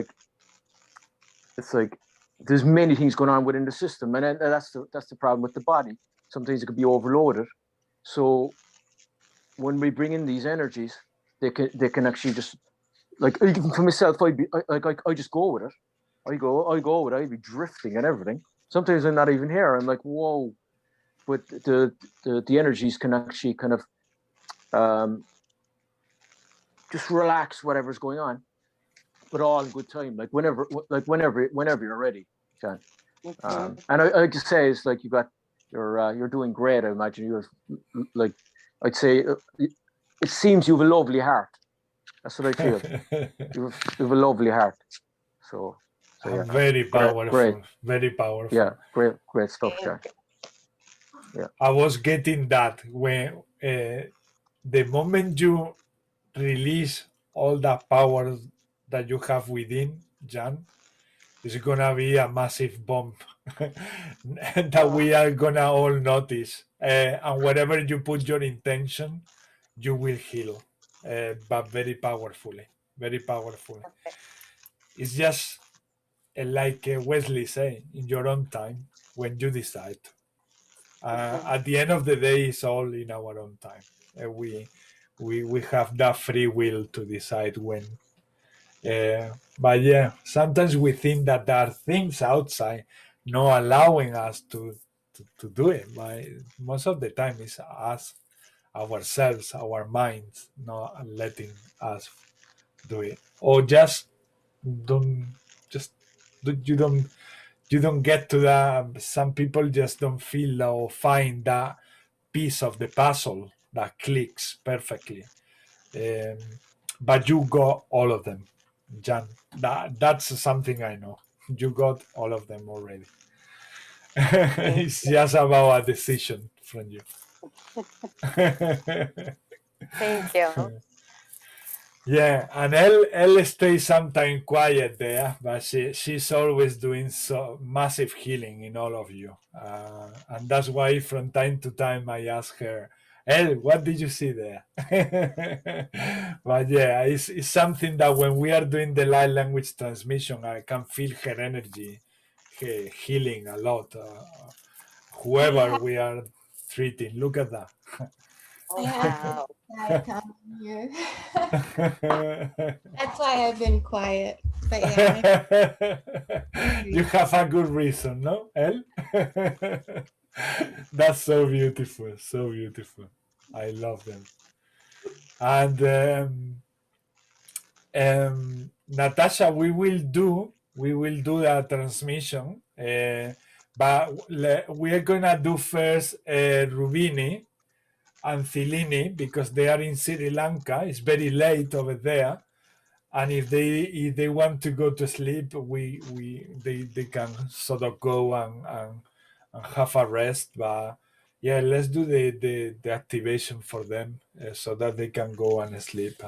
Speaker 2: like there's many things going on within the system, and that's the problem with the body. Sometimes it could be overloaded. So when we bring in these energies, they can actually just, like, even for myself, I just go with it. I go with it. I'd be drifting and everything. Sometimes I'm not even here. I'm like, whoa. But the energies can actually kind of just relax whatever's going on, but all in good time. Like whenever you're ready, John. And I just say, it's like you're doing great. I imagine you're, like, I'd say it seems you have a lovely heart. That's what I feel. you have a lovely heart. So yeah.
Speaker 1: Very powerful.
Speaker 2: Great.
Speaker 1: Very powerful.
Speaker 2: Yeah, great stuff, John. Yeah.
Speaker 1: I was getting that when the moment you release all that power that you have within, Jan, it's gonna be a massive bomb that we are gonna all notice. And wherever you put your intention, you will heal, but very powerfully. Very powerfully. It's just like Wesley said, in your own time, when you decide. At the end of the day, it's all in our own time. We have that free will to decide when. But yeah, sometimes we think that there are things outside not allowing us to do it. But most of the time, it's us ourselves, our minds, not letting us do it, or just don't just you don't get to that. Some people just don't feel or find that piece of the puzzle that clicks perfectly. But you got all of them, Jan. That's something I know. You got all of them already. It's just about a decision from you.
Speaker 12: Thank you.
Speaker 1: Yeah, and Elle stays sometimes quiet there, but she's always doing so massive healing in all of you, and that's why from time to time I ask her, Elle, what did you see there? But yeah, it's something that when we are doing the light language transmission, I can feel her energy healing a lot. Whoever we are treating, look at that.
Speaker 12: Wow.
Speaker 10: Yes. That's why I've been quiet. But yeah.
Speaker 1: You have a good reason, no, El? That's so beautiful, so beautiful. I love them. And Natasha, we will do that transmission, but we are gonna do first Rubini and Thilini because they are in Sri Lanka. It's very late over there, and if they want to go to sleep, they can sort of go and have a rest. But yeah, let's do the activation for them so that they can go and sleep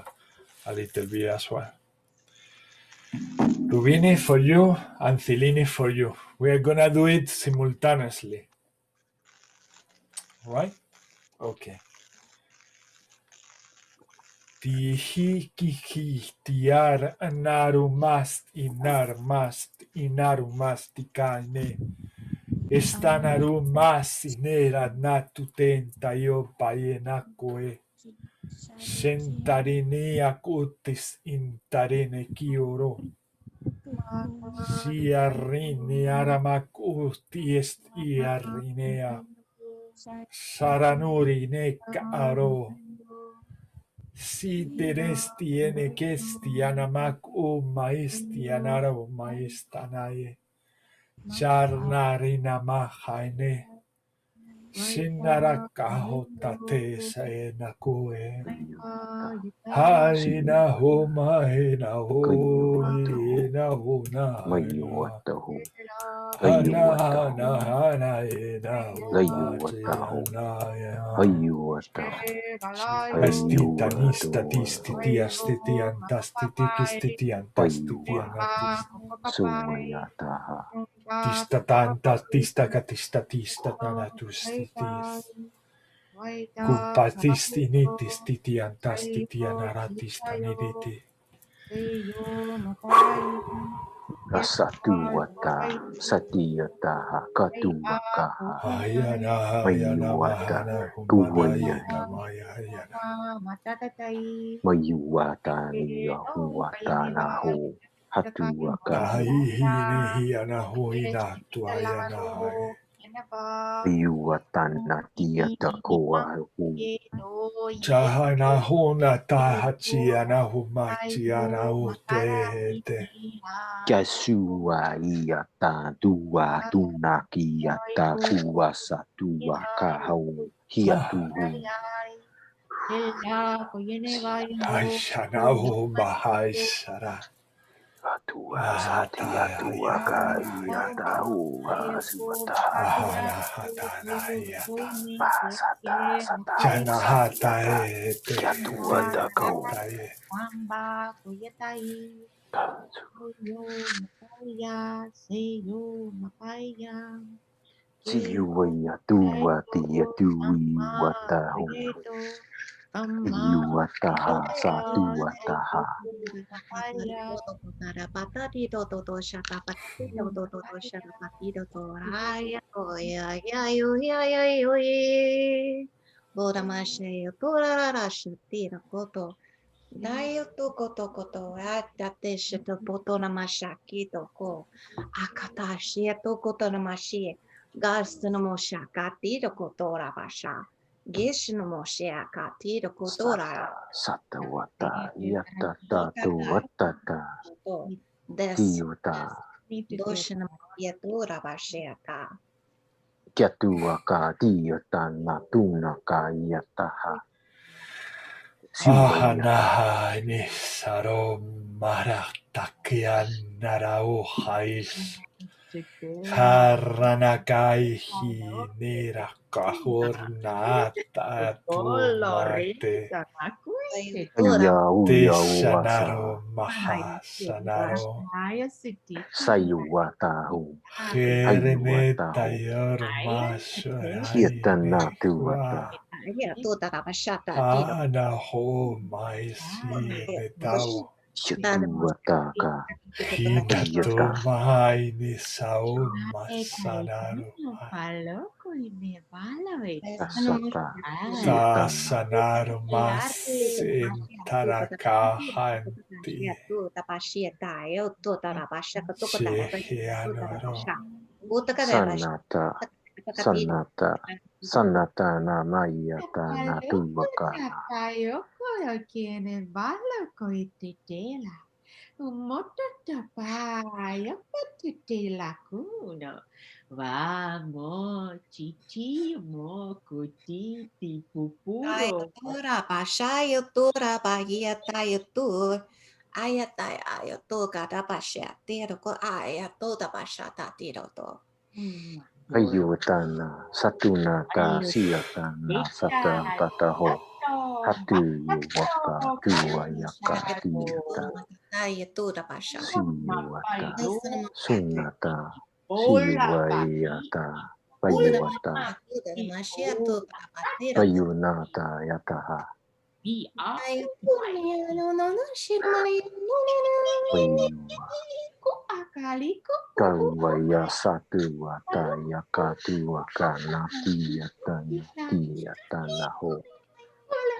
Speaker 1: a little bit as well. Rubini for you and Thilini for you. We are gonna do it simultaneously, right? Okay. Tihi tiar anarumast inarumastikane. Estanarumas inera natutenta yo payenakoe. Sentarine akutis intarene kioro. Siarine aramakuti est iarinea. Saranurine karo. Si teresti ene kesti anamak maisti anaro maistanaye. Charnarina mahaine. Shinarakahotate saenakue. Haina homa hena hoina hona. Hana hana hana ena Astitanista tistitias titian tastitikis titian tastitian tistatanta tista tanatustitis kupatistinitis titian tastitian aratistaniditi
Speaker 2: Satiataha katuakaha
Speaker 1: ayana mahana humanayana mayayana
Speaker 2: mayuatani yahuatanahu hatuaka
Speaker 1: ahihinihiana huina tuayana
Speaker 2: mayuatana tiatakoa
Speaker 1: Chahana huna tahachiana humachiana utete.
Speaker 2: Kasua iata dua tunakiata kuasa tua kahau hiatuhu.
Speaker 1: Aishana humahashara.
Speaker 2: Atua satia tua kaiata ua suata.
Speaker 1: Ahana hatana yata.
Speaker 2: Masata sata.
Speaker 1: Jana hata ete.
Speaker 2: Yatua dako. Siuia tua tia tui watahu. Iuataha satuataha.
Speaker 7: Dayo toko toko to atate shito poto namashaki toko akatashi toko to namashi gas no moshakati toko to rabasha Gishnamoshia Katira Kotora.
Speaker 2: Satawata Yatata Tuatata
Speaker 7: Des
Speaker 2: Tiuta
Speaker 7: Doshna Yatura Bashiaka.
Speaker 2: Kyatuaka Tiuta Natunaka Yataha
Speaker 1: Ahanaha ini saro maratakian narauhais. Karanakaihi nirakahurnata tumate. Tishanaro mahasanaro.
Speaker 2: Sayuatahu
Speaker 1: Hirineta yormashurai kwa. Anaho maisi netawo.
Speaker 2: Shatuataka
Speaker 1: Hinato mahai ni sao masanaru.
Speaker 2: Tasata
Speaker 1: Tasanaru masin tarakahanti. Shehianoro.
Speaker 2: Sanata Sanata Sanata Namayata Natuakana
Speaker 10: Vamos, chichi, moco, titi, pupuro.
Speaker 7: Ayatura Bashayatura Bahiatayatur. Ayatai Ayato Gadabasha Tiroko Ayato Bashata Tiroto.
Speaker 2: Ayutana Satunata Siatana Sata Tataho Hatu Yuwaka Tuayaka Tiata
Speaker 7: Ayatura Basha.
Speaker 2: Siwata Sunata Siwayata Payuata Payunata Yataha Kawaya Satuata Yakatuaka Natiata Tiata Naho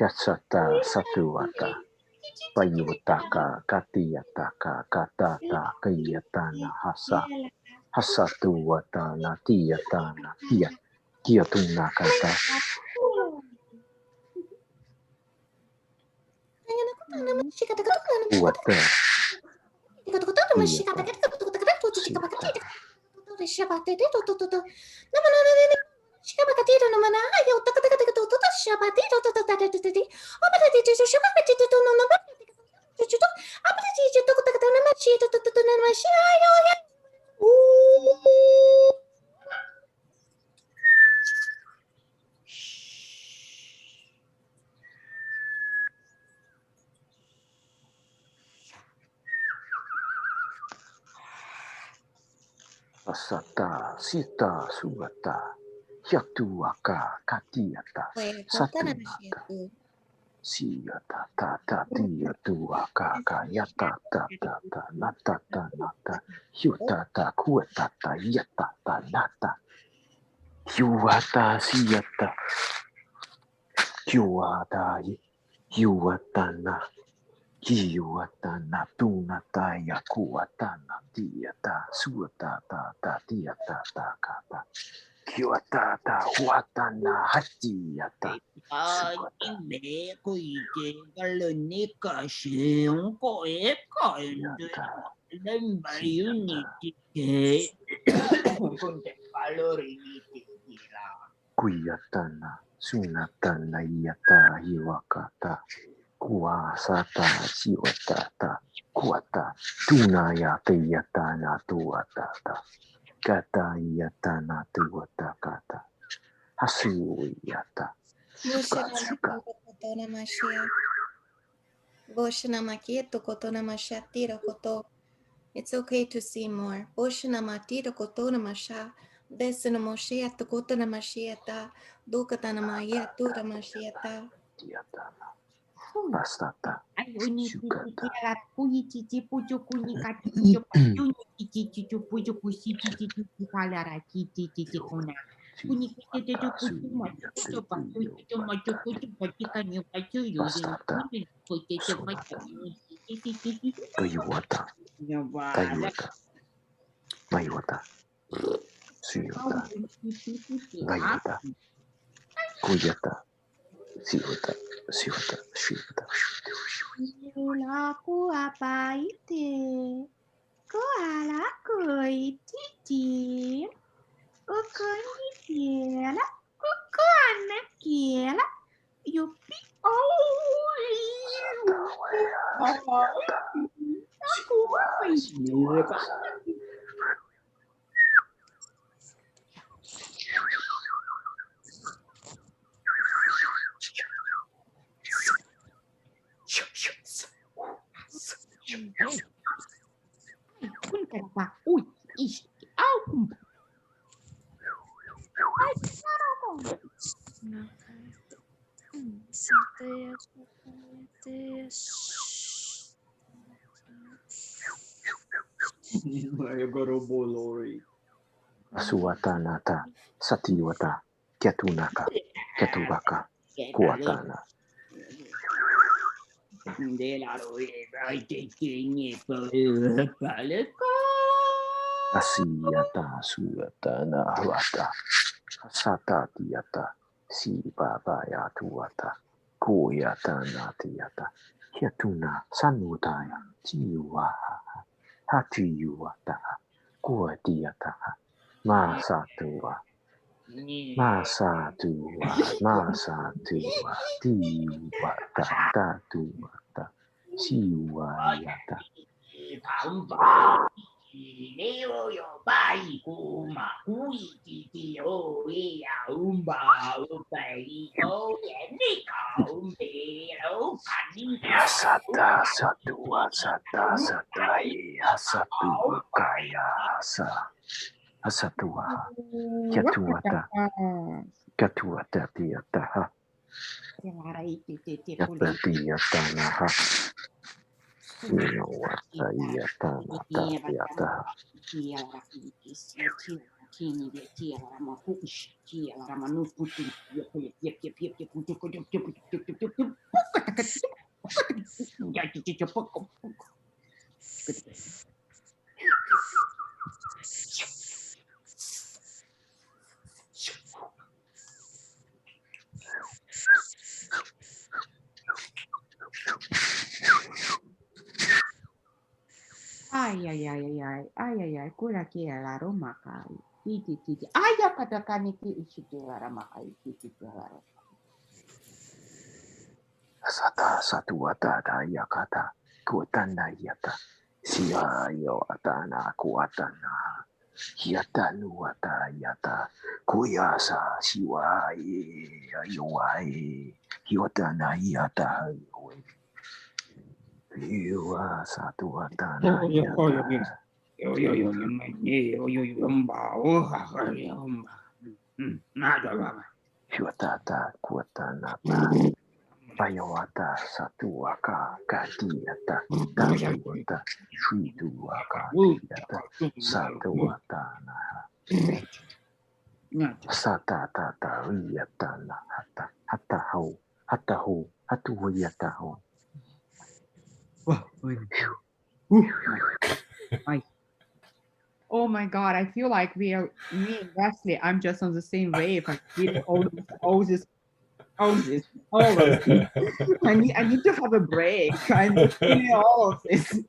Speaker 2: Yasata Satuata Payutaka Katiataka Katata Kayatana Hasa Hasatuata Natiatana Kia Kiatuna Kata Uata Asata Sita Suata Yatuaka Katiata Satunata Siata Tata Tiatuaka Kayata Tata Natata Nata Yutata Kuatata Yatata Nata Yuata Siata Yuata Yuatana Kiwatana tunata yakuatana tiata suatata tiata takata kiwatata huatana hatiata
Speaker 10: Ime kuike galenika shion ko eka then unity ke kunte kaloriniti kila.
Speaker 2: kuyatana sunatana yata hiwakata kuasata siwatata kuata tunaya teyatana tuatata kata yatana tuatakata hasuyata suka suka
Speaker 7: It's okay to see more. Boshana matira kotona masha. Desana moshiata kotana mashiata. Dukatana maya tura mashiata.
Speaker 2: Bastata. Kayuata. Kayuata. Mayuata. Suyuta. Gayuta. Kuyata. Siwata, siwata, siwata.
Speaker 10: Laku apa ite? Koala koititi. Ukonikiela. Ukanakiela. Yupi. Uy,
Speaker 2: Suwatanata, satiwata, ketunaka, ketubaka, kuatana. Asiyata, suwatana, wata, hasata tiyata, si baba yatuwata, kuyatana tiyata, ketuna, sanutaya, tiwaha, hatiyuwata, kuatiyata, masatuwa. Masatua, masatua, tiwata, tatuata, siwayata.
Speaker 10: Neo yo bai kuma kui ti o ia umba o bai o ni ka umbe o pani
Speaker 2: Sata, satua, sata, satai, hasatu, kaya, hasa, hasatua, ketuata, ketuata, tiata, yata, tiata, naha. Wata, yata, nata, tiata.
Speaker 10: Ay, cura que la roma kai. Titi. Ay, ya katakani ki ishite la rama kai. Titi la rama.
Speaker 2: Sata, satuata, yakata, kuatana, yata. Siya, yo, atana, kuatana. Yata, nuata, yata. Kuyasa, siwa, yuai. Yotana, yata, yuwa, satuatana, yata. Yotata, kuatanata. Ayawata, satuaka, katiata, tatuata, shuituaka, tiata, satuatana. Satatata, riyatana, hataho, hatuhuyataho.
Speaker 5: Oh my God, I feel like me and Wesley, I'm just on the same wave. I'm feeling all this. I need to have a break. I'm just feeling all of this.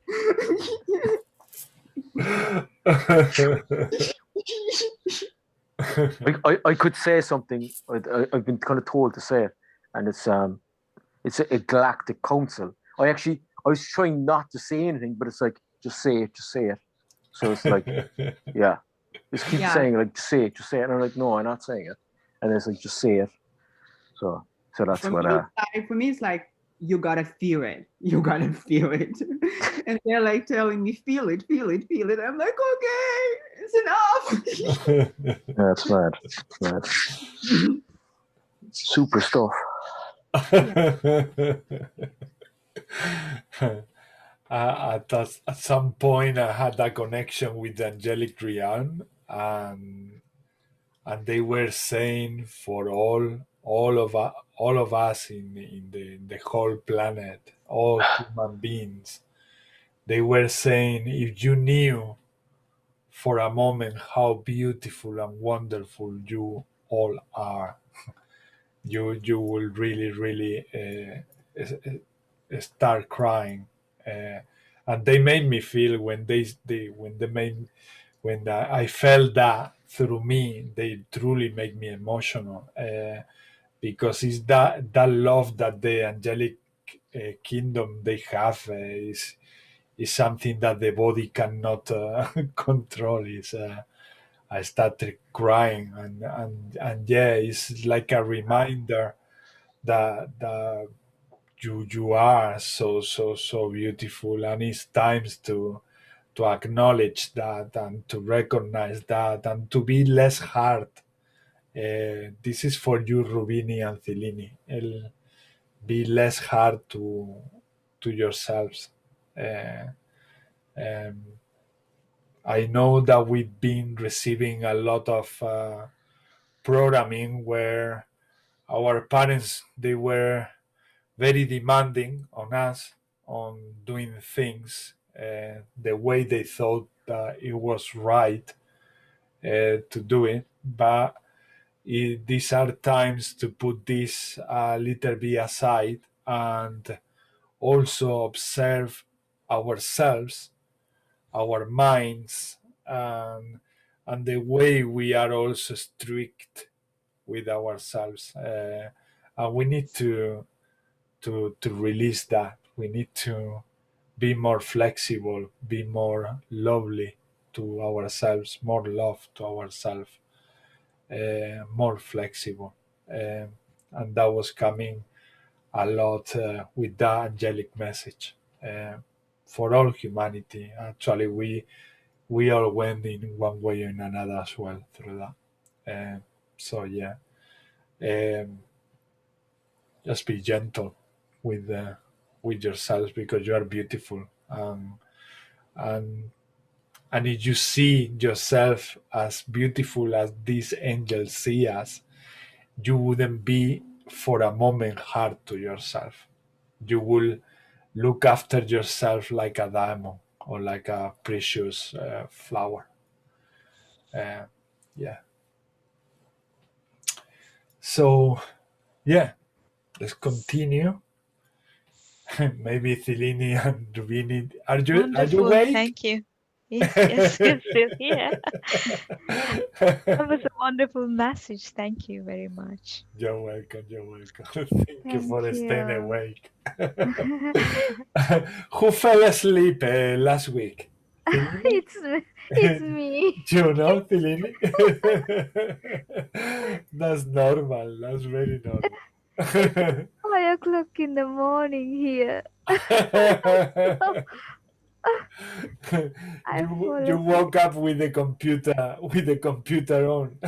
Speaker 2: I could say something. I've been kind of told to say it, and it's a galactic council. I was trying not to say anything, but it's like just say it. So it's like, yeah, just keep saying like just say it, and I'm like, no, I'm not saying it, and it's like just say it. So that's
Speaker 5: For me, it's like you gotta feel it. You gotta feel it, and they're like telling me feel it. I'm like, okay, it's enough.
Speaker 2: That's mad. Super stuff.
Speaker 1: At some point, I had a connection with the angelic realm, and they were saying for all of us in the whole planet, all human beings, they were saying, if you knew for a moment how beautiful and wonderful you all are, you will really start crying. And they made me feel when I felt that through me, they truly make me emotional, because it's that love that the angelic kingdom they have, is something that the body cannot control. I started crying, and yeah, it's like a reminder that you are so beautiful, and it's times to acknowledge that and to recognize that and to be less hard. This is for you, Rubini and Celini. Be less hard to yourselves. Uh, um, I know that we've been receiving a lot of programming where our parents they were very demanding on us on doing things the way they thought that it was right to do it, but these are times to put this a little bit aside and also observe ourselves, our minds, and the way we are also strict with ourselves, and we need to release that. We need to be more flexible, be more lovely to ourselves, more love to ourselves, more flexible. And that was coming a lot with that angelic message for all humanity. Actually, we all went in one way or another as well through that. So yeah, um, just be gentle with yourselves because you are beautiful. And and if you see yourself as beautiful as these angels see us, you wouldn't be for a moment hard to yourself. You will look after yourself like a diamond or like a precious flower. Uh, yeah. So yeah, let's continue. Maybe Celini and Rubini, are you
Speaker 9: Wonderful.
Speaker 1: awake?
Speaker 9: Thank you. Yes, yes, still here. That was a wonderful message. Thank you very much.
Speaker 1: You're welcome. You're welcome. Thank you for
Speaker 3: Thank
Speaker 1: staying
Speaker 3: you.
Speaker 1: awake. Who fell asleep last week? Celini?
Speaker 3: It's me.
Speaker 1: You know, Celini? That's normal. That's very normal.
Speaker 3: It's 5 o'clock in the morning here. I
Speaker 1: you
Speaker 3: fall
Speaker 1: you
Speaker 3: asleep.
Speaker 1: woke up with the computer on.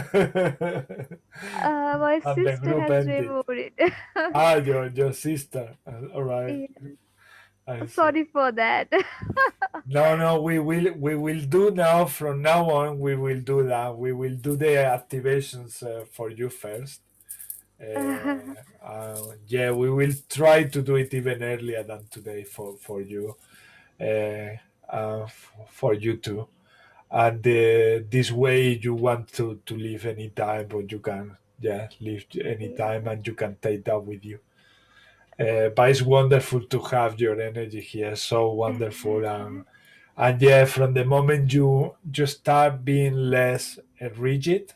Speaker 3: My
Speaker 1: And the
Speaker 3: sister
Speaker 1: group
Speaker 3: has
Speaker 1: ended.
Speaker 3: removed it.
Speaker 1: Your sister. All right.
Speaker 3: Yeah.
Speaker 1: I see.
Speaker 3: Sorry for that.
Speaker 1: No, we will do now. From now on, we will do that. We will do the activations for you first. Yeah, we will try to do it even earlier than today for you, for you too. And this way, you want to leave anytime, but you can leave anytime, and you can take that with you. But it's wonderful to have your energy here. So wonderful, and yeah, from the moment you start being less rigid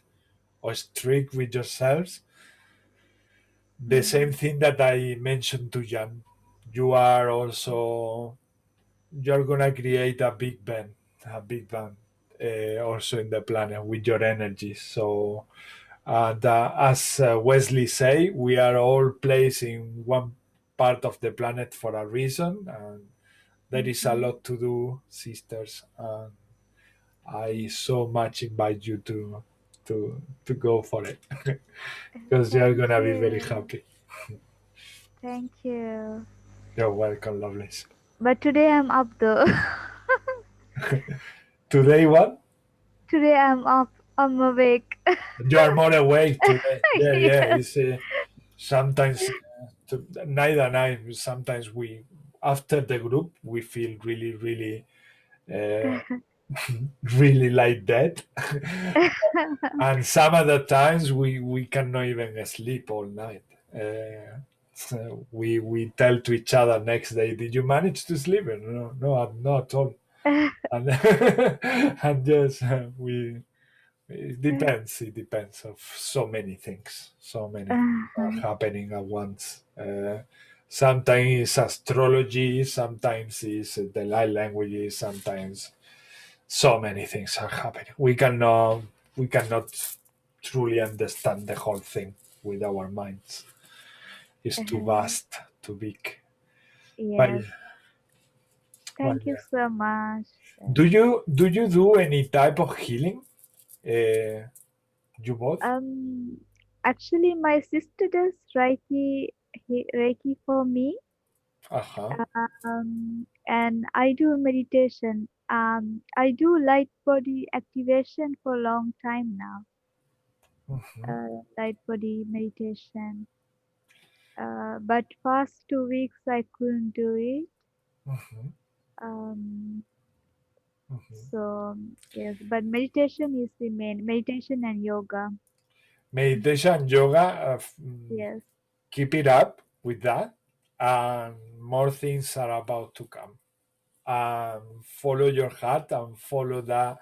Speaker 1: or strict with yourselves, the same thing that I mentioned to Jan, you are also you're gonna create a big bang, also in the planet with your energy. So, and as Wesley say, we are all placed in one part of the planet for a reason, and there is a lot to do, sisters. And I so much invite you to go for it because you're
Speaker 3: Thank
Speaker 1: gonna be very
Speaker 3: you.
Speaker 1: happy.
Speaker 3: Thank you.
Speaker 1: You're welcome, lovelies.
Speaker 3: But today I'm up though.
Speaker 1: Today, what?
Speaker 3: Today I'm up. I'm awake.
Speaker 1: You are more awake today. Yeah.
Speaker 3: Yes.
Speaker 1: It's sometimes night and night. Sometimes we, after the group, we feel really, uh, really like that. And some other times we cannot even sleep all night. So we tell to each other next day, did you manage to sleep? No, no, not at all. And, and yes, it depends of so many things. So many things are happening at once. Sometimes it's astrology, sometimes it's the light languages, sometimes so many things are happening. We cannot truly understand the whole thing with our minds. It's too vast, too big. But,
Speaker 9: Yes.
Speaker 1: well,
Speaker 9: Thank you so much.
Speaker 1: do you do any type of healing? You both?
Speaker 9: Actually, my sister does Reiki for me. And I do meditation. I do light body activation for a long time now. Light body meditation. But past 2 weeks I couldn't do it. So yes, but meditation is the main. Meditation and yoga.
Speaker 1: Meditation and yoga.
Speaker 9: Yes.
Speaker 1: Keep it up with that, and more things are about to come. Follow your heart and follow that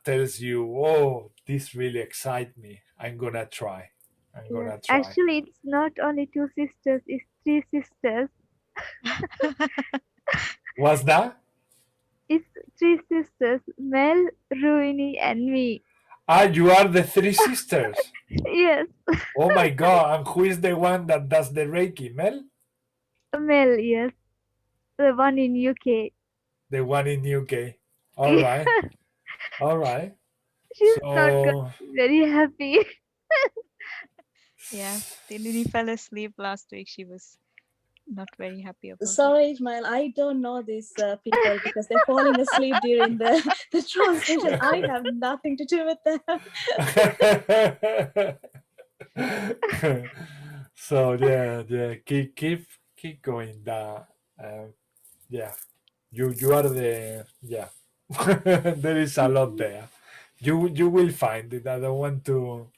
Speaker 1: tells you, oh, this really excites me. I'm gonna try.
Speaker 9: Yes. Actually, it's not only 2 sisters; it's 3 sisters.
Speaker 1: What's that?
Speaker 9: It's 3 sisters: Mel, Ruini, and me.
Speaker 1: You are the 3 sisters.
Speaker 9: Yes.
Speaker 1: Oh my God! And who is the one that does the Reiki? Mel?
Speaker 9: Mel, yes. The one in UK.
Speaker 1: The one in UK. All right. All right.
Speaker 9: She's not very happy.
Speaker 15: Yeah, Tinini fell asleep last week. She was not very happy about
Speaker 16: Sorry, Ismail, I don't know these people because they're falling asleep during the translation. I have nothing to do with
Speaker 1: them. So yeah, keep going. Yeah, you are the there is a lot there. You will find it. I don't want to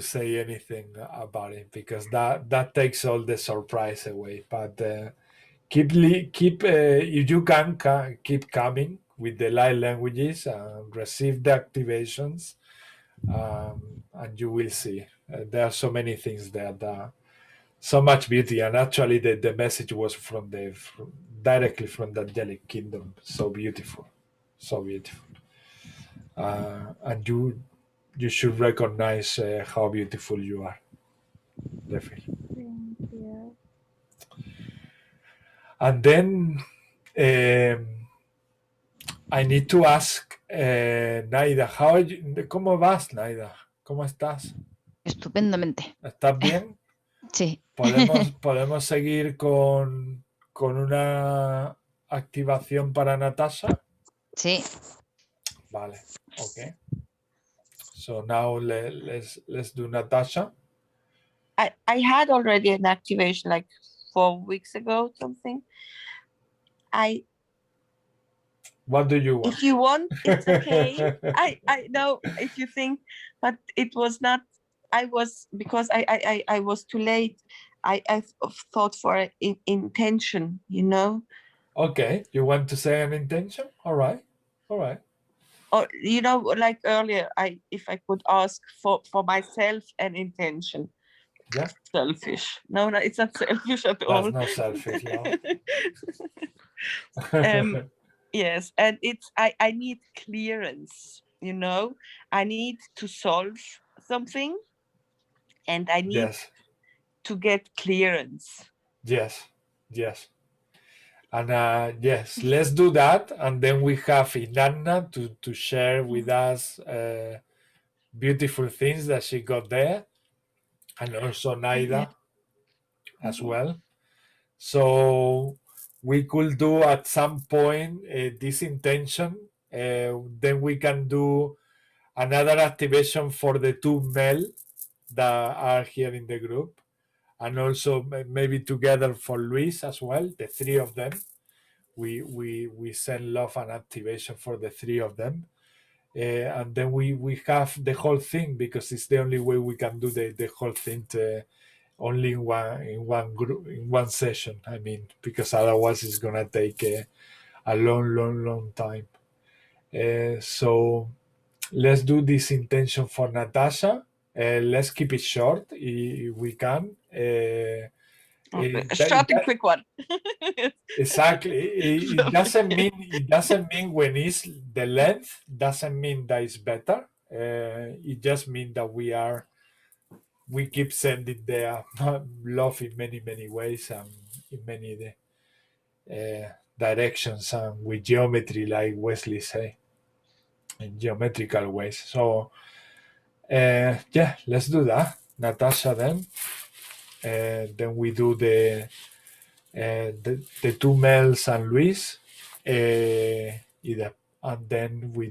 Speaker 1: say anything about it because that takes all the surprise away. But keep if you can keep coming with the light languages and receive the activations, and you will see there are so many things there that so much beauty. And actually the message was directly from the angelic kingdom. So beautiful. And you should recognize how beautiful you are. Definitely.
Speaker 9: Thank you.
Speaker 1: And then I need to ask Naida, ¿cómo vas, Naida? ¿Cómo estás?
Speaker 17: Estupendamente.
Speaker 1: ¿Estás bien?
Speaker 17: Sí.
Speaker 1: ¿Podemos seguir con una activación para Natasha?
Speaker 17: Sí.
Speaker 1: Vale, okay. So now let's do Natasha.
Speaker 11: I had already an activation like 4 weeks ago, something.
Speaker 1: What do you want?
Speaker 11: If you want, it's okay. I know if you think, but it was not. I was because I was too late. I thought for an intention, you know.
Speaker 1: Okay, you want to say an intention? All right.
Speaker 11: Or you know, like earlier, if I could ask for myself an intention.
Speaker 1: Yeah.
Speaker 11: Selfish. No, it's not selfish at all.
Speaker 1: That's not selfish, no.
Speaker 11: Yes, and it's I need clearance, you know. I need to solve something and I need to get clearance.
Speaker 1: Yes. And yes, let's do that. And then we have Inanna to share with us beautiful things that she got there. And also Naida as well. So we could do at some point this intention. Then we can do another activation for the 2 male that are here in the group. And also maybe together for Luis as well, the 3 of them. We send love and activation for the 3 of them. and then we have the whole thing, because it's the only way we can do the whole thing only in one session. I mean, because otherwise it's gonna take a long time. So let's do this intention for Natasha. Let's keep it short if we can.
Speaker 11: A short and quick one.
Speaker 1: Exactly. It doesn't mean when it's the length doesn't mean that it's better. It just means that we keep sending the love in many ways and in many directions, and with geometry, like Wesley say, in geometrical ways. So yeah, let's do that, Natasha. Then we do the two males and Luis, and then we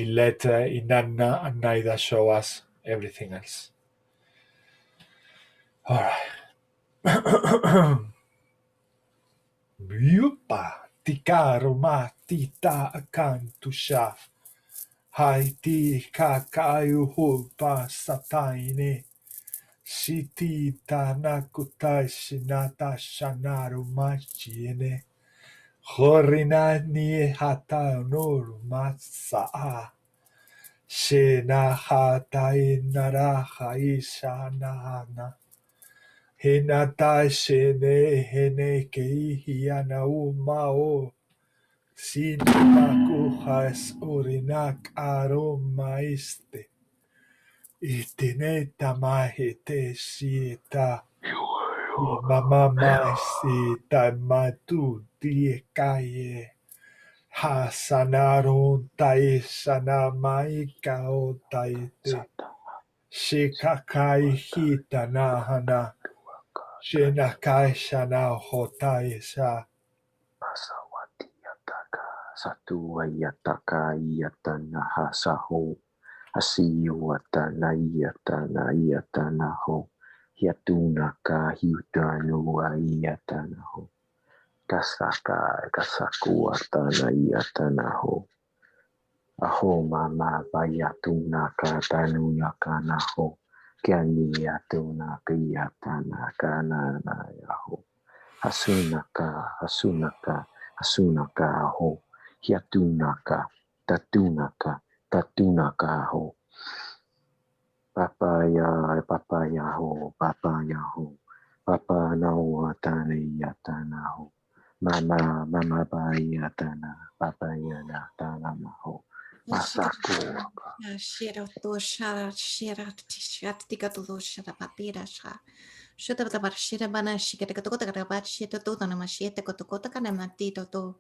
Speaker 1: let Inanna and Naida show us everything else. All right. Yupa tikaroma tita akantusha haiti kakayu hulpa sataine shiti tanakutai shinata shanaru machiene horinani hata noru matsaa shena hatai naraha ishanahana Hinata shene hene kei hiana umao sinamaku has urinak aromaiste itine tamahete sieta mama maisita matu diekaye hasanaron taisana maikao taite shikakai hitanahana Shenakai Shana Hotaisa
Speaker 2: Pasawati yataka satu ayataka yatana hasaho asiyu watana yatana yatana ho yatunaka hiutanu ayatana ho kasaka kasaku watana yatana ho aho mama bayatunaka tanu yakana ho Kianiyatuna kiyatana kanana yaho hasunaka ho hiatunaka tatunaka ho papaya ho papa nawatana yatana ho mama bayatana papaya natana ho Masako.
Speaker 7: Shira to shara shira tika to shara patira sha. Shuta the barshira bana shika to kota karabat shita to the mashita kota kana matito to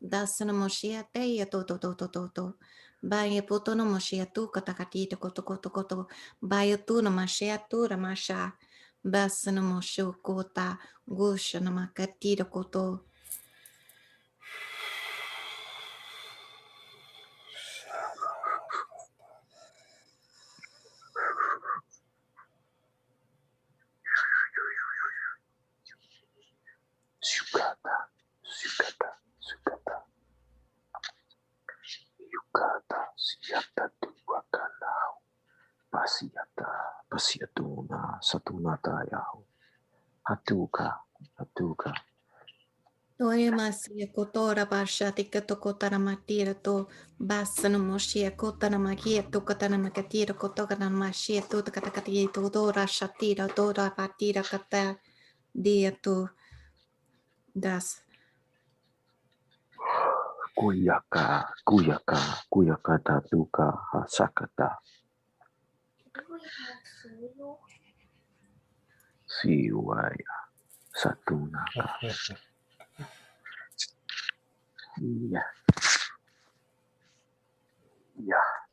Speaker 7: dasana moshia te to. Baya puto no moshia tu katakatito koto. Baya tu no mashia tu ramasha. Basana moshu kota gusha no makatito koto.
Speaker 2: Yukata siyata tuwakanao pasiatuna satunata yaho hatuka
Speaker 7: Toya masia kotora bashati katokotara matira to basano moshia kotana magia to katana makatira kotokana mashia to katakati to dora shatira dora patira kata dia to das.
Speaker 2: kuyaka tatuka hasakata siwaya satunaka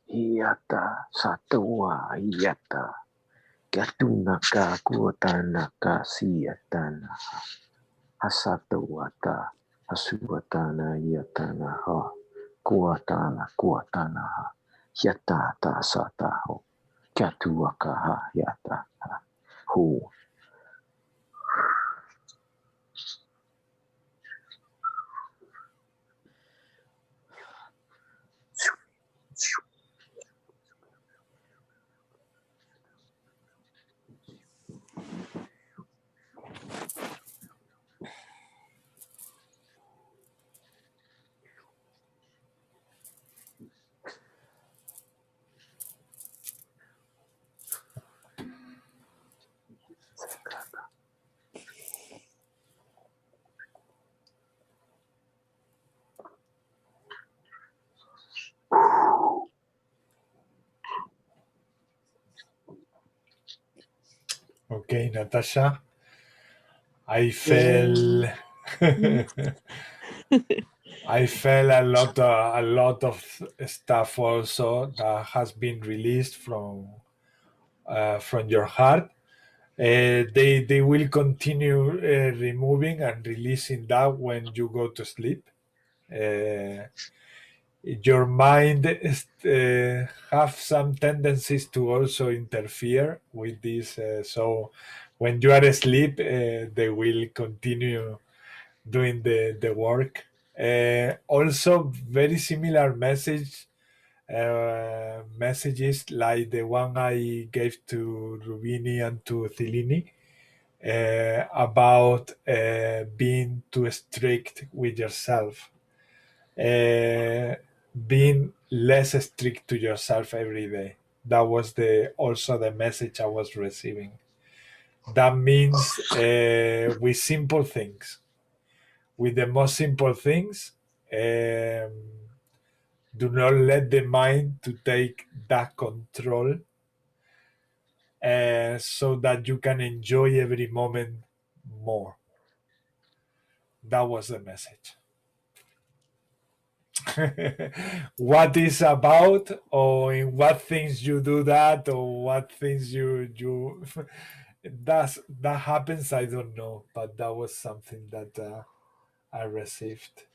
Speaker 2: Hiata satua hiata katunaka kuatanaka siatana hasatuata hasuatana hiatana ha kuatana ha hiata sataho katuaka ha hiata hu
Speaker 1: Okay, Natasha. I felt I felt a lot of stuff also that has been released from your heart. They will continue removing and releasing that when you go to sleep. Your mind have some tendencies to also interfere with this. So when you are asleep, they will continue doing the work. Also, very similar messages like the one I gave to Rubini and to Thilini about being too strict with yourself, being less strict to yourself every day. That was also the message I was receiving. That means with simple things, with the most simple things, do not let the mind to take that control, so that you can enjoy every moment more. That was the message. What is about, or in what things you do that, or what things you that happens, I don't know, but that was something that I received.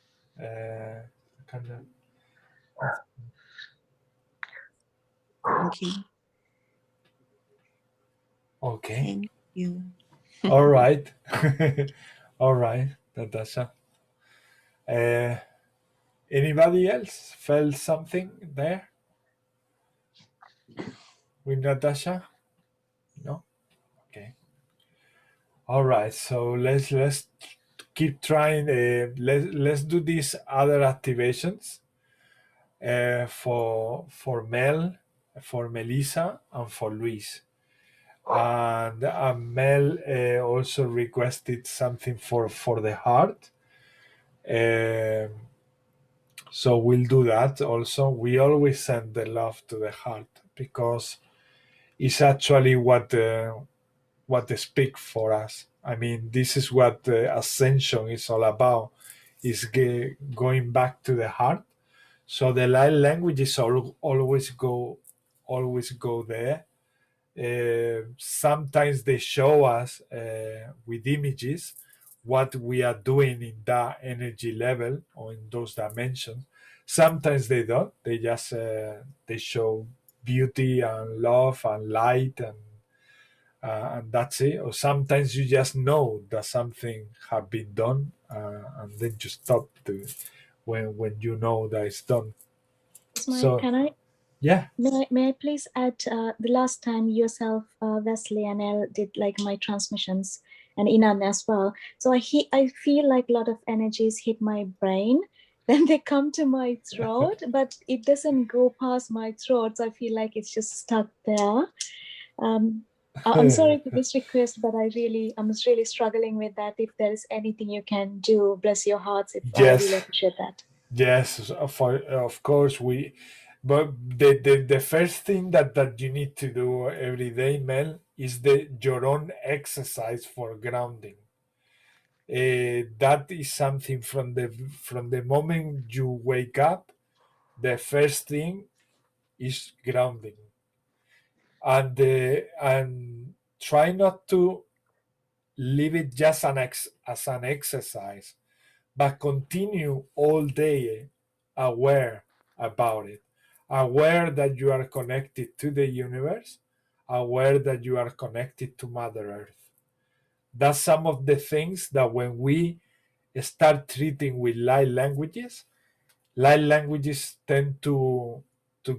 Speaker 18: Okay.
Speaker 1: Okay.
Speaker 18: Thank you.
Speaker 1: All right. All right, Natasha. Anybody else felt something there with Natasha? No? Okay. All right. So let's keep trying. Let's do these other activations for Mel, for Melissa, and for Luis. And Mel also requested something for the heart. So we'll do that also. We always send the love to the heart because it's actually what speaks for us. I mean, this is what ascension is all about, is going back to the heart. So the light languages always go there. Sometimes they show us with images what we are doing in that energy level or in those dimensions. Sometimes they don't. They just they show beauty and love and light, and that's it. Or sometimes you just know that something have been done, and then you stop when you know that it's done. So
Speaker 16: Can I?
Speaker 1: yeah.
Speaker 16: May I please add, the last time yourself, Wesley and Elle did like my transmissions, and Inan as well. So I feel like a lot of energies hit my brain, then they come to my throat, but it doesn't go past my throat. So I feel like it's just stuck there. I'm sorry for this request, but I'm really struggling with that. If there is anything you can do, bless your hearts. I really appreciate that.
Speaker 1: Yes, of course but the first thing that you need to do every day, Mel, is your own exercise for grounding. That is something from the moment you wake up, the first thing is grounding, and try not to leave it just as an exercise, but continue all day aware about it, aware that you are connected to the universe, aware that you are connected to Mother Earth. That's some of the things that when we start treating with light languages tend to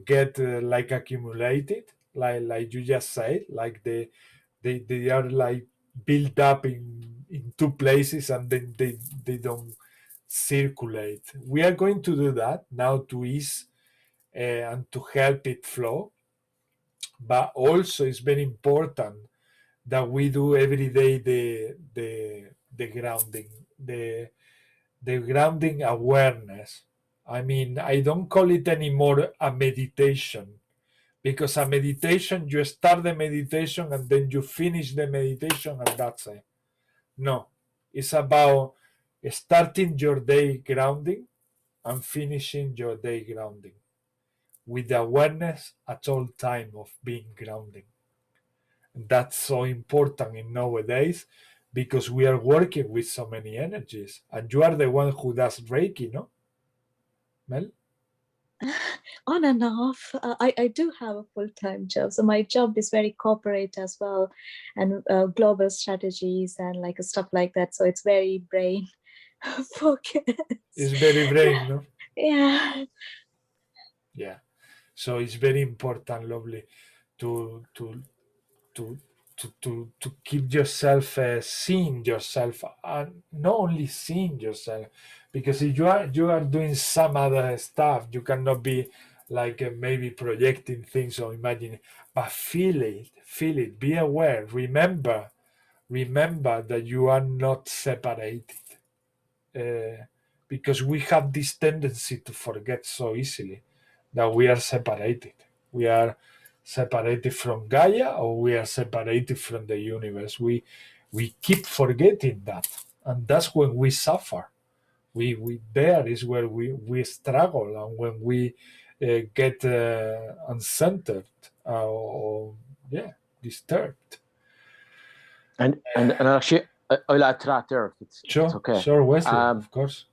Speaker 1: get like accumulated, like you just said, like they are like built up in two places, and then they don't circulate. We are going to do that now to ease and to help it flow, but also it's very important that we do every day the grounding, the grounding awareness. I mean, I don't call it anymore a meditation, Because a meditation, you start the meditation and then you finish the meditation and that's it. No, it's about starting your day grounding and finishing your day grounding with the awareness at all time of being grounding. And that's so important in nowadays because we are working with so many energies. And you are the one who does Reiki, no? Mel?
Speaker 16: On and off. I do have a full-time job. So my job is very corporate as well, and global strategies and like stuff like that. So it's very brain focused.
Speaker 1: It's very brain, no?
Speaker 16: Yeah.
Speaker 1: Yeah. So it's very important, lovely, to keep yourself seeing yourself, and not only seeing yourself, because if you are doing some other stuff, you cannot be like maybe projecting things or imagining, but feel it, be aware, remember that you are not separated, because we have this tendency to forget so easily that we are separated. We are separated from Gaia, or we are separated from the universe. We keep forgetting that, and that's when we suffer. We there is where we struggle, and when we get uncentered or disturbed.
Speaker 2: And actually, I'll add to that there if it's okay.
Speaker 1: Sure, Wesley, of course.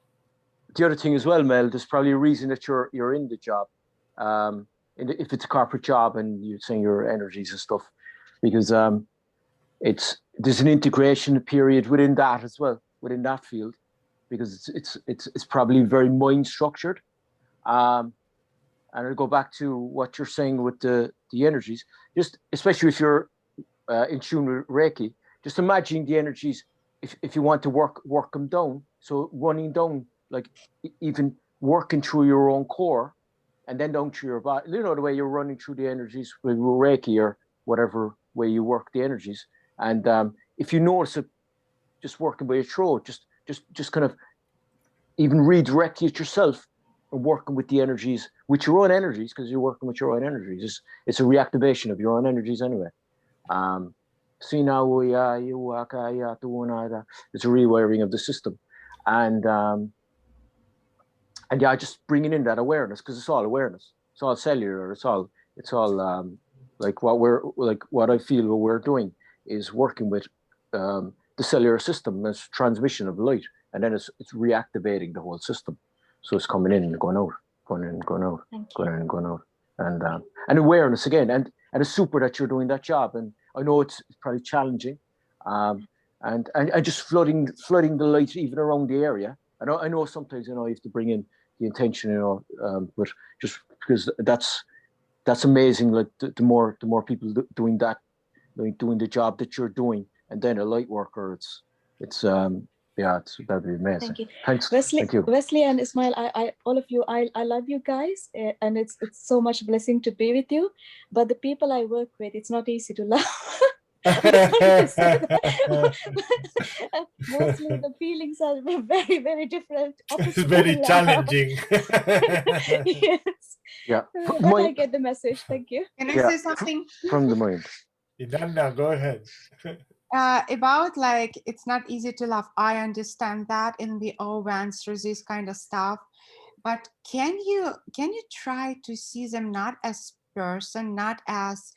Speaker 2: The other thing as well, Mel, there's probably a reason that you're in the job. If it's a corporate job and you're saying your energies and stuff, because there's an integration period within that as well, within that field, because it's probably very mind structured. And I'll go back to what you're saying with the energies, just especially if you're in tune with Reiki, just imagine the energies if you want to work them down. So running down, like even working through your own core, and then down through your body. You know, the way you're running through the energies with Reiki or whatever way you work the energies. And if you notice it, just working by your throat, just kind of even redirecting it yourself and working with the energies, with your own energies, because you're working with your own energies. It's a reactivation of your own energies anyway. It's a rewiring of the system. And yeah, just bringing in that awareness, because it's all awareness. It's all cellular. It's all like what I feel what we're doing is working with the cellular system as transmission of light, and then it's reactivating the whole system. So it's coming in and going out, going in and going out, going in and going out, and awareness again. And it's super that you're doing that job. And I know it's probably challenging, and just flooding the light even around the area. I know sometimes you have to bring in the intention, but just because that's amazing. Like the more people doing that, like doing the job that you're doing, and then a light worker, that'd be amazing.
Speaker 16: Thank you.
Speaker 2: Thanks,
Speaker 16: Wesley,
Speaker 2: thank you.
Speaker 16: Wesley and Ismail, I all of you, I love you guys, and it's so much blessing to be with you. But the people I work with, it's not easy to love. Mostly the feelings are very, very different.
Speaker 1: It's very challenging.
Speaker 16: Yes.
Speaker 2: Yeah.
Speaker 16: But I get the message. Thank you.
Speaker 5: Can I say something?
Speaker 2: From the mind.
Speaker 1: Idana, go ahead.
Speaker 5: About like it's not easy to love. I understand that, and we all went through this kind of stuff. But can you try to see them not as person, not as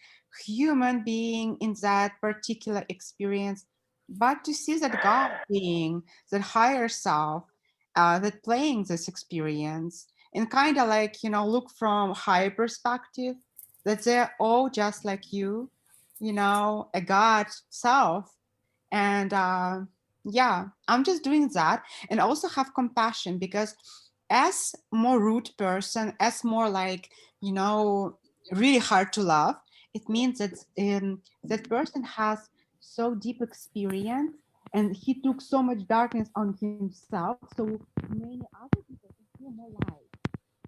Speaker 5: human being in that particular experience, but to see that God being, that higher self, that playing this experience, and kind of like, look from higher perspective, that they're all just like you, a God self. And yeah, I'm just doing that. And also have compassion, because as more rude person, as more like, really hard to love, it means that that person has so deep experience, and he took so much darkness on himself, so many other people can feel more light.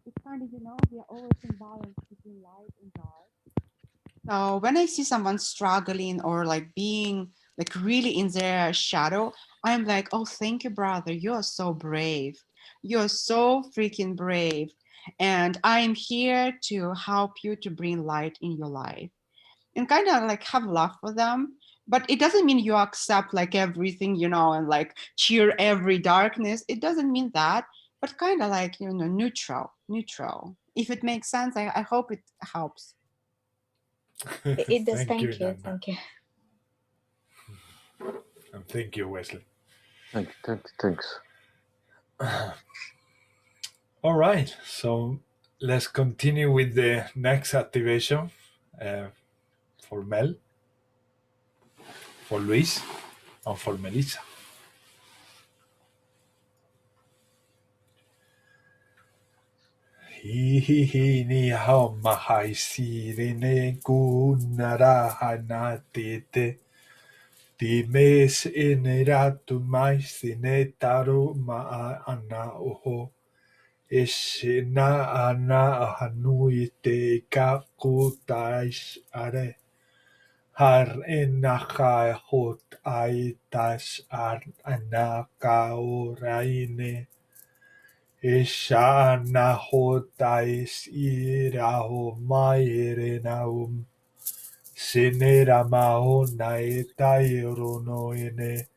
Speaker 5: It's kind of, we are always in balance between light and dark. So when I see someone struggling or like being like really in their shadow, I'm like, oh, thank you, brother. You are so brave. You are so freaking brave. And I'm here to help you to bring light in your life and kind of like have love for them. But it doesn't mean you accept like everything, you know, and like cheer every darkness. It doesn't mean that, but kind of like, you know, neutral. If it makes sense, I hope it helps.
Speaker 16: It does.
Speaker 1: Thank you,
Speaker 16: Thank you.
Speaker 1: Nana.
Speaker 16: Thank you.
Speaker 1: And thank you, Wesley.
Speaker 2: Thanks.
Speaker 1: All right, so let's continue with the next activation for Mel, for Luis, and for Melissa. Hihihi ni hao mahai sirine kunara hanatete. Dimes iniratu mai sinetaru ma ana oho. Ishina ana hanui te kakutais are. Har enaka hot aitas ar anaka oraine. Ishana hotais iraho maire. Sinera mahona etairono ene.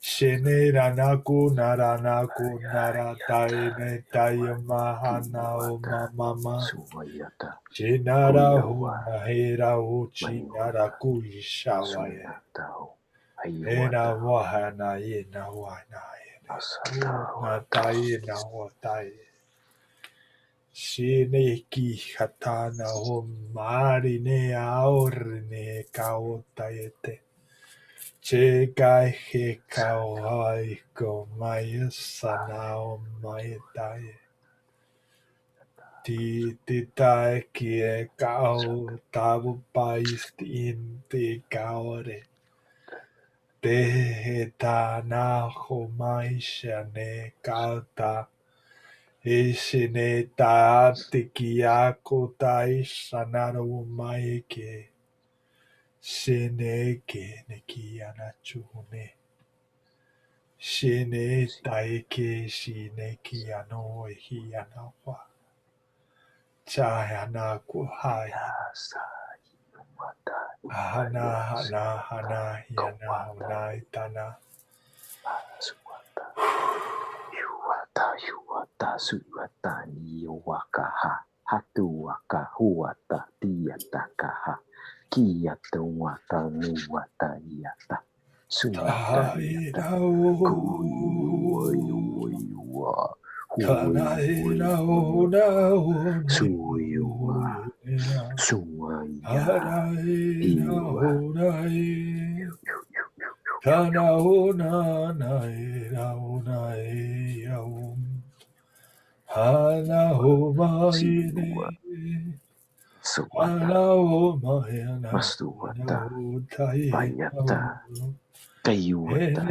Speaker 1: Sinera naku naranaku narataine taimahana o mama. Chinara huna hera uchi naraku ishawae. Hena wahana ina wana ene. Natai na watai. Shineki hatana ho marine aorne kaotayete. Chekai he kaoi ko mai sanao mai tae. Ti tae kie kao tabu pais in te kaore. Te he ta na ho mai shane kauta. Ishine taatiki ako tai sanaro maike. Shine ke neki anachune. Shine taike shine ki ano hi anawa. Chayana kuhai. Hana yana unaitana.
Speaker 2: Yuata suata ni wakaha hatu waka huata tiata kaha kiata wata nuwata yata suata yata kuyuwa
Speaker 1: Kanaina ona
Speaker 2: suyuwa suaya iwa
Speaker 1: Kana ona naira ona yaum. Hana homaine. Hana homaina.
Speaker 2: Mastuwata bayata kayuwata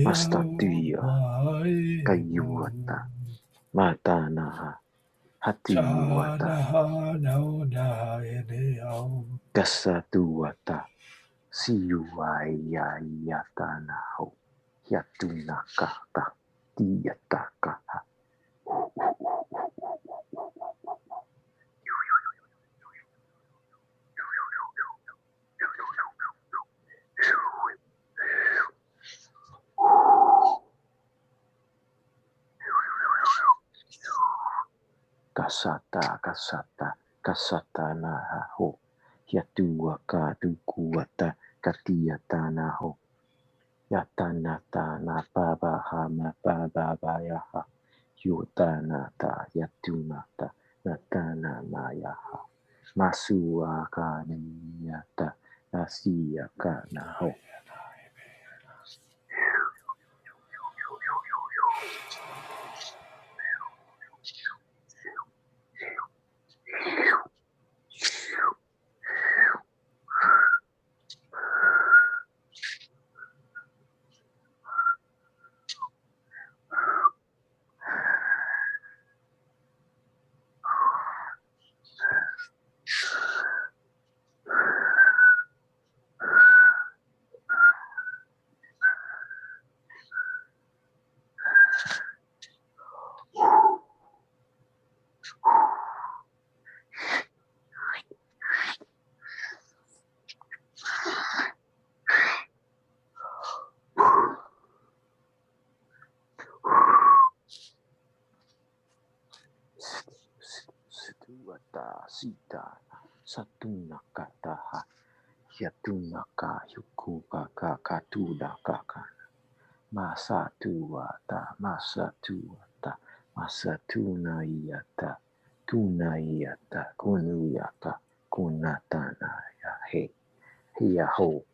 Speaker 2: mastatuya kayuwata matanaha hatiyuwata kasatuwata siyuwayayatanaho yatunakata tiyatakaha. Kasata naho yatua kadukuata katiatanaho yatanata na baba hama baba bayaha yutanata yatunata natana mayaha masua kaniyata nasia kanaho. Wata sita satuna kataha yatuna ka yukuka ka katuda kaka masa tuwata masa tunayata kunuyata kunatana ya he hiya ho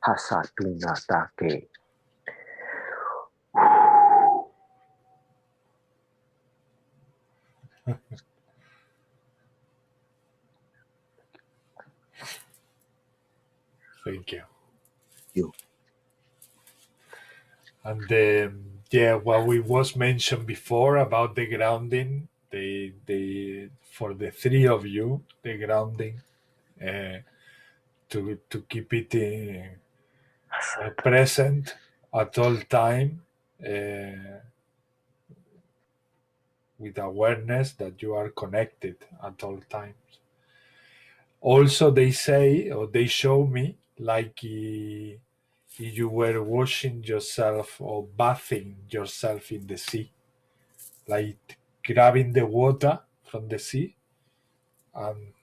Speaker 2: hasatuna take.
Speaker 1: Thank you.
Speaker 2: You.
Speaker 1: And yeah, what we was mentioned before about the grounding, the for the three of you, the grounding, to keep it present at all time, with awareness that you are connected at all times. Also, they say, or they show me, like if you were washing yourself or bathing yourself in the sea, like grabbing the water from the sea and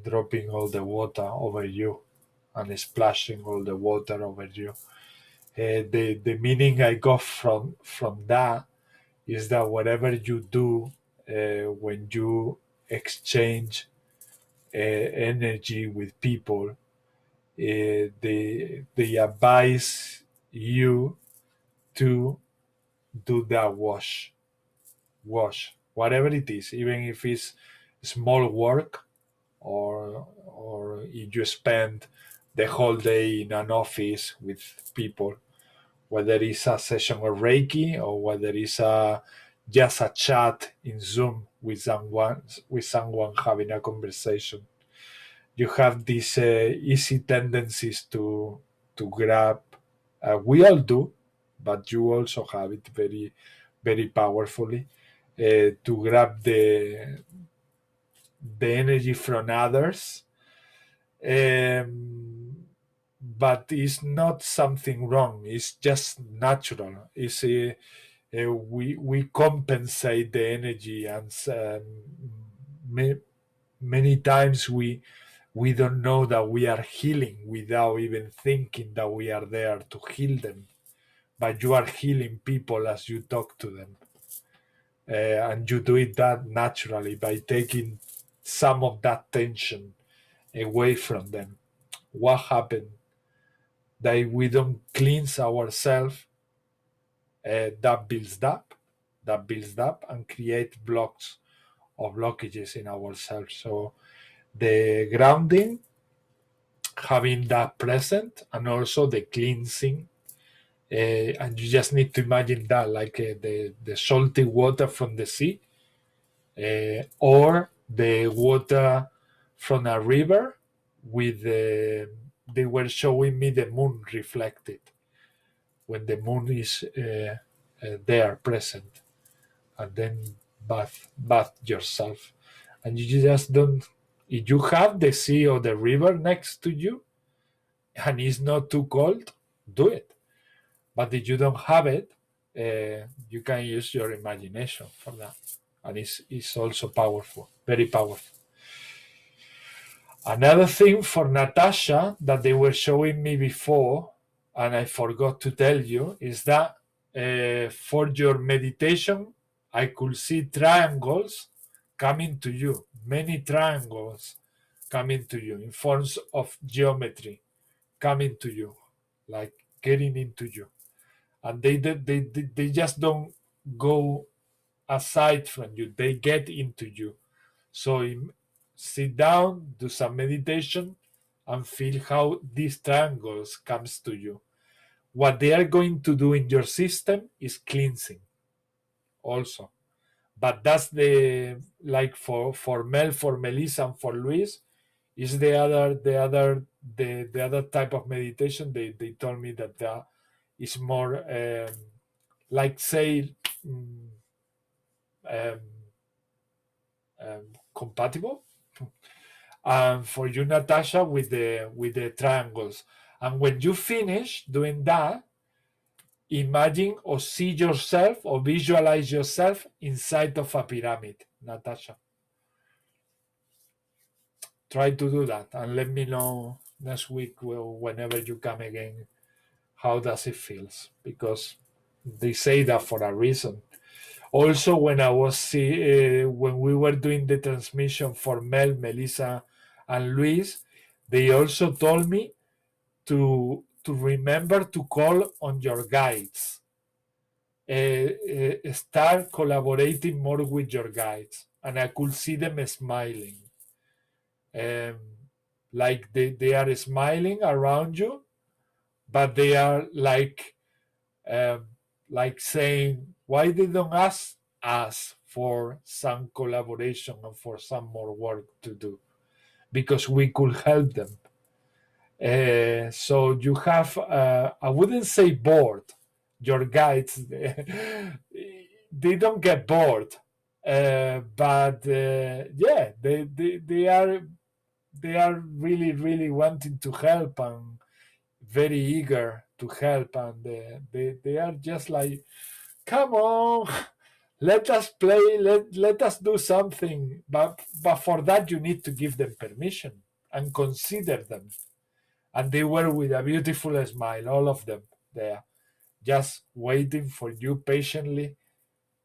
Speaker 1: dropping all the water over you and splashing all the water over you. The meaning I got from that is that whatever you do, when you exchange energy with people, they advise you to do that wash, whatever it is, even if it's small work, or if you spend the whole day in an office with people, whether it's a session of Reiki or whether it's just a chat in Zoom with someone having a conversation. You have these easy tendencies to grab. We all do, but you also have it very, very powerfully, to grab the energy from others. But it's not something wrong. It's just natural. It's we compensate the energy, and many times we don't know that we are healing without even thinking that we are there to heal them. But you are healing people as you talk to them, and you do it that naturally by taking some of that tension away from them. What happened? That we don't cleanse ourselves, that builds up and create blockages in ourselves. So the grounding, having that present, and also the cleansing, and you just need to imagine that like the salty water from the sea, or the water from a river with they were showing me the moon reflected when the moon is there present, and then bath yourself. And you just don't, if you have the sea or the river next to you and it's not too cold, do it. But if you don't have it, you can use your imagination for that, and it's also powerful, very powerful. Another thing for Natasha that they were showing me before, and I forgot to tell you, is that for your meditation, I could see triangles coming to you, many triangles coming to you in forms of geometry, coming to you, like getting into you. And they just don't go aside from you, they get into you. So sit down, do some meditation, and feel how these triangles comes to you. What they are going to do in your system is cleansing also. But that's the, like for Mel, for Melissa, and for Luis, is the other type of meditation. They told me that is more like, say, compatible. And for you, Natasha, with the triangles. And when you finish doing that, imagine or see yourself or visualize yourself inside of a pyramid, Natasha. try to do that and let me know next week, whenever you come again, how does it feels, because they say that for a reason. Also, when when we were doing the transmission for Mel, Melissa, and Luis, they also told me to remember to call on your guides. Start collaborating more with your guides, and I could see them smiling. Like they are smiling around you, but they are like saying, why they don't ask us for some collaboration and for some more work to do, because we could help them. So you have, I wouldn't say bored, your guides, they don't get bored, but yeah, they are really, really wanting to help and very eager to help, and they are just like, come on, let us play, let us do something, but for that you need to give them permission and consider them. And they were with a beautiful smile, all of them there, just waiting for you patiently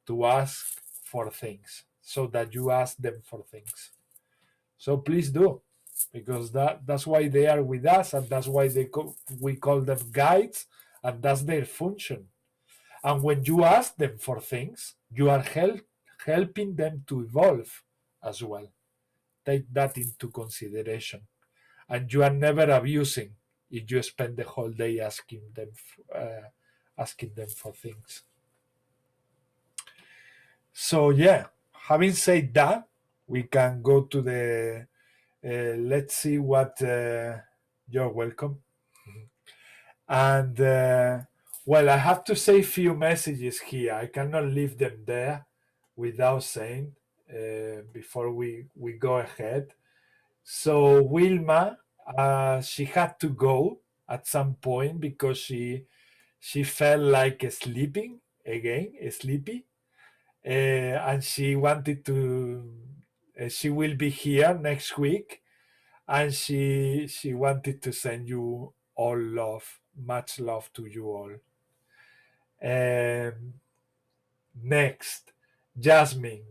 Speaker 1: to ask for things, so that you ask them for things. So please do, because that's why they are with us, and that's why we call them guides, and that's their function. And when you ask them for things, you are helping them to evolve as well. Take that into consideration. And you are never abusing if you spend the whole day asking them for things. So yeah, having said that, we can go to the let's see what you're welcome. And well, I have to say a few messages here. I cannot leave them there without saying before we go ahead. So Wilma, she had to go at some point because she felt like sleepy, and she wanted to. She will be here next week, and she wanted to send you all love, much love to you all. Next, Jasmine.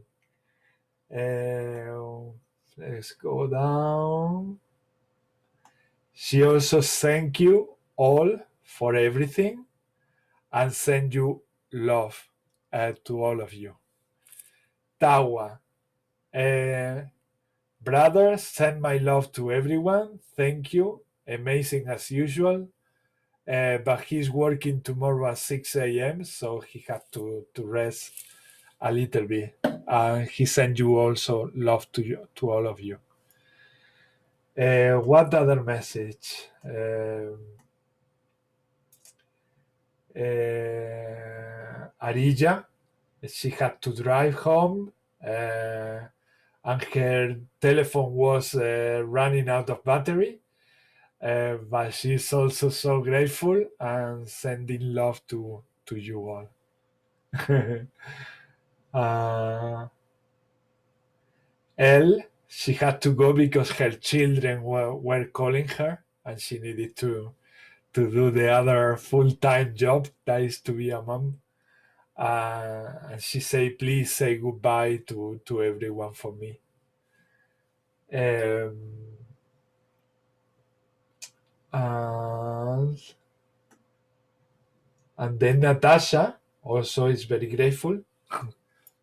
Speaker 1: Let's go down. She also thank you all for everything and send you love to all of you. Tawa. Brothers, send my love to everyone. Thank you. Amazing as usual. But he's working tomorrow at 6 a.m., so he had to rest a little bit. He sent you also love to all of you. What other message? Arija, she had to drive home, and her telephone was running out of battery. But she's also so grateful and sending love to you all. Elle, she had to go because her children were calling her, and she needed to do the other full-time job that is to be a mom. And she said, please say goodbye to everyone for me. And then Natasha also is very grateful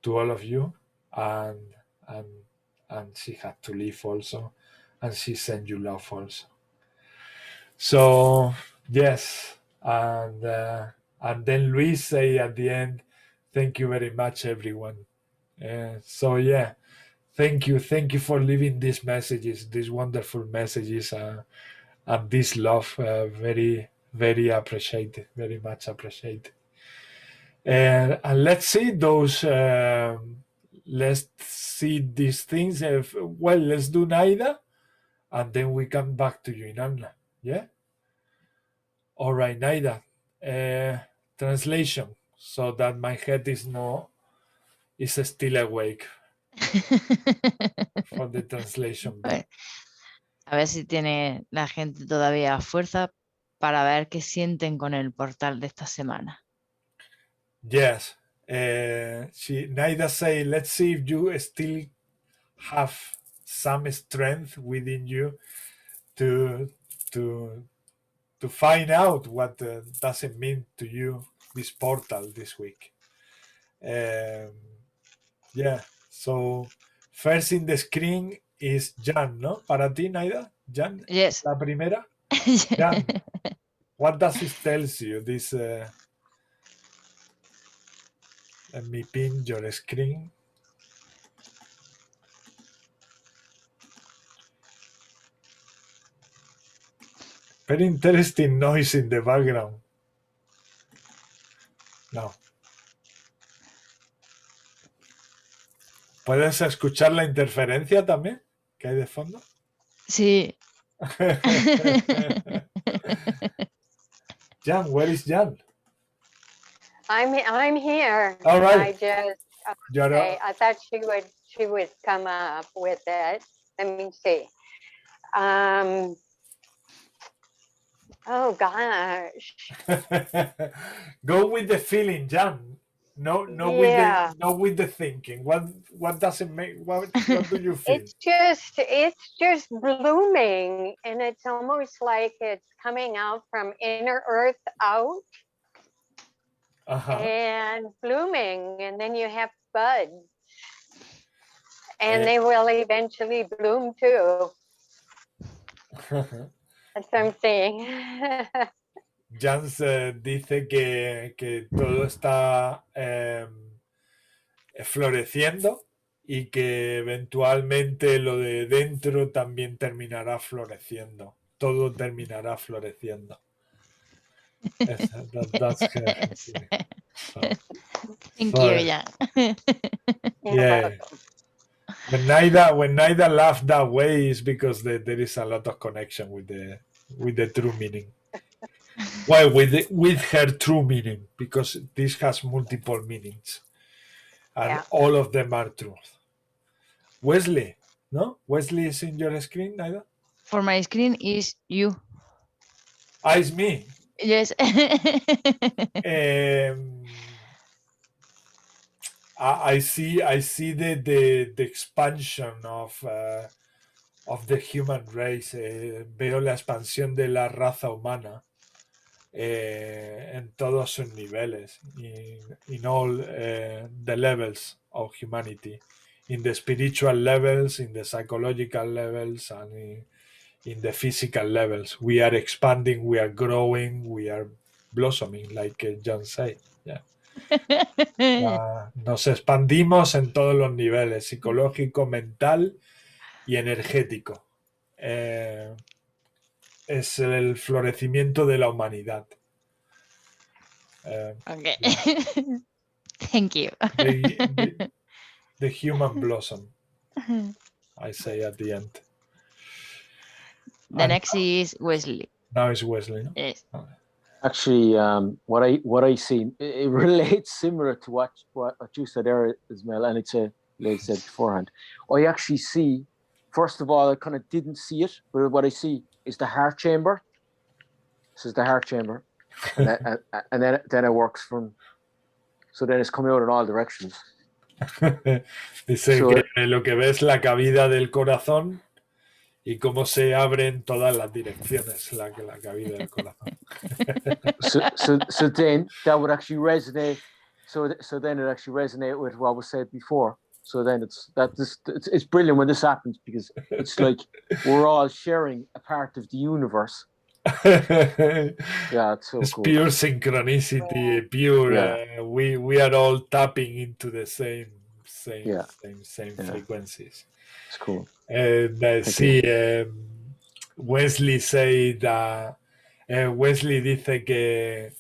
Speaker 1: to all of you, and she had to leave also, and she sent you love also. So yes, and then Luis say at the end, thank you very much, everyone. So yeah, thank you for leaving these messages, these wonderful messages, and this love. Very, very appreciated, very much appreciated. And let's see those. Let's see these things. Well, let's do Naida, and then we come back to you in Anna. Yeah. All right, Naida. Translation, so that my head is still awake for the translation.
Speaker 17: A ver si tiene la gente todavía fuerza para ver qué sienten con el portal de esta semana.
Speaker 1: Yes. Naida say, let's see if you still have some strength within you to find out what does it mean to you, this portal this week. Yeah. So first in the screen is Jan, ¿no? Para ti, Naida? Jan,
Speaker 17: yes.
Speaker 1: La primera. Jan, what does it tells you? This. Let me pin your screen. Very interesting noise in the background. No. ¿Puedes escuchar la interferencia también que hay de fondo?
Speaker 17: Sí.
Speaker 1: Jan, where is Jan?
Speaker 12: I'm here.
Speaker 1: All right.
Speaker 12: I just okay, I thought she would come up with it. Let me see. Oh gosh.
Speaker 1: Go with the feeling, Jan. No,
Speaker 12: Yeah.
Speaker 1: with the thinking. What does it make? What do you feel?
Speaker 12: It's just blooming, and it's almost like it's coming out from inner earth out. And blooming, and then you have buds, and they will eventually bloom too. That's what I'm saying.
Speaker 1: Jans dice que todo está floreciendo y que eventualmente lo de dentro también terminará floreciendo. Todo terminará floreciendo. That's her. So,
Speaker 17: Thank you, Jan.
Speaker 1: Yeah. When Naida laughed that way is because there is a lot of connection with the true meaning. Well, with her true meaning, because this has multiple meanings, and all of them are true. Wesley, no? Wesley is in your screen, Naida?
Speaker 17: For my screen is you.
Speaker 1: Ah, it's me.
Speaker 17: Yes.
Speaker 1: I see the expansion of the human race. Veo la expansión de la raza humana en todos sus niveles, in all the levels of humanity, in the spiritual levels, in the psychological levels, and in the physical levels. We are expanding, we are growing, we are blossoming, like John said. Yeah. Nos expandimos en todos los niveles, psicológico, mental y energético. Es el florecimiento de la humanidad.
Speaker 17: Okay. Yeah. Thank you.
Speaker 1: The human blossom, I say at the end.
Speaker 17: The next is Wesley.
Speaker 1: Now is Wesley, no?
Speaker 17: Yes.
Speaker 2: Actually, what I see, it relates similar to what you said there, Ismail, and it's like I said beforehand. I actually see, first of all, I kind of didn't see it, but what I see is the heart chamber. This is the heart chamber, and then it works from. So then it's coming out in all directions.
Speaker 1: Dice que lo que ves la cavidad del corazón y cómo se abren todas las direcciones la cavidad del corazón.
Speaker 2: so then that would actually resonate. So then it actually resonate with what was said before. So then it's brilliant when this happens, because it's like we're all sharing a part of the universe. Yeah, it's so cool.
Speaker 1: Pure synchronicity, pure. Yeah. We are all tapping into the same frequencies.
Speaker 2: It's cool.
Speaker 1: Sí, Wesley say that. Wesley dice que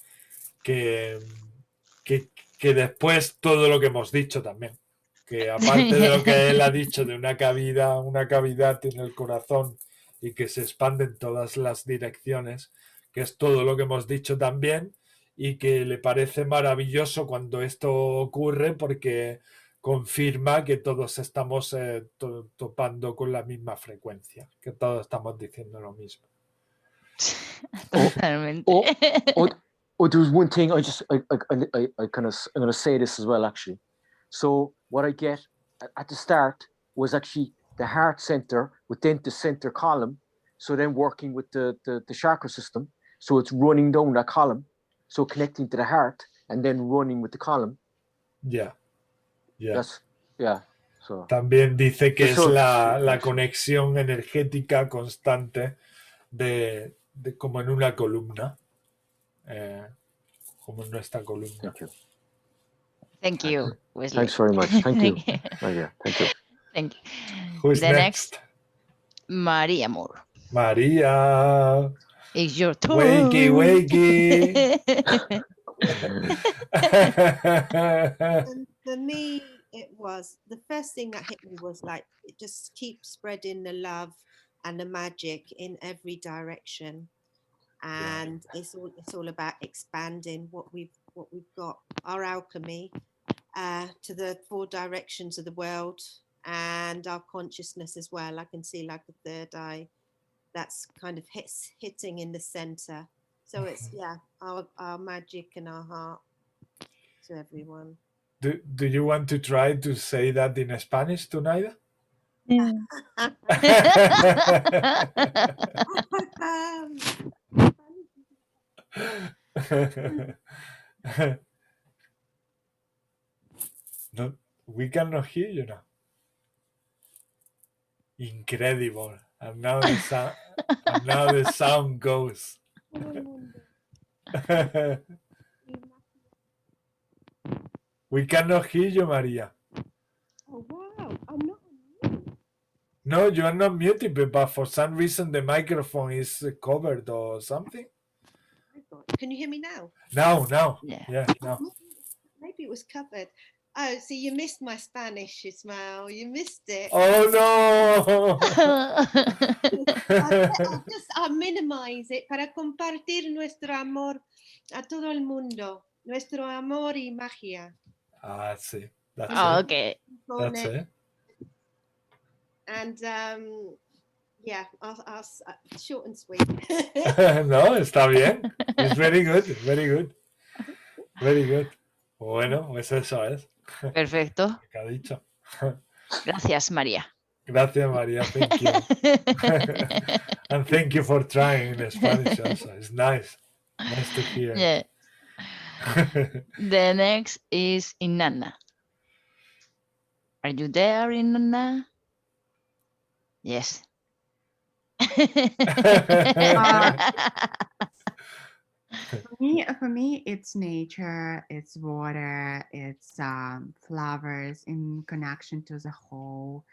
Speaker 1: después todo lo que hemos dicho también, que aparte de lo que él ha dicho de una cavidad en el corazón y que se expande en todas las direcciones, que es todo lo que hemos dicho también, y que le parece maravilloso cuando esto ocurre, porque confirma que todos estamos topando con la misma frecuencia, que todos estamos diciendo lo mismo.
Speaker 17: Totalmente.
Speaker 2: Oh, there was one thing I kind of, I'm going to say this as well, actually. So what I get at the start was actually the heart center within the center column. So then working with the chakra system. So it's running down that column. So connecting to the heart and then running with the column.
Speaker 1: Yeah. Yeah.
Speaker 2: So,
Speaker 1: también dice que es
Speaker 2: Eso-
Speaker 1: la conexión energética constante de como en una columna. Como en nuestra columna.
Speaker 17: Thank you, Wesley.
Speaker 2: Thanks very much. Thank you. Maria. Thank you.
Speaker 17: Thank you.
Speaker 1: Who's
Speaker 17: The
Speaker 1: next?
Speaker 17: Maria Moore.
Speaker 1: Maria.
Speaker 17: It's your turn.
Speaker 1: Wakey, wakey.
Speaker 6: And for me, it was the first thing that hit me was like it just keeps spreading the love and the magic in every direction, and it's all about expanding what we've got, our alchemy, to the 4 directions of the world and our consciousness as well. I can see like the third eye that's kind of hitting in the center. So it's our magic and our heart to everyone.
Speaker 1: Do you want to try to say that in Spanish tonight? No, we cannot hear you now. Incredible. And now the sound goes. We cannot hear you, Maria.
Speaker 6: Oh wow, I'm not.
Speaker 1: No, you are not muted, but for some reason the microphone is covered or something.
Speaker 6: Can you hear me now?
Speaker 1: Now. Yeah, now.
Speaker 6: Maybe it was covered. Oh, so you missed my Spanish, Ismael. You missed it.
Speaker 1: Oh no!
Speaker 6: I'll minimize it para compartir nuestro amor a todo el mundo. Nuestro amor y magia.
Speaker 1: Ah, sí. That's
Speaker 17: Oh,
Speaker 1: it.
Speaker 17: okay.
Speaker 1: That's it.
Speaker 6: And I'll short and sweet.
Speaker 1: No, está bien. It's very good, very good. Very good. Bueno, pues eso es.
Speaker 17: Perfecto.
Speaker 1: ¿Qué ha dicho?
Speaker 17: Gracias, María.
Speaker 1: Gracias, María. Thank you. And thank you for trying in Spanish also. It's nice. Nice to hear.
Speaker 17: Yeah. The next is Inanna. Are you there, Inanna? Yes.
Speaker 5: For me, it's nature, it's water, it's flowers in connection to the whole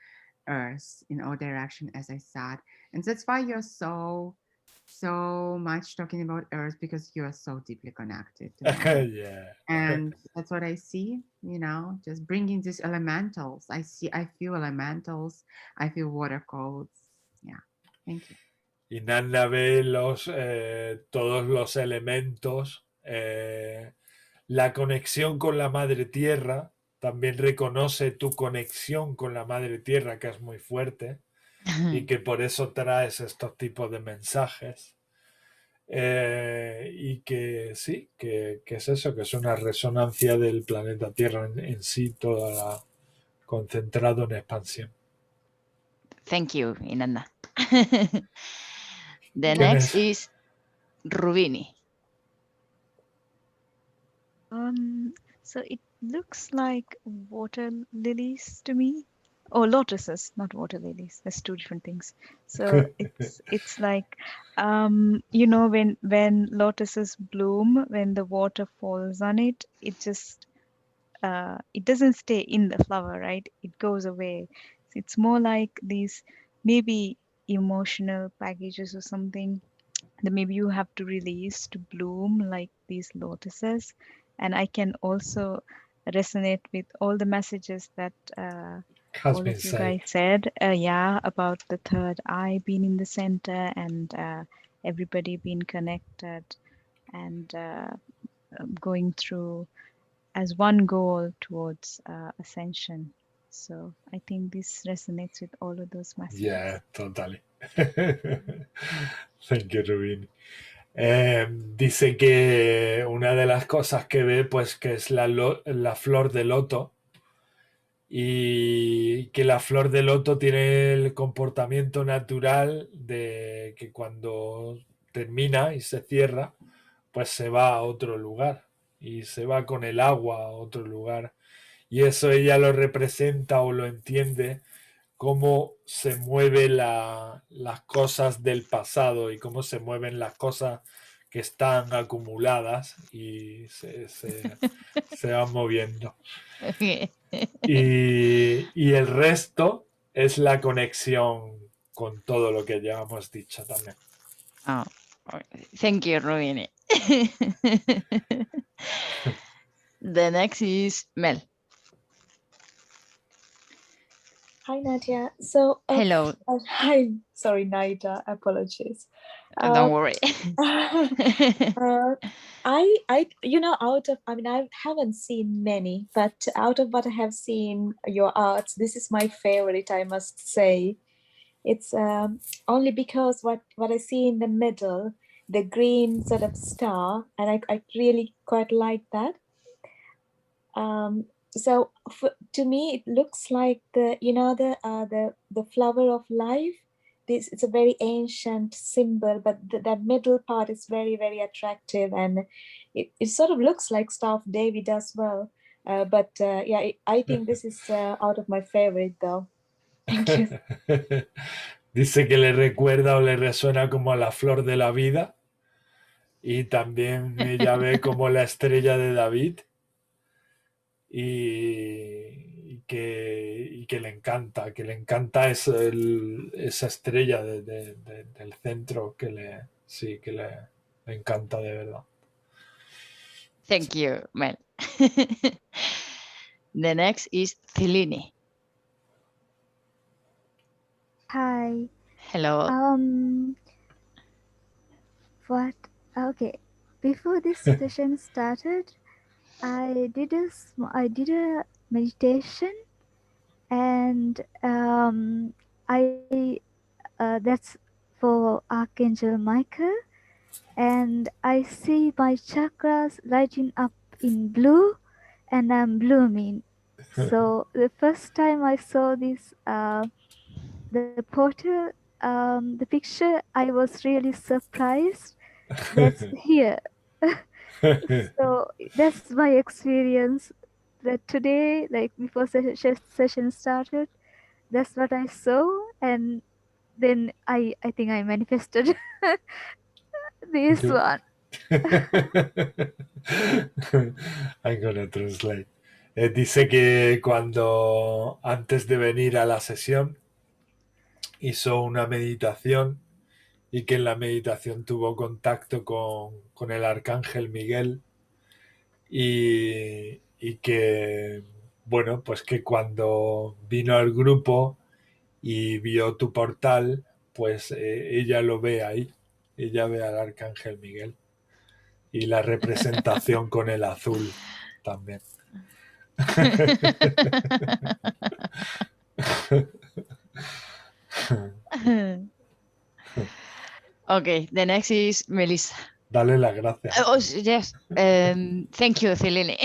Speaker 5: earth in all direction, as I said. And that's why you're so much talking about earth, because you're so deeply connected to it.
Speaker 1: Yeah.
Speaker 5: And that's what I see, just bringing these elementals. I feel elementals, I feel water codes. Yeah, thank you.
Speaker 1: Y Nanna ve todos los elementos, la conexión con la Madre Tierra, también reconoce tu conexión con la Madre Tierra, que es muy fuerte, y que por eso traes estos tipos de mensajes. Y que sí, que es eso, que es una resonancia del planeta Tierra en sí, toda concentrado en expansión.
Speaker 17: Thank you, Inanna. The next is Rubini.
Speaker 15: So it looks like water lilies to me. Oh, lotuses, not water lilies. That's 2 different things. So it's like when lotuses bloom, when the water falls on it, it just it doesn't stay in the flower, right? It goes away. So it's more like these maybe emotional packages or something that maybe you have to release to bloom like these lotuses. And I can also resonate with all the messages that all of you guys said, about the third eye being in the center and everybody being connected and going through as one goal towards ascension. So I think this resonates with all of those messages.
Speaker 1: Yeah, totally. Thank you, Rubini. Dice que una de las cosas que ve, pues, que es la flor de loto, y que la flor de loto tiene el comportamiento natural de que cuando termina y se cierra, pues se va a otro lugar y se va con el agua a otro lugar. Y eso ella lo representa o lo entiende cómo se mueven las cosas del pasado y cómo se mueven las cosas que están acumuladas y se van moviendo. Y el resto es la conexión con todo lo que ya hemos dicho también.
Speaker 17: Oh, thank you, Rubini. The next is Mel.
Speaker 16: Hi, Nadia. So,
Speaker 17: Hello.
Speaker 16: Hi. Sorry, Naida. Apologies.
Speaker 17: Don't worry.
Speaker 16: I haven't seen many, but out of what I have seen, your arts, this is my favorite, I must say. It's only because what I see in the middle, the green sort of star, and I really quite like that. So to me, it looks like the flower of life. It's a very ancient symbol, but that middle part is very, very attractive, and it sort of looks like Star of David as well. I think this is out of my favorite though. Thank you.
Speaker 1: Dice que le recuerda o le resuena como a la flor de la vida, y también ella ve como la estrella de David, y que le encanta esa estrella del centro que le encanta de verdad.
Speaker 17: Thank you, Mel. The next is Celini.
Speaker 3: Hi.
Speaker 17: Hello.
Speaker 3: Okay. Before this session started, I did a meditation, and that's for Archangel Michael, and I see my chakras lighting up in blue, and I'm blooming. So the first time I saw this, the portal, the picture, I was really surprised. That's here. So that's my experience. That today, like before session started, that's what I saw, and then I think I manifested this one.
Speaker 1: I'm gonna translate. Dice que cuando antes de venir a la sesión hizo una meditación y que en la meditación tuvo contacto con el arcángel Miguel, y que, bueno, pues que cuando vino al grupo y vio tu portal, pues ella lo ve ahí, ella ve al arcángel Miguel y la representación con el azul también.
Speaker 17: Okay, the next is Melissa.
Speaker 1: Dale las gracias.
Speaker 17: Oh, yes. Thank you, Celini.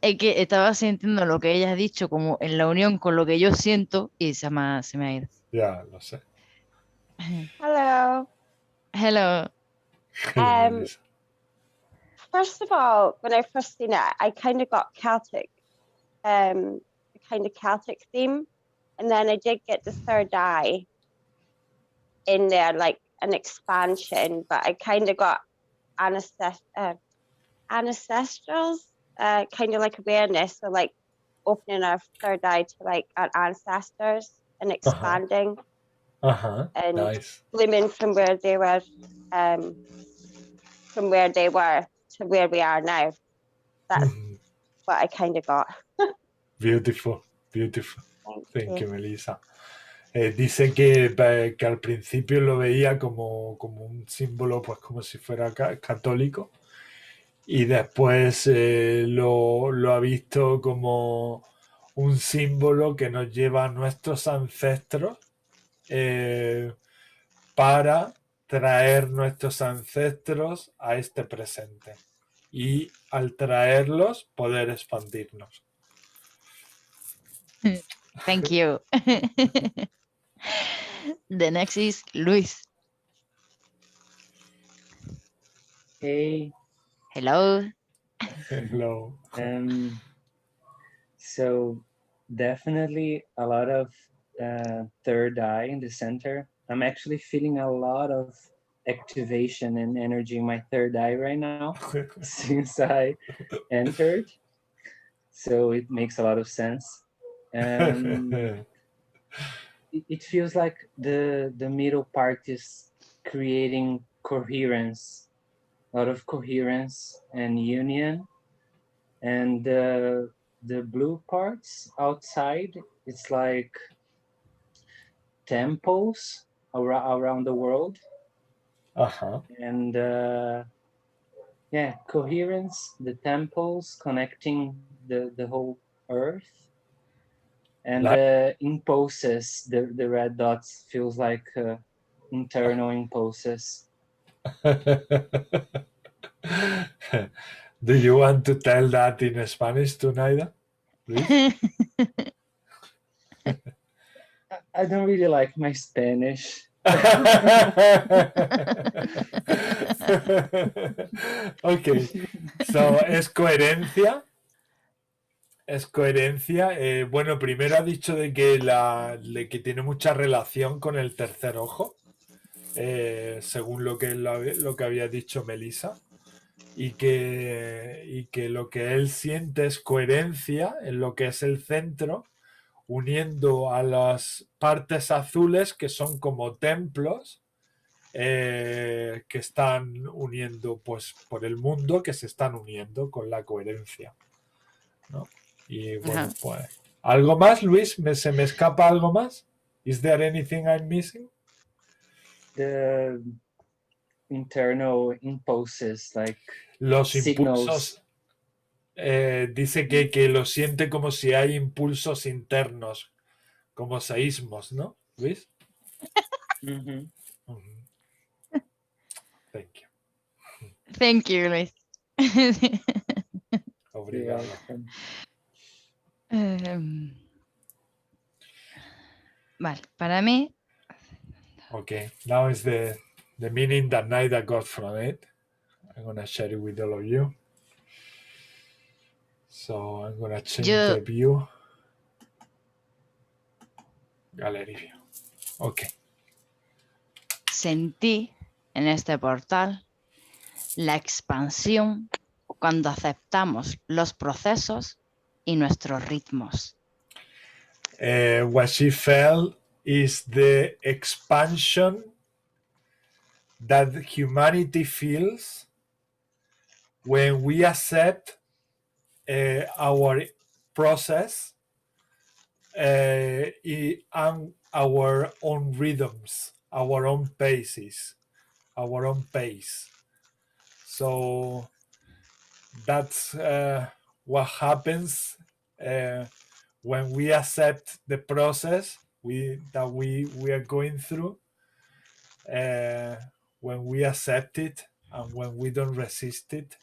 Speaker 17: Es que estaba sintiendo lo que ella ha dicho como en la unión con lo que yo siento y se me ha ido.
Speaker 1: Ya, lo sé.
Speaker 13: Hello.
Speaker 17: Hello.
Speaker 13: First of all, when I first seen it, I kind of got Celtic, kind of Celtic theme, and then I did get the third eye in there, like an expansion, but I kind of got ancestrals, kind of like awareness, so like opening our third eye to like our ancestors and expanding, and
Speaker 1: nice.
Speaker 13: blooming from where they were to where we are now. That's what I kind of got.
Speaker 1: Beautiful, beautiful. Thank you, Melissa. Dice que al principio lo veía como un símbolo, pues como si fuera católico, y después lo ha visto como un símbolo que nos lleva a nuestros ancestros para traer nuestros ancestros a este presente y al traerlos poder expandirnos.
Speaker 17: Thank you. The next is Luis.
Speaker 19: Hey.
Speaker 17: Hello.
Speaker 1: Hello.
Speaker 19: So definitely a lot of third eye in the center. I'm actually feeling a lot of activation and energy in my third eye right now since I entered. So it makes a lot of sense. It feels like the middle part is creating coherence, a lot of coherence and union. And the blue parts outside, it's like temples around the world. And yeah, coherence, the temples connecting the whole earth. And the impulses, the red dots feels like internal impulses.
Speaker 1: Do you want to tell that in Spanish to Naida, Luis?
Speaker 19: I don't really like my Spanish.
Speaker 1: Ok, so, es coherencia. Es coherencia. Bueno, primero ha dicho de que tiene mucha relación con el tercer ojo, según lo que había dicho Melissa, y que lo que él siente es coherencia en lo que es el centro, uniendo a las partes azules que son como templos que están uniendo pues por el mundo, que se están uniendo con la coherencia, ¿no? Y bueno, pues ¿algo más, Luis? ¿Se me escapa algo más? Is there anything I'm missing?
Speaker 19: The internal impulses, like
Speaker 1: los
Speaker 19: signals.
Speaker 1: Impulsos. Dice que lo siente como si hay impulsos internos, como seísmos, ¿no, Luis?
Speaker 19: Mm-hmm.
Speaker 1: Thank you.
Speaker 17: Thank you, Luis.
Speaker 1: Obrigado.
Speaker 17: Vale, para mí.
Speaker 1: Okay, now is the meaning that Naida got from it. I'm going to share it with all of you. So I'm going to change the view. Gallery view. Okay.
Speaker 17: Sentí en este portal la expansión cuando aceptamos los procesos y nuestros ritmos.
Speaker 1: What she felt is the expansion that humanity feels when we accept our process and our own rhythms, our own paces, our own pace. So that's what happens when we accept the process that we are going through, when we accept it and when we don't resist it,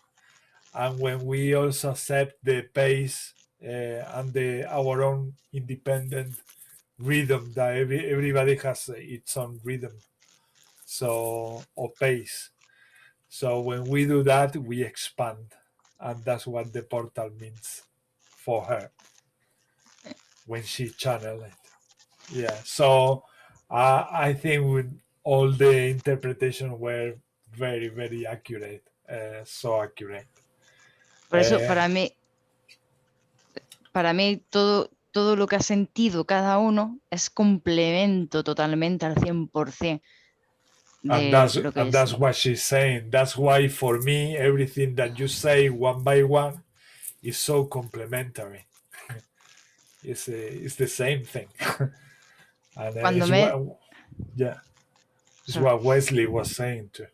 Speaker 1: and when we also accept the pace and our own independent rhythm, that everybody has its own rhythm, so, or pace. So when we do that, we expand, and that's what the portal means for her when she channeled it. Yeah, so I think with all the interpretations were very, very accurate, so accurate.
Speaker 17: Por eso, para mí todo lo que ha sentido cada uno es complemento totalmente al 100%.
Speaker 1: And that's what she's saying. That's why for me, everything that you say one by one is so complementary. It's the same thing. And it's what Wesley was saying too.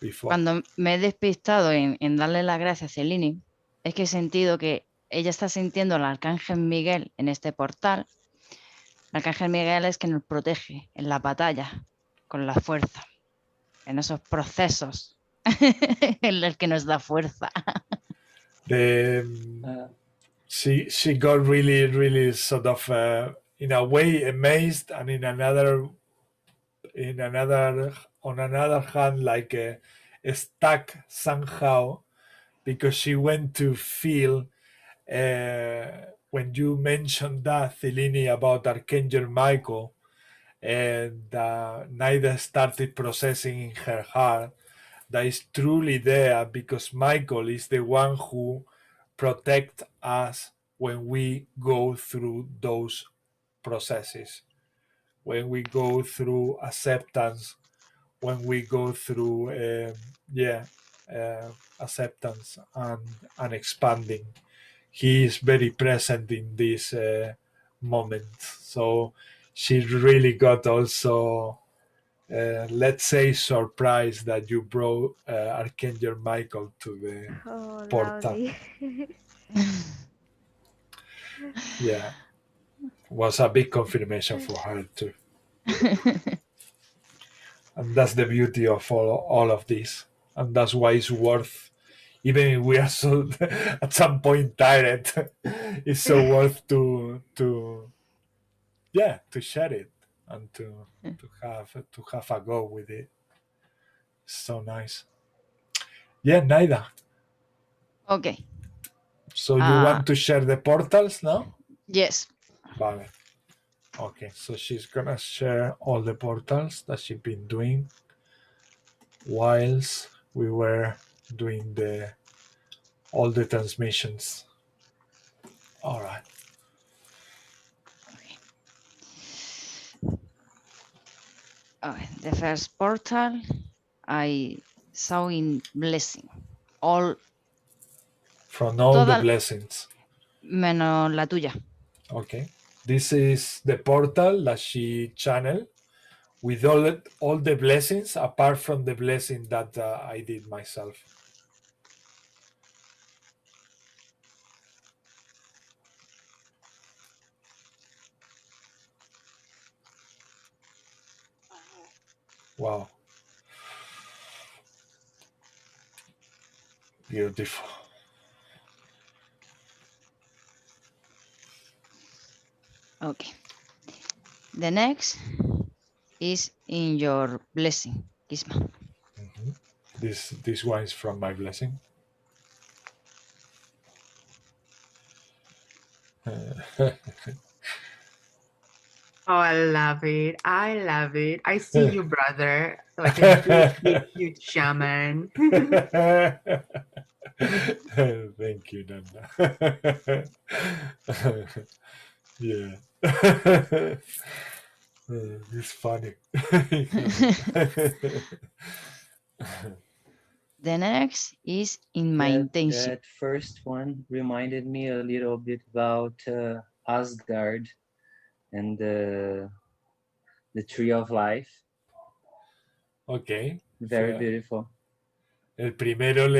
Speaker 1: before.
Speaker 17: Cuando me he despistado en darle las gracias a Celini, es que he sentido que ella está sintiendo al Arcángel Miguel en este portal. El Arcángel Miguel es que nos protege en la batalla, con la fuerza, en esos procesos en el que nos da fuerza.
Speaker 1: She got really sort of in a way amazed, and on another hand like stuck somehow, because she went to feel when you mentioned that, Celini, about Archangel Michael, and Naida started processing in her heart that is truly there, because Michael is the one who protects us when we go through those processes, when we go through acceptance, when we go through acceptance and expanding. He is very present in this moment. So she really got also, let's say, surprised that you brought Archangel Michael to the portal.
Speaker 3: Lovely.
Speaker 1: Yeah, was a big confirmation for her too. And that's the beauty of all of this, and that's why it's worth, even if we are so at some point tired, it's so worth to share it and to have a go with it. So nice. Yeah, Naida.
Speaker 17: Okay.
Speaker 1: So you want to share the portals now?
Speaker 17: Yes.
Speaker 1: Vale. Okay, so she's gonna share all the portals that she's been doing whilst we were doing all the transmissions. All right.
Speaker 17: Okay. The first portal I saw in blessing. All
Speaker 1: From all the blessings.
Speaker 17: Menos la tuya.
Speaker 1: Okay. This is the portal that she channeled with all the blessings, apart from the blessing that I did myself. Wow. Beautiful.
Speaker 17: Okay. The next is in your blessing, Kisma.
Speaker 1: This one is from my blessing.
Speaker 20: Oh, I love it. I love it. I see you, brother, like a huge shaman.
Speaker 1: Thank you, Nanda. Yeah. It's funny.
Speaker 17: The next is in my intention.
Speaker 19: That first one reminded me a little bit about Asgard and the Tree of Life.
Speaker 1: Okay.
Speaker 19: Very beautiful.
Speaker 1: El primero el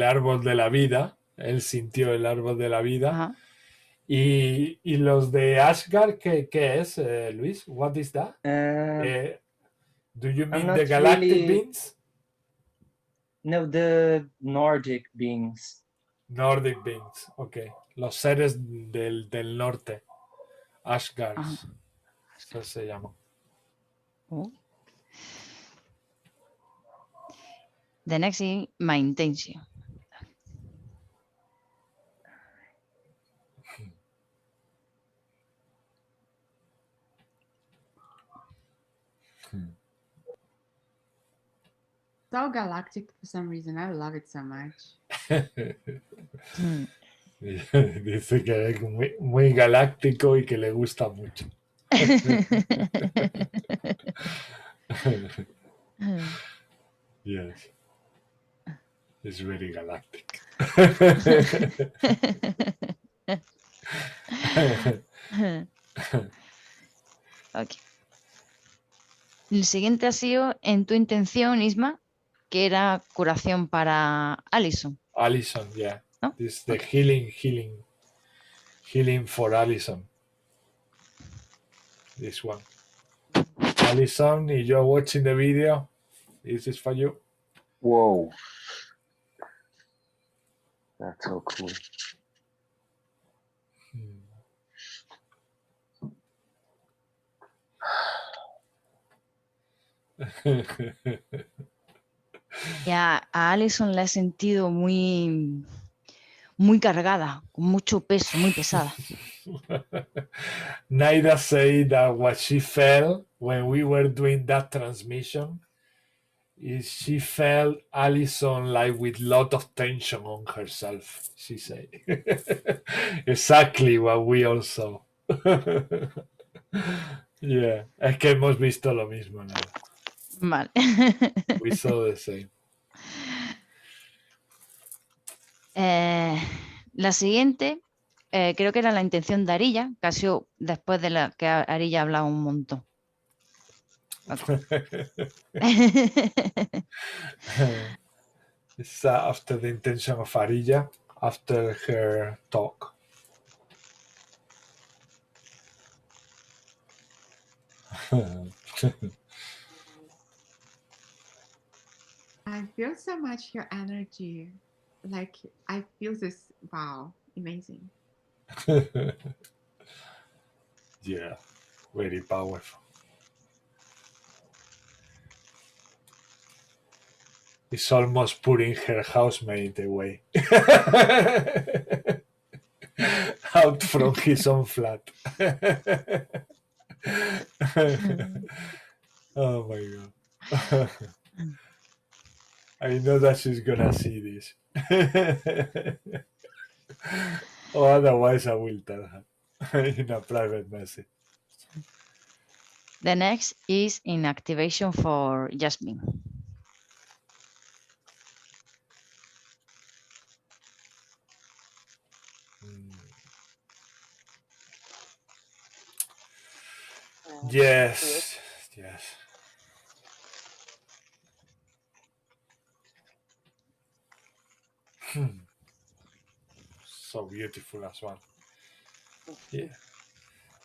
Speaker 1: árbol de la vida. Él sintió el árbol de la vida. Y los de Asgard, ¿qué es, Luis? What is that? Do you mean the galactic beings?
Speaker 19: No, the Nordic beings.
Speaker 1: Nordic beings, okay. Los seres del norte. Asgard. Eso se llama.
Speaker 17: The next is my intention.
Speaker 5: So galactic for some reason. I love it so much.
Speaker 1: Dice que es muy galáctico y que le gusta mucho. Yes. It's very galactic.
Speaker 17: Okay. El siguiente ha sido en tu intención, Isma, que era curación para Alison.
Speaker 1: Alison, yeah.
Speaker 17: ¿No?
Speaker 1: This is the healing for Alison. This one. Alison, if you're watching the video, this is for you.
Speaker 2: Whoa. That's so cool.
Speaker 17: Y a Alison la he sentido muy, muy cargada, con mucho peso, muy pesada.
Speaker 1: Naida said that what she felt when we were doing that transmission is she felt Alison like with lot of tension on herself, she said. Exactly what we all saw. Yeah, es que hemos visto lo mismo, ¿no?
Speaker 17: Vale.
Speaker 1: We saw the same.
Speaker 17: La siguiente, creo que era la intención de Arilla, casi después de la que Arilla ha hablado un montón.
Speaker 1: It's after the intention of Arilla, after her talk.
Speaker 5: I feel so much your energy. Like I feel this, wow, amazing.
Speaker 1: Yeah, very powerful. It's almost putting her housemate away. Out from his own flat. Oh my god. I know that she's gonna see this. Or otherwise I will tell her in a private message.
Speaker 17: The next is inactivation for Jasmine.
Speaker 1: Yes, yes. So beautiful as well. Yeah.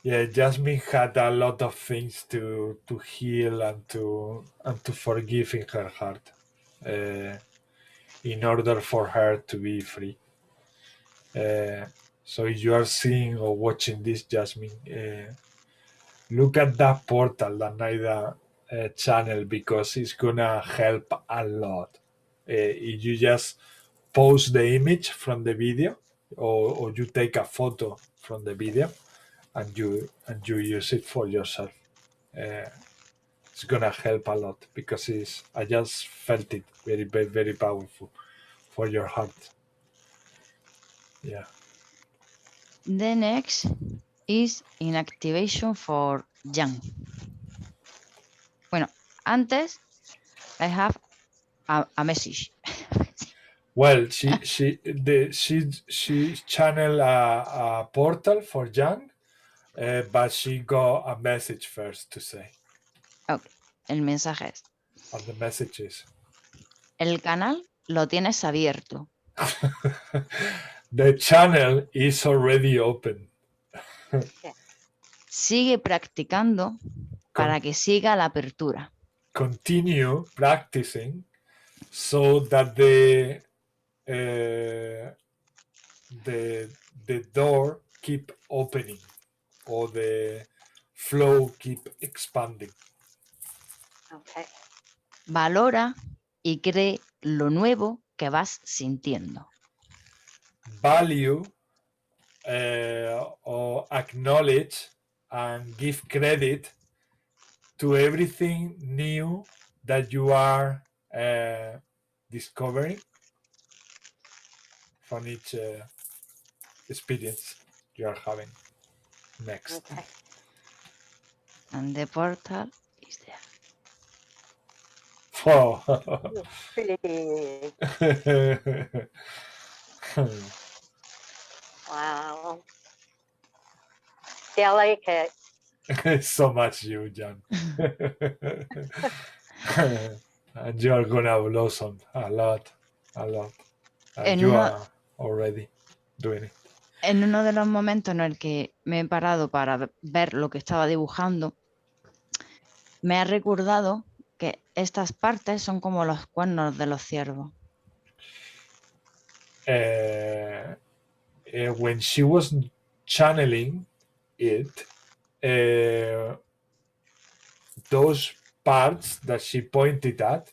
Speaker 1: Yeah, Jasmine had a lot of things to heal and to forgive in her heart, in order for her to be free. So if you are seeing or watching this, Jasmine, look at that portal, that Naida channel, because it's gonna help a lot. If you just post the image from the video, or you take a photo from the video, and you use it for yourself, it's gonna help a lot, because I just felt it very, very, very powerful for your heart. Yeah.
Speaker 17: The next is inactivation for Jan. Bueno, antes I have a message.
Speaker 1: Well, she channeled a portal for Jan, but she got a message first to say.
Speaker 17: Okay. El mensaje es:
Speaker 1: And the message is,
Speaker 17: el canal lo tienes abierto.
Speaker 1: the channel is already open.
Speaker 17: Sigue practicando para que siga la apertura.
Speaker 1: Continue practicing so that the door keep opening, or the flow keep expanding.
Speaker 12: Okay.
Speaker 17: Valora y cree lo nuevo que vas sintiendo.
Speaker 1: Value, or acknowledge and give credit to everything new that you are discovering from each experience you are having. Next.
Speaker 12: Okay.
Speaker 17: And the portal is there.
Speaker 1: Oh.
Speaker 12: Pretty. Wow. Delicate.
Speaker 1: So much you, Jan. And you are gonna blossom a lot. And you are already doing it.
Speaker 17: En uno de los momentos en el que me he parado para ver lo que estaba dibujando, me ha recordado que estas partes son como los cuernos de los ciervos.
Speaker 1: When she was channeling it, those parts that she pointed at,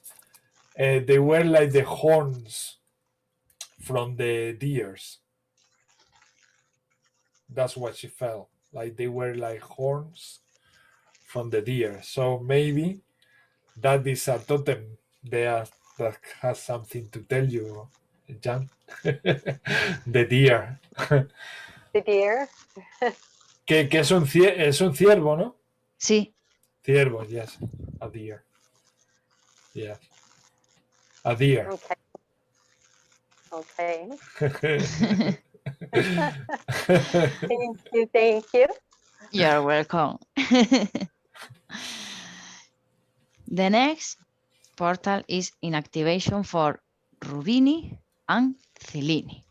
Speaker 1: they were like the horns from the deers. That's what she felt. Like they were like horns from the deer. So maybe that is a totem there that has something to tell you, Jan. The deer.
Speaker 12: The deer.
Speaker 1: Que es un ciervo, ¿no?
Speaker 17: Sí.
Speaker 1: Ciervo, yes. A deer. Yes. A deer.
Speaker 12: Okay. Thank you.
Speaker 17: You're welcome. The next portal is in activation for Rubini and Cellini.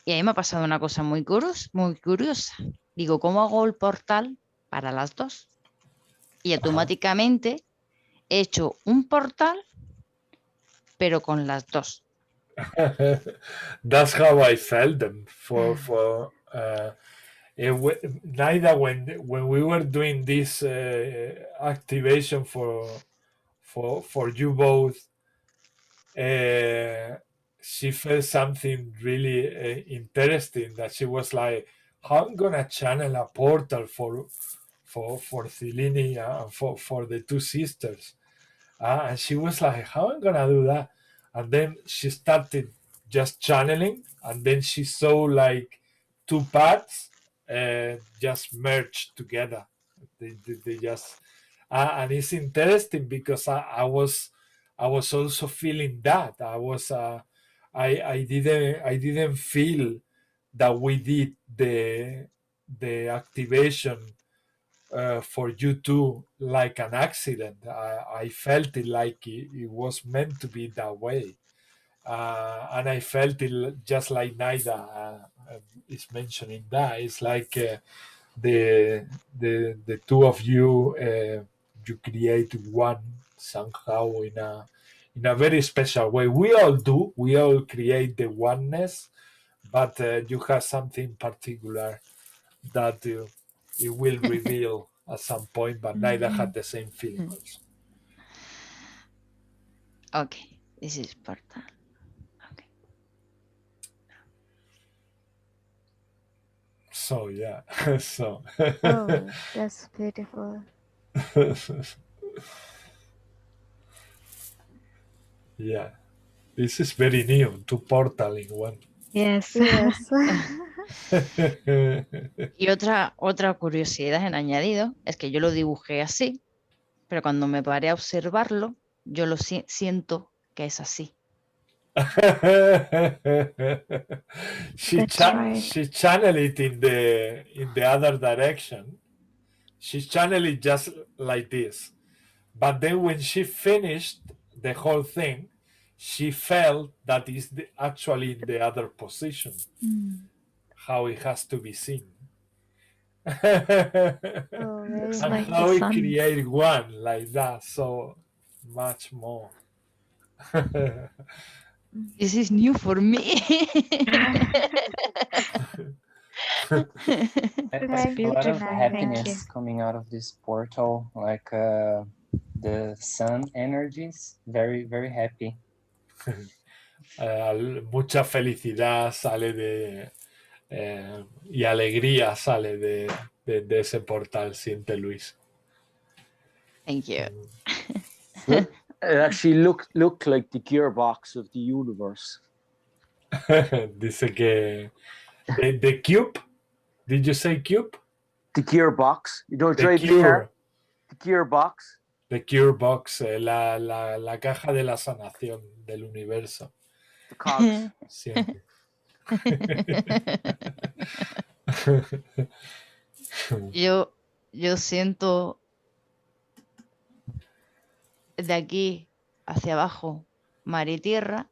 Speaker 17: Y ahí me ha pasado una cosa muy curiosa. Digo, ¿cómo hago el portal para las dos? Y automáticamente he hecho un portal, pero con las dos.
Speaker 1: That's how I felt them neither when we were doing this activation for you both, she felt something really interesting, that she was like, how I'm gonna channel a portal for Cellini and for the two sisters, and she was like, how I'm gonna do that? And then she started just channeling, and then she saw like two parts just merged together. They just and it's interesting because I was also feeling that. I didn't feel that we did the activation for you two like an accident. I felt it like it was meant to be that way, and I felt it just like Naida is mentioning that. It's like the two of you you create one somehow in a very special way. We all do. We all create the oneness, but you have something particular that it will reveal at some point, but Naida had the same feeling also.
Speaker 17: Okay, this is portal. Okay.
Speaker 1: So yeah, so.
Speaker 3: Oh, that's beautiful.
Speaker 1: Yeah, this is very new, two portal in one.
Speaker 9: Yes.
Speaker 3: Yes.
Speaker 17: Y otra curiosidad en añadido es que yo lo dibujé así, pero cuando me paré a observarlo, yo lo siento que es así.
Speaker 1: She channeled it in the other direction. She channeled it just like this. But then when she finished the whole thing, she felt that is actually in the other position. How it has to be seen.
Speaker 3: It's
Speaker 1: and
Speaker 9: like
Speaker 1: how
Speaker 9: the
Speaker 1: we
Speaker 9: sun.
Speaker 1: create one like that, so much more.
Speaker 17: This is new for me.
Speaker 19: I feel a lot of happiness coming out of this portal, like the sun energies, very, very happy.
Speaker 1: Mucha felicidad sale y alegría sale de ese portal, siente Luis.
Speaker 17: Thank you.
Speaker 2: It actually looked like the gearbox of the universe.
Speaker 1: Dice que the cube. Did you say cube?
Speaker 2: The gearbox. You don't
Speaker 1: The
Speaker 2: drive the
Speaker 1: cure.
Speaker 2: car. The gearbox.
Speaker 1: The cure box, la caja de la sanación del universo.
Speaker 2: The cogs.
Speaker 1: Siempre.
Speaker 17: Yo yo siento de aquí hacia abajo mar y tierra,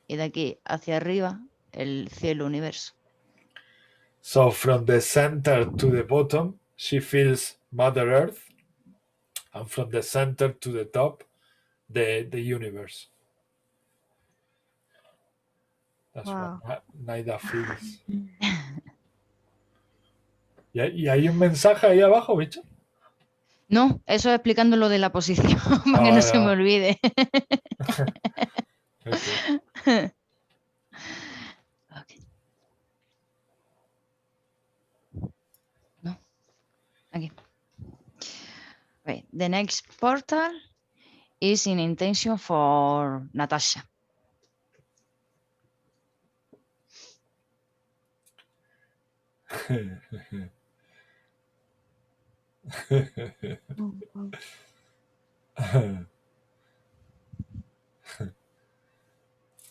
Speaker 17: y de aquí hacia arriba el cielo universo.
Speaker 1: So from the center to the bottom, she feels Mother Earth, and from the center to the top, the universe. That's
Speaker 9: Wow.
Speaker 1: what Naida feels. ¿Y hay un mensaje ahí abajo, bicho?
Speaker 17: No, eso explicando lo de la posición, para que no se me olvide.
Speaker 1: Okay.
Speaker 17: No. Aquí. Right. The next portal is in intention for Natasha.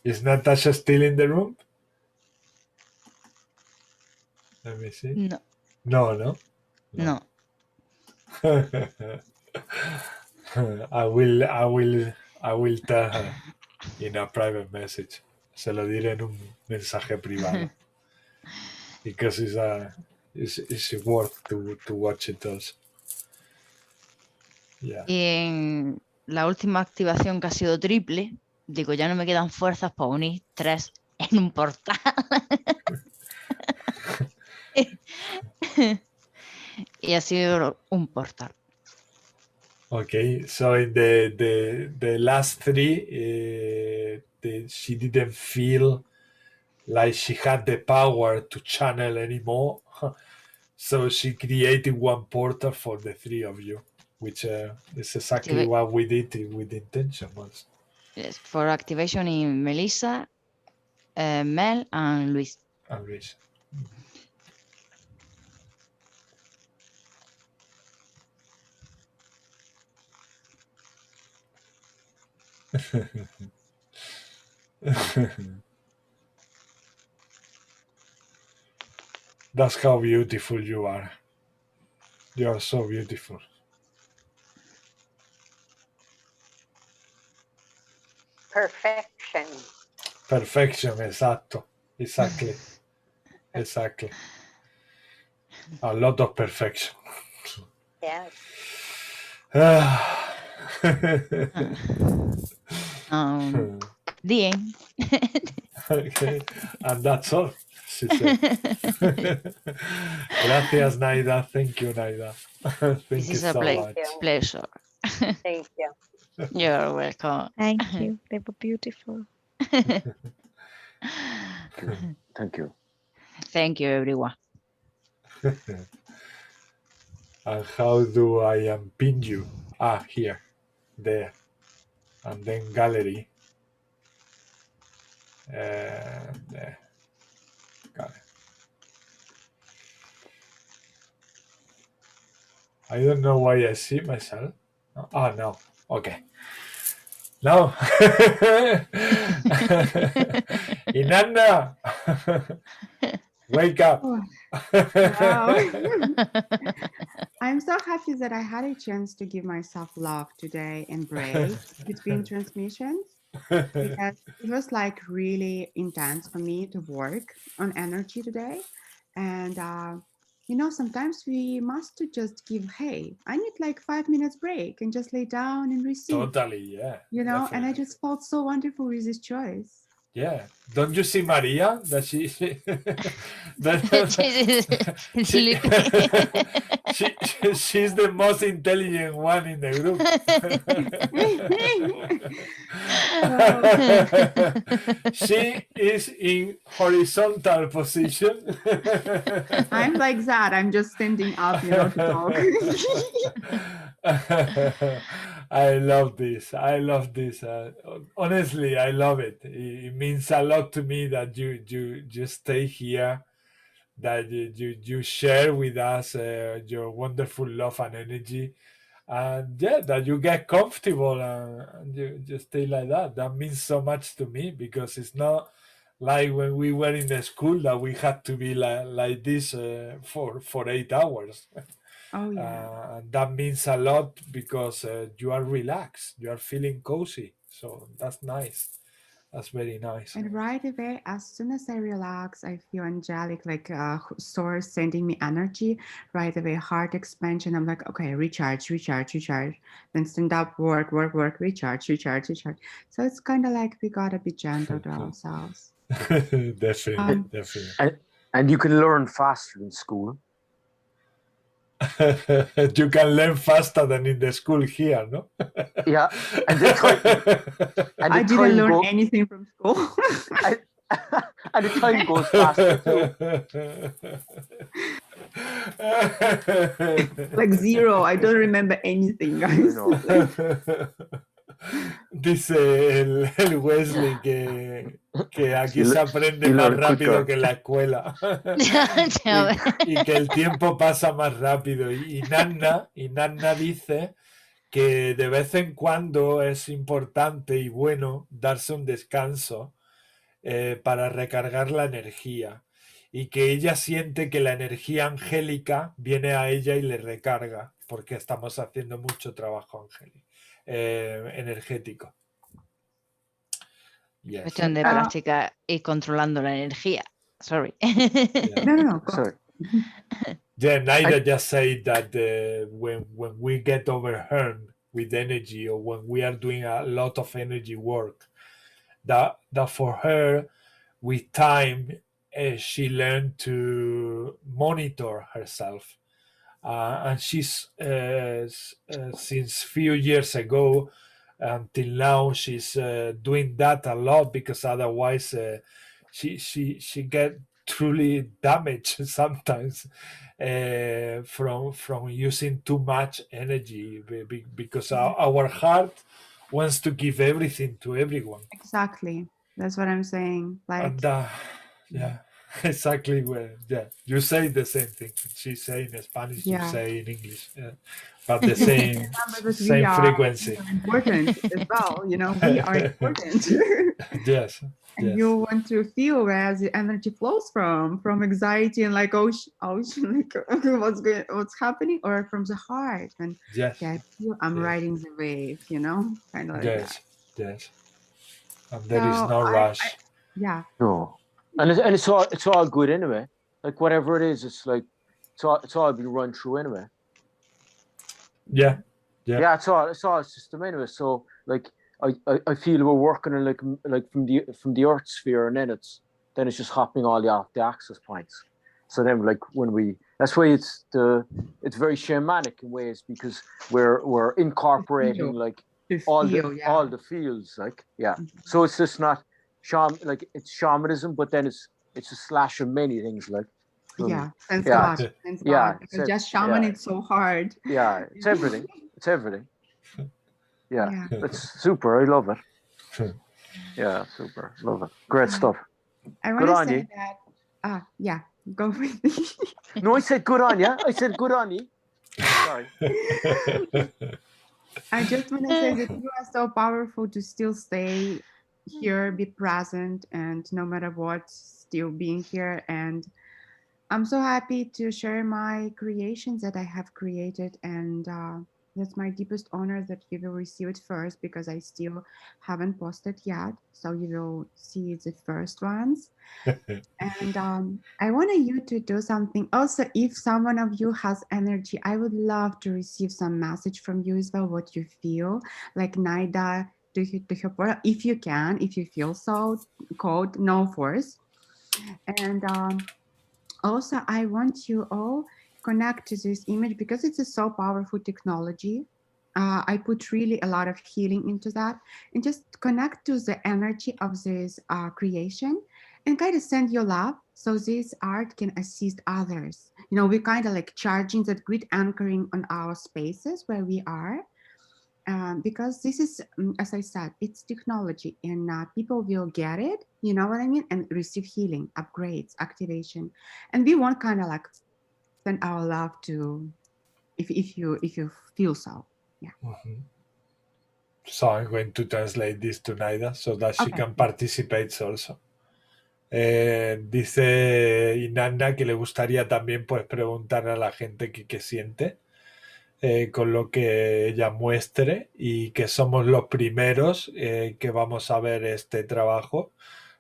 Speaker 1: Is Natasha still in the room? Let me see.
Speaker 17: No.
Speaker 1: No.
Speaker 17: No.
Speaker 1: I will tell her in a private message. Se lo diré en un mensaje privado. Because it's worth to watch it also. Yeah.
Speaker 17: Y en la última activación, que ha sido triple, digo, ya no me quedan fuerzas para unir 3 en un portal. Y ha sido un portal.
Speaker 1: Okay, so in the last 3, she didn't feel like she had the power to channel anymore. So she created one portal for the 3 of you, which is exactly what we did with intention.
Speaker 17: Yes, for activation in Melissa, Mel, and Luis.
Speaker 1: And Luis. That's how beautiful you are. You are so beautiful.
Speaker 12: Perfection.
Speaker 1: Perfection, exacto. Exactly. Exactly. A lot of perfection.
Speaker 12: Yes.
Speaker 17: The end.
Speaker 1: Okay. And that's all, she said. Gracias, Naida. Thank you, Naida. Thank
Speaker 17: This
Speaker 1: you
Speaker 17: is a
Speaker 1: so much.
Speaker 17: pleasure.
Speaker 12: Thank you.
Speaker 17: You're welcome.
Speaker 9: Thank you. They were beautiful.
Speaker 2: Thank you.
Speaker 17: Thank you, everyone.
Speaker 1: And how do I unpin you? Here, there, and then gallery. There. Got it. I don't know why I see myself. No. Okay. No. Inanna, wake up.
Speaker 5: Wow. I'm so happy that I had a chance to give myself love today and break between transmissions, because it was like really intense for me to work on energy today. And sometimes we must just give, hey, I need like 5 minutes break and just lay down and receive.
Speaker 1: Totally, yeah.
Speaker 5: And I
Speaker 1: Definitely.
Speaker 5: just felt so wonderful with this choice.
Speaker 1: Yeah. Don't you see Maria? That she's the most intelligent one in the group. She is in horizontal position.
Speaker 5: I'm like that. I'm just standing up, to talk.
Speaker 1: I love this. Honestly, I love it. It means a lot to me that you stay here, that you share with us your wonderful love and energy, and that you get comfortable and you stay like that. That means so much to me, because it's not like when we were in the school that we had to be like this for 8 hours.
Speaker 5: Oh yeah.
Speaker 1: And that means a lot because you are relaxed, you are feeling cozy. So that's nice. That's very nice.
Speaker 5: And right away, as soon as I relax, I feel angelic, like source sending me energy. Right away, heart expansion. I'm like, okay, recharge, recharge, recharge. Then stand up, work, work, work, recharge, recharge, recharge. So it's kind of like we gotta be gentle to ourselves.
Speaker 1: Definitely, definitely.
Speaker 2: And you can learn faster in school.
Speaker 1: You can learn faster than in the school here, no?
Speaker 2: Yeah, and the time,
Speaker 5: I didn't learn anything from school.
Speaker 2: And the time goes faster too.
Speaker 5: Like zero. I don't remember anything, guys.
Speaker 1: Dice el Wesley que aquí se aprende más rápido que en la escuela y que el tiempo pasa más rápido. Y Nanna dice que de vez en cuando es importante y bueno darse un descanso para recargar la energía y que ella siente que la energía angélica viene a ella y le recarga porque estamos haciendo mucho trabajo energético. Yes.
Speaker 17: Cuestión de práctica y controlando la energía. Sorry.
Speaker 5: No.
Speaker 2: Sorry.
Speaker 1: Yeah, Naida just said that when we get overwhelmed with energy or when we are doing a lot of energy work, that for her, with time, she learned to monitor herself. And she's, since few years ago, until now, she's doing that a lot because otherwise she get truly damaged sometimes from using too much energy because our heart wants to give everything to everyone.
Speaker 5: Exactly. That's what I'm saying. Like,
Speaker 1: and, yeah, exactly. Yeah, you say the same thing. She say in Spanish, you say in English, but the same frequency.
Speaker 5: Important as well. You know, we are important.
Speaker 1: Yes.
Speaker 5: And you want to feel where the energy flows from anxiety and like ocean, like what's happening, or from the heart. And I feel I'm riding the wave, you know, kind of like that.
Speaker 1: Yes. And there is no rush.
Speaker 2: No. And it's all good anyway. Like whatever it is, it's like it's all been run through anyway.
Speaker 1: Yeah.
Speaker 2: It's all a system anyway. So like I feel we're working on like from the Earth sphere, and then it's just hopping all the access points. So then like that's why it's very shamanic in ways, because we're incorporating like all the fields, like So it's just not it's shamanism, but then it's a slash of many things, like
Speaker 5: thanks God. Because just shaman it's so hard.
Speaker 2: It's everything. It's everything. Yeah, it's super. I love it. Yeah, super. Love it. Great stuff.
Speaker 5: I want to say that. Go with me.
Speaker 2: No, I said good on you. I said good on you. Sorry.
Speaker 5: I just want to say that you are so powerful to still stay here, be present, and no matter what, still being here. And I'm so happy to share my creations that I have created, and that's my deepest honor that you will receive it first, because I still haven't posted yet. So you will see the first ones. And I want you to do something. Also, if someone of you has energy, I would love to receive some message from you as well, what you feel. Like Naida, if you can, if you feel so called, no force. And also, I want you all connect to this image because it's a so powerful technology. I put really a lot of healing into that, and just connect to the energy of this creation and kind of send your love so this art can assist others. You know, we kind of like charging that grid anchoring on our spaces where we are. Because this is, as I said, it's technology, and people will get it, you know what I mean, and receive healing, upgrades, activation. And we want kind of like send our love to, if you feel so.
Speaker 1: So I'm going to translate this to Naida so that she can participate also. Dice Inanna que le gustaría también pues preguntar a la gente qué siente con lo que ella muestre, y que somos los primeros que vamos a ver este trabajo.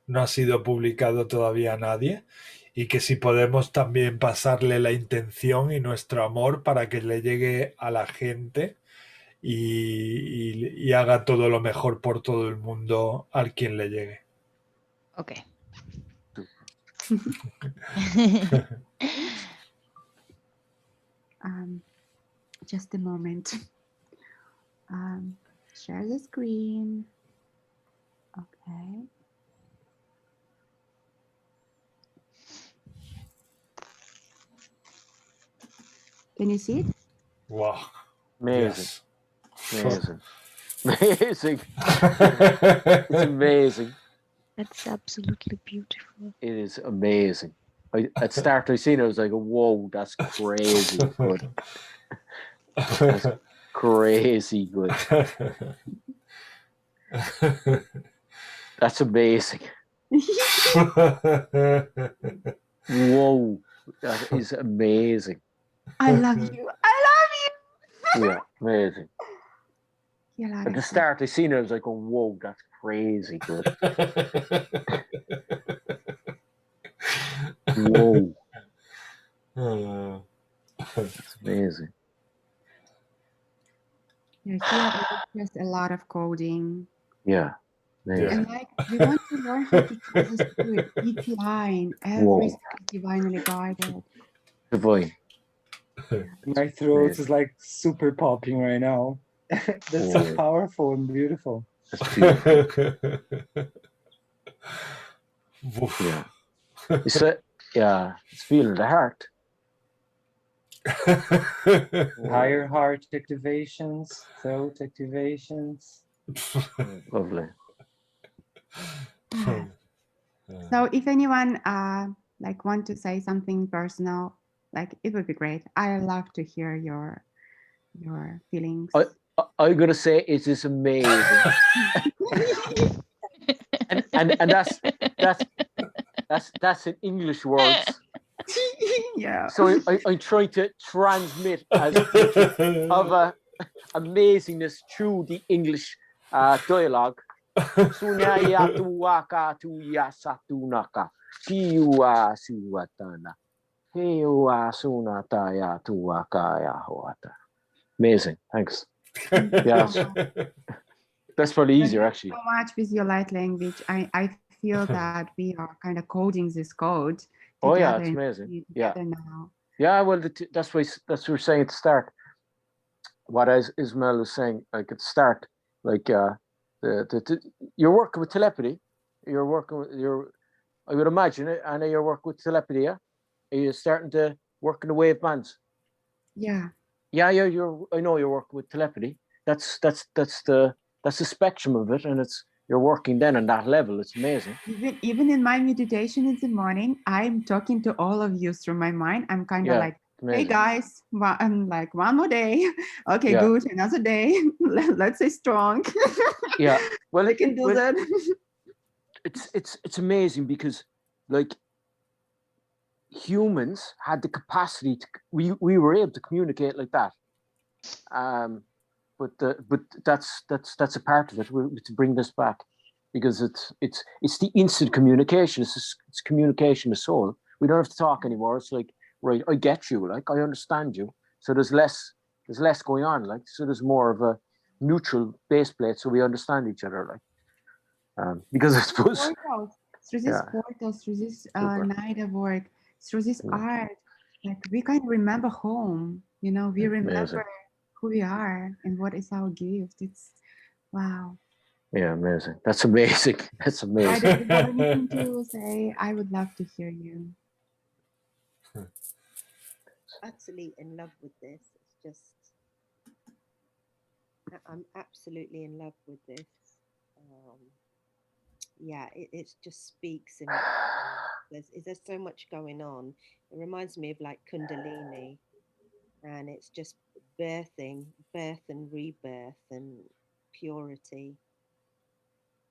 Speaker 1: No ha sido publicado todavía a nadie, y que si podemos también pasarle la intención y nuestro amor para que le llegue a la gente y haga todo lo mejor por todo el mundo al quien le llegue.
Speaker 17: Ok.
Speaker 5: Just a moment. Share the screen. Okay. Can you see it?
Speaker 1: Wow.
Speaker 2: Amazing.
Speaker 1: Yes.
Speaker 2: Amazing. It's amazing.
Speaker 15: That's absolutely beautiful.
Speaker 2: It is amazing. At start I seen it, I was like, whoa, that's crazy good. That's crazy good. That's amazing. Whoa, that is amazing.
Speaker 5: I love you. I love you.
Speaker 2: Yeah, amazing. At the start I seen it, I was like, whoa, that's crazy good. Whoa. That's amazing.
Speaker 5: Yeah, here it's just a lot of coding.
Speaker 2: Yeah. Amazing.
Speaker 5: And like we want to learn how to trust the spirit, each line, every step is divinely guided.
Speaker 2: Divine.
Speaker 19: My throat is like super popping right now. That's so powerful and beautiful.
Speaker 2: That's beautiful. Yeah. It's it's feeling the heart.
Speaker 19: Higher heart activations, throat activations.
Speaker 2: Lovely.
Speaker 5: So if anyone like want to say something personal, like it would be great. I love to hear your feelings.
Speaker 2: I'm gonna say it is amazing. and that's in English words.
Speaker 5: Yeah.
Speaker 2: So I'm trying to transmit as much of amazingness through the English dialogue. Sunaya tuwaka tuya satunaka. Siwa suwatana. Hewa sunataya tuwakaya hoata. Amazing. Thanks. Yeah. That's probably easier actually.
Speaker 5: So much with your light language. I feel that we are kind of coding this code.
Speaker 2: Oh yeah, it's amazing. Yeah.
Speaker 5: Now.
Speaker 2: Yeah, well, that's what we're saying at the start. What Ismail was saying, like at the start, like you're working with telepathy. You're working with I would imagine it, and you're working with telepathy. Yeah, you're starting to work in the wave bands.
Speaker 5: Yeah.
Speaker 2: Yeah. I know you're working with telepathy. That's the spectrum of it, and you're working then on that level. It's amazing.
Speaker 5: Even in my meditation in the morning, I'm talking to all of you through my mind. I'm kind of like, hey guys, I'm like, one more day. Okay, good. Another day. Let's stay strong.
Speaker 2: Yeah. Well,
Speaker 5: I can do that.
Speaker 2: It's amazing because like humans had the capacity to we were able to communicate like that. But that's a part of it. To bring this back, because it's the instant communication. It's communication of soul. We don't have to talk anymore. It's like, right, I get you, like I understand you. So there's less going on, like, so there's more of a neutral base plate, so we understand each other, like, because I suppose
Speaker 5: through this portals, through this night of work, through this art, like we kind of remember home. You know, we remember who we are and what is our gift. It's wow.
Speaker 2: Yeah, amazing. That's amazing. That's amazing.
Speaker 5: I don't have anything to say. I would love to hear you.
Speaker 6: Absolutely in love with this. It's just, I'm absolutely in love with this. Yeah, it just speaks in there's so much going on. It reminds me of like Kundalini, and it's just birth and rebirth and purity.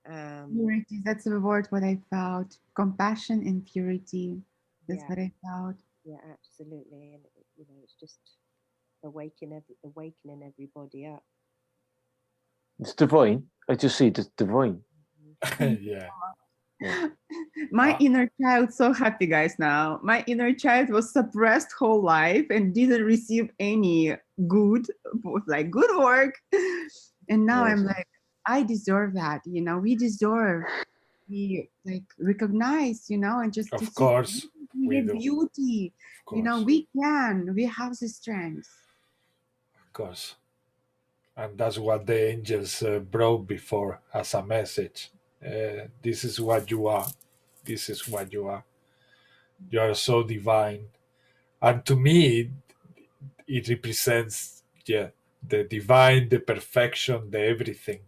Speaker 5: Purity, that's the word what I felt. Compassion and purity. That's
Speaker 19: Yeah.
Speaker 5: what I felt.
Speaker 19: Yeah, absolutely. And it's just awakening everybody up.
Speaker 2: It's divine. I just see it's divine.
Speaker 1: Yeah.
Speaker 5: My inner child so happy, guys. Now my inner child was suppressed whole life and didn't receive any good work, and now I'm like, I deserve that. We deserve be recognized, and just to
Speaker 1: Of
Speaker 5: see
Speaker 1: course, we do.
Speaker 5: beauty. We have the strength.
Speaker 1: Of course. And that's what the angels brought before as a message. This is what you are. This is what you are. You are so divine. And to me, it represents, the divine, the perfection, the everything.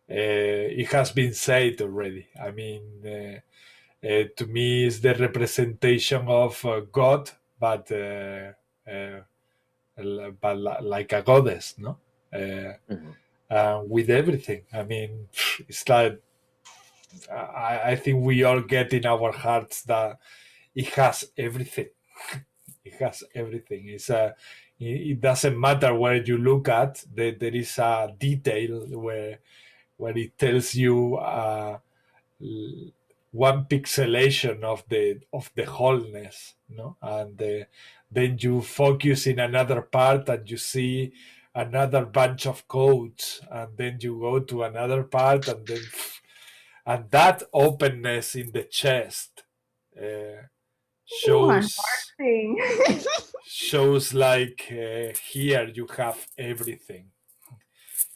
Speaker 1: It has been said already. I mean, to me, it's the representation of God, but like a goddess, no? With everything. I mean, it's like, I think we all get in our hearts that it has everything. It has everything. It doesn't matter where you look at. There is a detail where it tells you one pixelation of the wholeness, no? And then you focus in another part and you see another bunch of codes, and then you go to another part, and then and that openness in the chest shows like, here you have everything.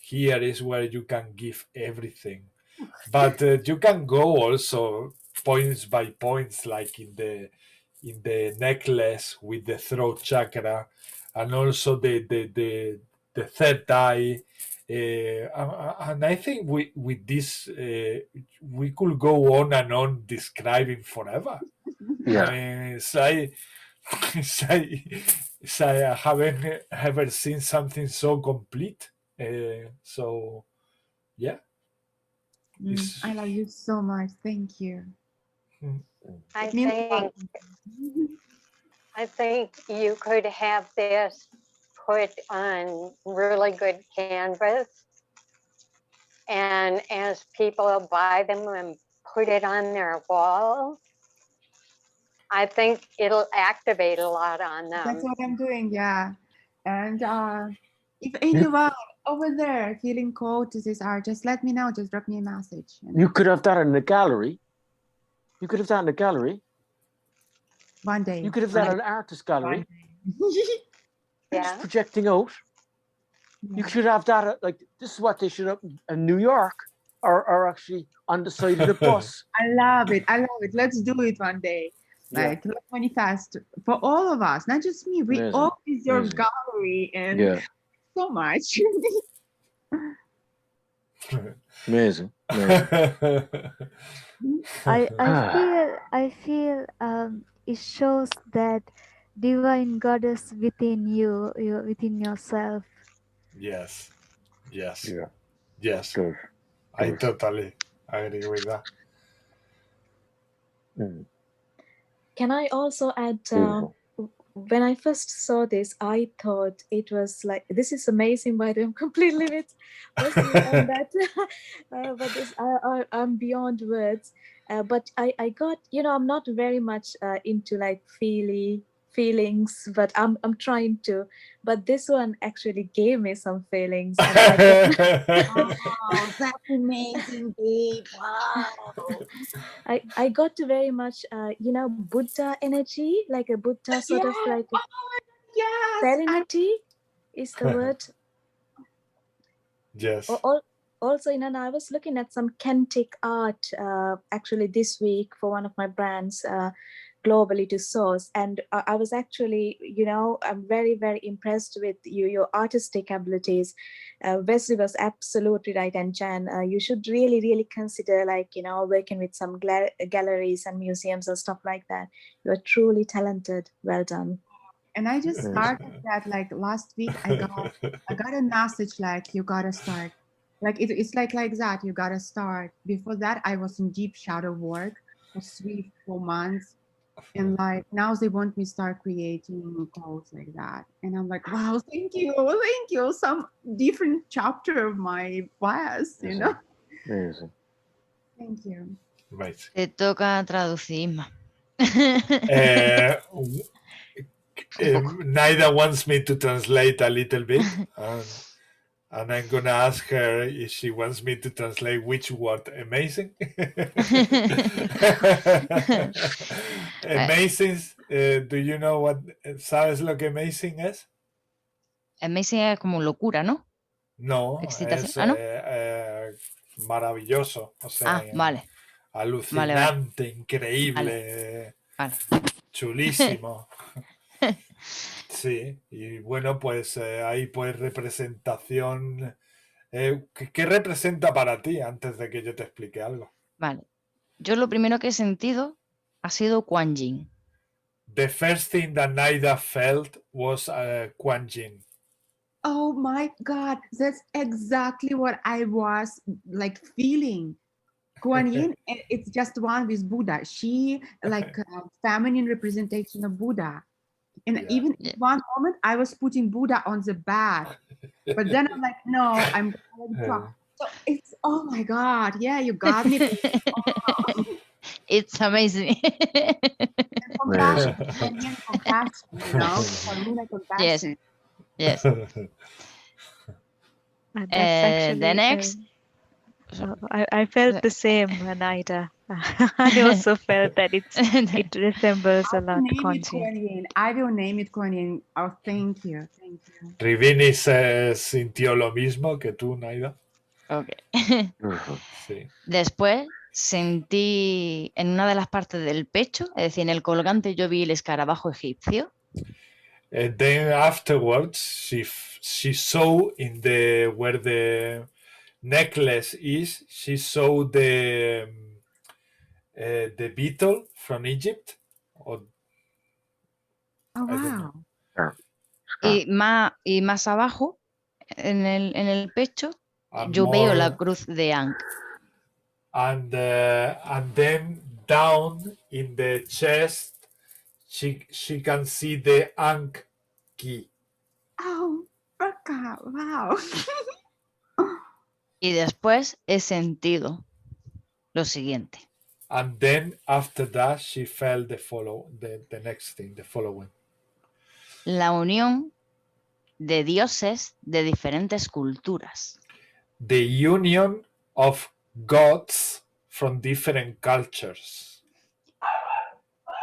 Speaker 1: Here is where you can give everything. But you can go also points by points, like in the necklace with the throat chakra, and also the third eye. And I think with this, we could go on and on describing forever.
Speaker 2: Yeah.
Speaker 1: I mean, it's like I haven't ever seen something so complete. So, yeah.
Speaker 5: I love you so much. Thank you.
Speaker 12: I think you could have this put on really good canvas, and as people buy them and put it on their wall, I think it'll activate a lot on them.
Speaker 5: That's what I'm doing, yeah. And if anyone over there feeling called to this art, just let me know. Just drop me a message.
Speaker 2: You could have that in the gallery. You could have that in the gallery.
Speaker 5: One day.
Speaker 2: You could have that in an artist gallery.
Speaker 12: Yeah.
Speaker 2: Just projecting out. You should have that at, this is what they should have in New York, or actually on the side of the bus.
Speaker 5: I love it. I love it. Let's do it one day. Let's manifest for all of us, not just me. We all deserve gallery and so much.
Speaker 2: Amazing.
Speaker 3: I feel it shows that divine goddess within you, within yourself.
Speaker 1: Yes. Yes.
Speaker 2: Yeah.
Speaker 1: Yes.
Speaker 2: Good.
Speaker 1: I totally agree with that.
Speaker 16: Can I also add, when I first saw this, I thought it was like, this is amazing, by the way, I'm completely with on that. But this, I'm beyond words. But I got, I'm not very much into feelings, but I'm trying to. But this one actually gave me some feelings. And
Speaker 10: Oh, that's amazing, babe. Wow.
Speaker 16: I got to very much, Buddha energy, like a Buddha sort of like serenity is the word.
Speaker 1: Yes.
Speaker 16: Also, I was looking at some Kentic art actually this week for one of my brands globally to source, and I was actually, I'm very, very impressed with your artistic abilities. Wesley was absolutely right, and Jan, you should really, really consider working with some galleries and museums and stuff like that. You are truly talented. Well done.
Speaker 5: And I just started that last week. I got a message like, you gotta start Like it's like that. You gotta start. Before that, I was in deep shadow work for 3-4 months, and like now they want me start creating clothes like that, and I'm like, wow, thank you. Some different chapter of my past, you know.
Speaker 2: Amazing.
Speaker 5: Thank you.
Speaker 1: Right.
Speaker 17: Te toca traducir, Isma.
Speaker 1: Naida wants me to translate a little bit, and I'm gonna ask her if she wants me to translate which word. Amazing. Amazing. Do you know what? ¿Sabes lo que amazing es?
Speaker 17: Amazing es como locura, ¿no?
Speaker 1: No,
Speaker 17: Excitación.
Speaker 1: es maravilloso. O sea,
Speaker 17: Vale.
Speaker 1: alucinante,
Speaker 17: Vale.
Speaker 1: increíble, chulísimo. Sí, y bueno, pues ahí pues representación. ¿Qué representa para ti antes de que yo te explique algo?
Speaker 17: Vale. Yo lo primero que he sentido ha sido Kuan Yin.
Speaker 1: The first thing that Naida felt was Kuan Yin.
Speaker 5: Oh my God, that's exactly what I was like feeling. Kuan Yin, it's just one with Buddha. She like feminine representation of Buddha. And even in one moment, I was putting Buddha on the back, but then I'm like, no, I'm so it's, oh my God, yeah, you got me.
Speaker 17: It's amazing.
Speaker 5: Compassion, compassion, you know, for me, like compassion.
Speaker 17: Yes.
Speaker 9: That's actually,
Speaker 17: The next.
Speaker 9: I felt the same, Naida. I also felt that it resembles a lot Kuan Yin.
Speaker 5: I will name it Kuan Yin. Oh, thank you.
Speaker 1: Rivini sintió lo mismo que tú, Naida.
Speaker 17: Ok.
Speaker 1: Sí.
Speaker 17: Después sentí en una de las partes del pecho, es decir, en el colgante yo vi el escarabajo egipcio.
Speaker 1: Then afterwards, she saw in the where the necklace is, she saw the beetle from Egypt.
Speaker 5: Oh wow.
Speaker 17: Y más abajo, en el pecho,
Speaker 1: And
Speaker 17: yo veo la
Speaker 1: more-
Speaker 17: cruz de Ankh.
Speaker 1: And then down in the chest, she can see the Ankh key.
Speaker 5: Oh, wow.
Speaker 17: Y después he sentido lo siguiente.
Speaker 1: And then after that, she felt the next thing, the following.
Speaker 17: La unión de dioses de diferentes culturas.
Speaker 1: The union of gods from different cultures.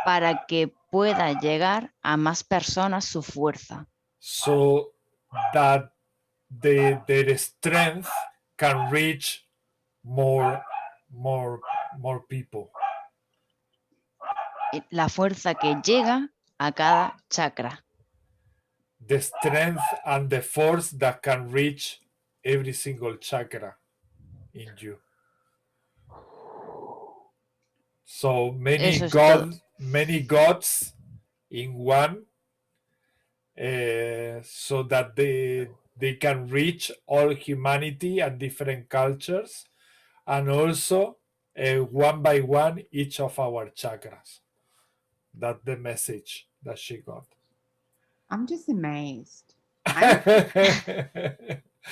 Speaker 17: Para que pueda llegar a más personas su fuerza.
Speaker 1: So that their strength can reach more people.
Speaker 17: La fuerza que llega a cada chakra.
Speaker 1: The strength and the force that can reach every single chakra in you. So many gods in one, so that they can reach all humanity and different cultures, and also one by one each of our chakras. That's the message that she got.
Speaker 5: I'm just amazed.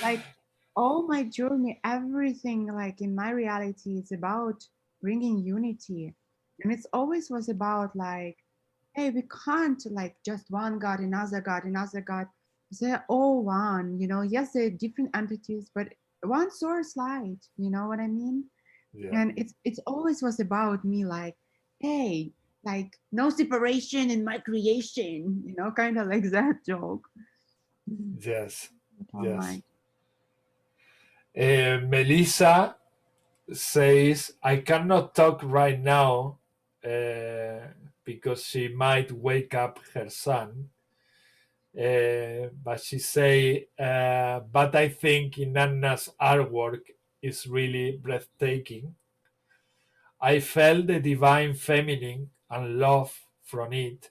Speaker 5: Like all my journey, everything like in my reality is about bringing unity. And it's always was about like, hey, we can't like just one God, another God, another God. They're all one, you know. Yes, they're different entities, but one source light, you know what I mean?
Speaker 1: Yeah.
Speaker 5: And it's always was about me like, hey, like no separation in my creation, you know, kind of like that joke.
Speaker 1: Yes.
Speaker 5: Oh my.
Speaker 1: Melissa says, I cannot talk right now because she might wake up her son. But she say, but I think Inanna's artwork is really breathtaking. I felt the divine feminine and love from it,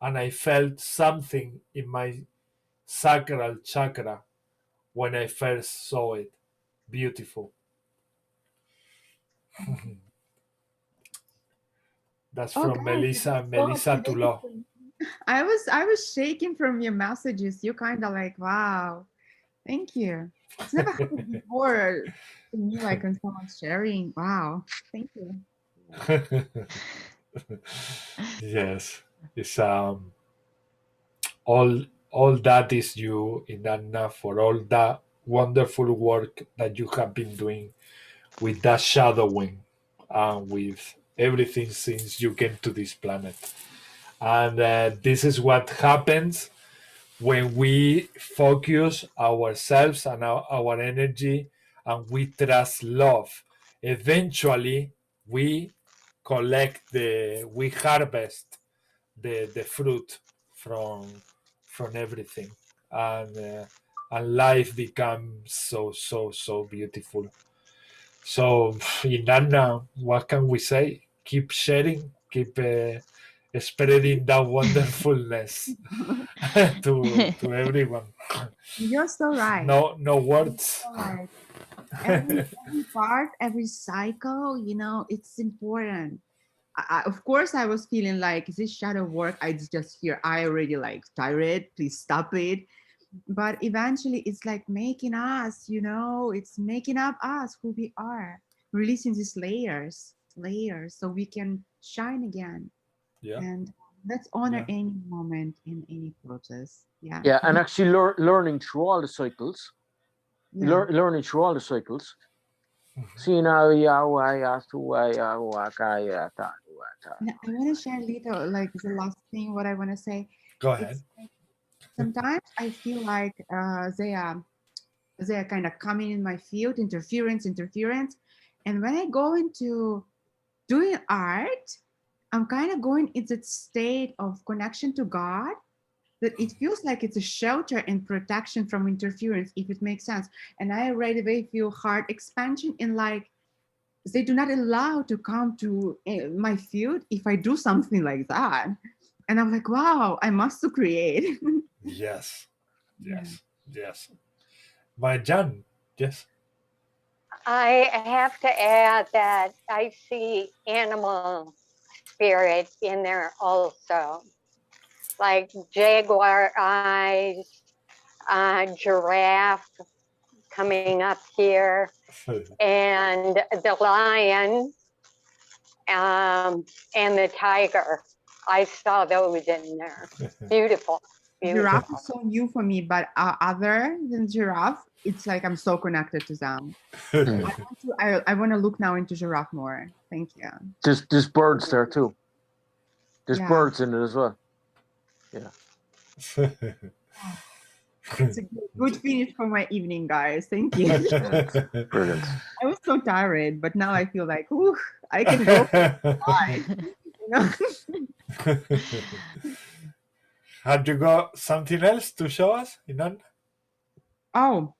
Speaker 1: and I felt something in my sacral chakra when I first saw it. Beautiful. That's
Speaker 5: Oh,
Speaker 1: from
Speaker 5: guys,
Speaker 1: Melissa.
Speaker 5: so
Speaker 1: Melissa Tullo.
Speaker 5: beautiful. I was shaking from your messages. You kind of like, wow, thank you. It's never happened before to me, like when someone's sharing. Wow, thank you.
Speaker 1: Yes, it's all that is you, Inanna, for all that wonderful work that you have been doing with that shadowing and with everything since you came to this planet. And this is what happens when we focus ourselves and our energy and we trust love. Eventually, we we harvest the fruit from everything, and life becomes so beautiful. So, Inanna, what can we say? Keep sharing, keep spreading that wonderfulness to everyone.
Speaker 5: You're so right.
Speaker 1: No words.
Speaker 5: You're so right. Every part, every cycle, you know, it's important. Of course, I was feeling like, is this shadow work? I just hear, I already like tired, please stop it. But eventually it's like making us, you know, it's making up us who we are, releasing these layers, so we can shine again.
Speaker 1: Yeah.
Speaker 5: And let's honor any moment in any process. Yeah.
Speaker 2: Yeah, and actually learning through all the cycles.
Speaker 5: Yeah.
Speaker 2: Learning through all the cycles.
Speaker 5: Now, I want to share a little, like the last thing, what I want to say.
Speaker 1: Go ahead.
Speaker 5: It's like, sometimes I feel like they are kind of coming in my field, interference. And when I go into doing art, I'm kind of going into that state of connection to God, that it feels like it's a shelter and protection from interference, if it makes sense. And I right away feel heart expansion in like, they do not allow to come to my field if I do something like that. And I'm like, wow, I must create.
Speaker 1: Yes. My Jan, yes.
Speaker 12: I have to add that I see animal spirit in there also, like jaguar eyes, giraffe coming up here, and the lion and the tiger. I saw those in there. Beautiful.
Speaker 5: Giraffe is so new for me, but other than giraffe, it's like I'm so connected to them. I want to look now into giraffe more. Thank you.
Speaker 2: There's birds there too. There's birds in it as well. Yeah.
Speaker 5: It's a good finish for my evening, guys. Thank you.
Speaker 2: Brilliant.
Speaker 5: I was so tired, but now I feel like, ooh, I can go. You know?
Speaker 1: Have you got something else to show us, Inan?
Speaker 5: Oh,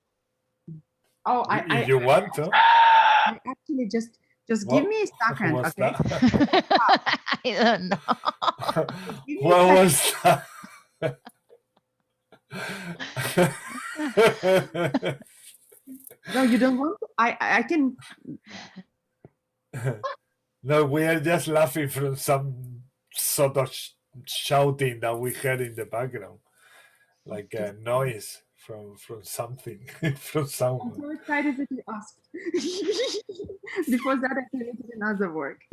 Speaker 1: If you want to.
Speaker 5: I actually just give me a second,
Speaker 1: What's
Speaker 5: okay?
Speaker 17: I don't know.
Speaker 1: What was that?
Speaker 5: No, you don't want to? I can.
Speaker 1: No, we are just laughing from some sort of shouting that we heard in the background, like a noise from something, from
Speaker 5: I'm
Speaker 1: someone.
Speaker 5: so excited that you asked. Before that, I created another work.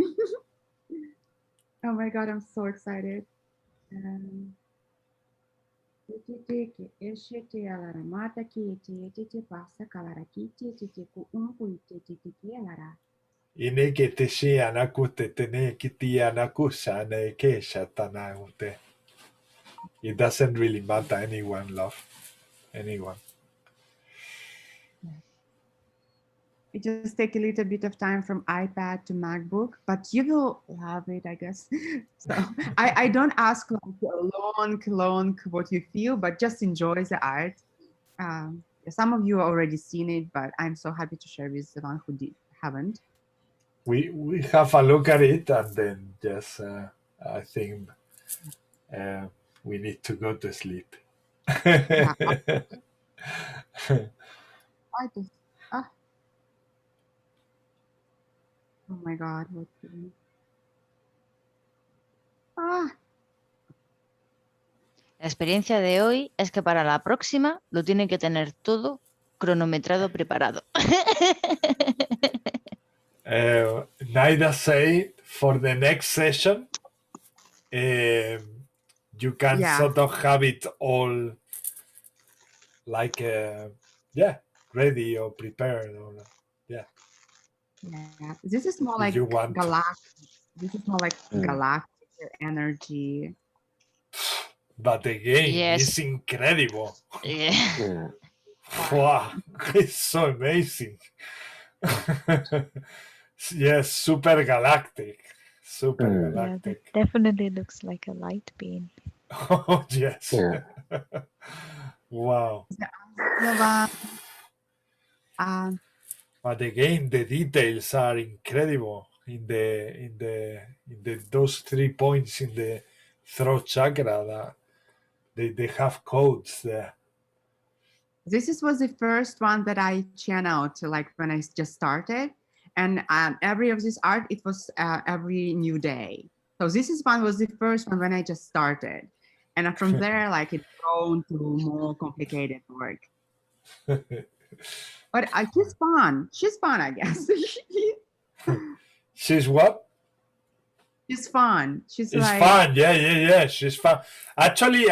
Speaker 5: Oh my God, I'm so excited.
Speaker 1: Ine que te shea naku te tene kitia naku shane ke shatana ute. It doesn't really matter anyone, love. Anyone.
Speaker 5: It just take a little bit of time from iPad to MacBook, but you will love it, I guess. So I don't ask like long what you feel, but just enjoy the art. Some of you already seen it, but I'm so happy to share with the one who haven't.
Speaker 1: We have a look at it, and then just I think we need to go to sleep.
Speaker 5: Yeah. Oh my God. Ah,
Speaker 17: La experiencia de hoy es que para la próxima lo tiene que tener todo cronometrado, preparado.
Speaker 1: Naida say for the next session, you can
Speaker 5: Yeah.
Speaker 1: sort of have it all like, ready or prepared. Or, yeah.
Speaker 5: Yeah. This is more
Speaker 1: If
Speaker 5: like
Speaker 1: you want.
Speaker 5: galactic. This is more like galactic energy.
Speaker 1: But the game
Speaker 17: Yes.
Speaker 1: is incredible.
Speaker 17: Yeah.
Speaker 1: Wow, it's so amazing. Yes, super galactic. Super
Speaker 15: Yeah,
Speaker 1: galactic.
Speaker 15: that definitely looks like a light beam.
Speaker 1: Oh, yes. Wow. But again, the details are incredible in those 3 points in the throat chakra. That they have codes there.
Speaker 5: This was the first one that I channeled, like when I just started. And every of this art, it was every new day. So this one was the first one when I just started. And from there, like it's grown to more complicated work. But she's fun. She's fun, I guess.
Speaker 1: She's what?
Speaker 5: She's fun. She's
Speaker 1: It's
Speaker 5: like
Speaker 1: fun. Yeah. She's fun. Actually,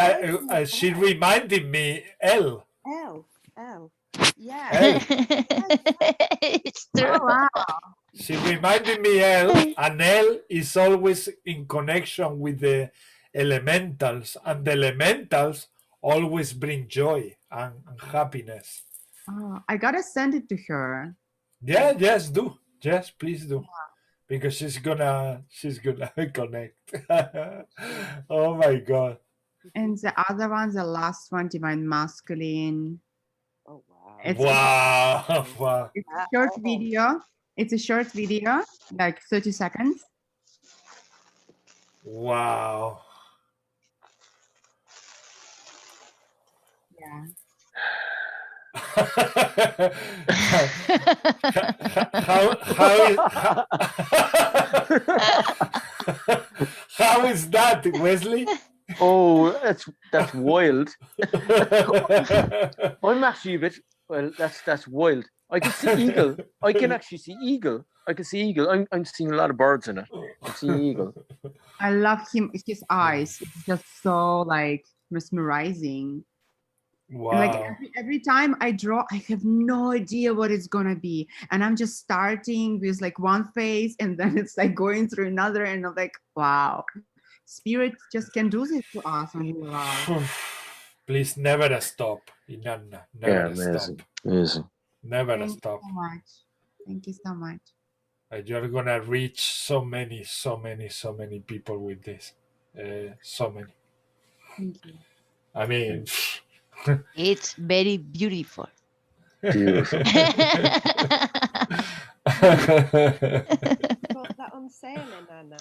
Speaker 1: she reminded me Elle.
Speaker 5: L. Yeah.
Speaker 1: Elle.
Speaker 17: It's true.
Speaker 5: Oh, wow.
Speaker 1: She reminded me Elle, and Elle is always in connection with the elementals, and the elementals always bring joy and happiness.
Speaker 5: Oh, I gotta send it to her.
Speaker 1: Yeah, yes, do. Yes, please do. Because she's gonna connect. Oh my God.
Speaker 5: And the other one, the last one, Divine Masculine.
Speaker 20: Oh wow.
Speaker 1: Wow.
Speaker 5: It's a short video. It's a short video, like 30 seconds.
Speaker 1: Wow.
Speaker 5: Yeah.
Speaker 1: How is that, Wesley?
Speaker 2: Oh, that's wild. I'm actually a bit, well, that's wild. I can see eagle. I can actually see eagle. I can see eagle. I'm seeing a lot of birds in it. I'm seeing eagle.
Speaker 5: I love him. His eyes. It's just so like mesmerizing.
Speaker 1: Wow.
Speaker 5: And like every time I draw, I have no idea what it's gonna be, and I'm just starting with like one face, and then it's like going through another, and I'm like, wow, spirit just can do this to us when we love.
Speaker 1: Please never stop, Inanna. Never stop.
Speaker 2: Amazing.
Speaker 1: Never
Speaker 5: Thank
Speaker 1: stop.
Speaker 5: you so much. Thank you so much.
Speaker 1: You're gonna reach so many people with this. So many.
Speaker 5: Thank you.
Speaker 1: I mean,
Speaker 17: it's very beautiful.
Speaker 2: Beautiful.
Speaker 20: Got that on sale, Inanna?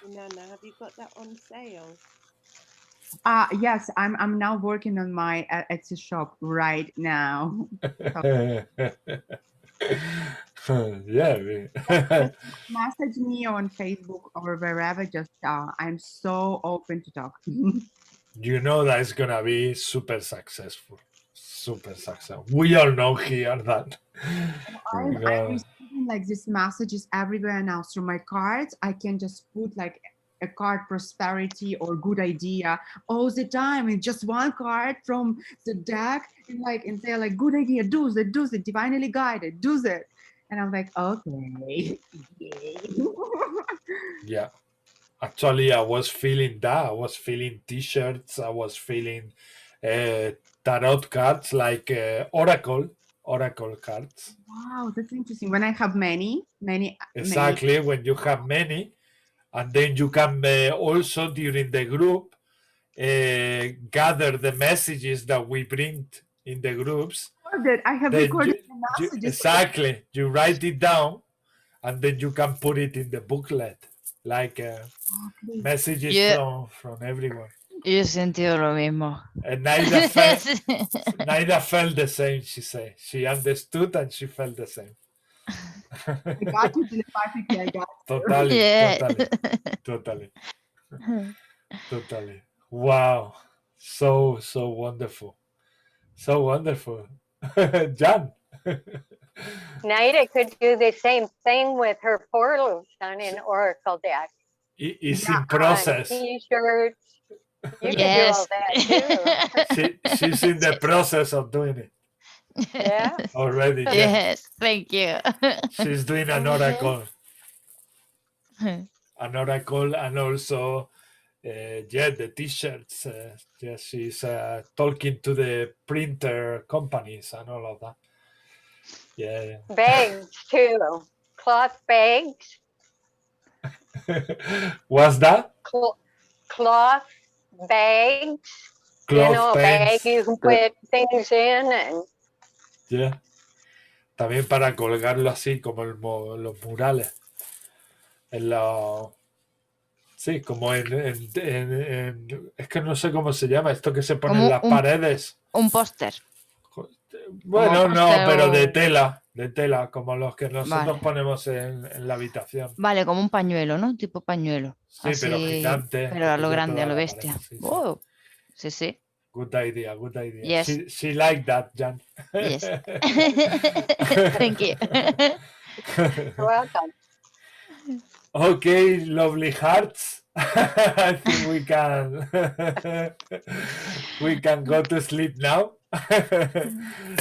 Speaker 20: Inanna, have you got that on sale?
Speaker 5: Yes, I'm now working on my Etsy shop right now.
Speaker 1: Yeah.
Speaker 5: Message me on Facebook or wherever. Just I'm so open to talk.
Speaker 1: You know that it's gonna be super successful. Super successful. We all know here that.
Speaker 5: I'm receiving like these messages everywhere now through my cards. I can just put like a card, prosperity or good idea all the time. It's just one card from the deck, and they're like, good idea, do it, divinely guided, do it. And I'm like, okay.
Speaker 1: Yeah. Actually, I was feeling that. I was feeling t-shirts. I was feeling tarot cards, like oracle cards.
Speaker 5: Wow, that's interesting. When I have many.
Speaker 1: Exactly, when you have many. And then you can also, during the group, gather the messages that we bring in the groups.
Speaker 5: I have recorded the messages.
Speaker 1: Exactly. You write it down, and then you can put it in the booklet, like messages from everyone.
Speaker 17: Yo he sentido lo mismo.
Speaker 1: And Naida felt the same, she said. She understood and she felt the same.
Speaker 5: I got you telepathically. I got you.
Speaker 1: Totally,
Speaker 17: Yeah.
Speaker 1: totally. Wow. So wonderful. So wonderful. Jan.
Speaker 12: Naida could do the same thing with her portals on an oracle deck.
Speaker 1: It's in process.
Speaker 12: T-shirts. You could do all
Speaker 17: Yes.
Speaker 12: that too.
Speaker 1: She's in the process of doing it
Speaker 12: Yeah.
Speaker 1: already. Yeah.
Speaker 17: Yes, thank you.
Speaker 1: She's doing an oracle. An oracle, and also the t-shirts. She's talking to the printer companies and all of that. Yeah.
Speaker 12: Bags too. Cloth bags.
Speaker 1: What's that?
Speaker 12: Cloth bags.
Speaker 1: Cloth
Speaker 12: you know, a
Speaker 1: bags.
Speaker 12: bag you can put things in and
Speaker 1: Yeah. También para colgarlo así como los murales. En la... Sí, como es que no sé cómo se llama esto que se pone en
Speaker 17: Como
Speaker 1: las paredes.
Speaker 17: Un póster.
Speaker 1: Bueno,
Speaker 17: Como
Speaker 1: no,
Speaker 17: póster
Speaker 1: pero
Speaker 17: o-
Speaker 1: de tela, como los que nosotros
Speaker 17: Vale.
Speaker 1: ponemos en la habitación.
Speaker 17: Vale, como un pañuelo, ¿no? Tipo pañuelo.
Speaker 1: Sí, pero
Speaker 17: Así,
Speaker 1: gigante,
Speaker 17: pero a
Speaker 1: que
Speaker 17: lo
Speaker 1: cubre
Speaker 17: grande, a
Speaker 1: toda
Speaker 17: lo
Speaker 1: la
Speaker 17: bestia.
Speaker 1: pared, sí, sí.
Speaker 17: Wow. Sí, sí.
Speaker 1: Good idea, good idea.
Speaker 17: Yes.
Speaker 1: She like that, Jan.
Speaker 17: Yes. Thank you.
Speaker 12: welcome.
Speaker 1: Okay, lovely hearts. I think we can go to sleep now.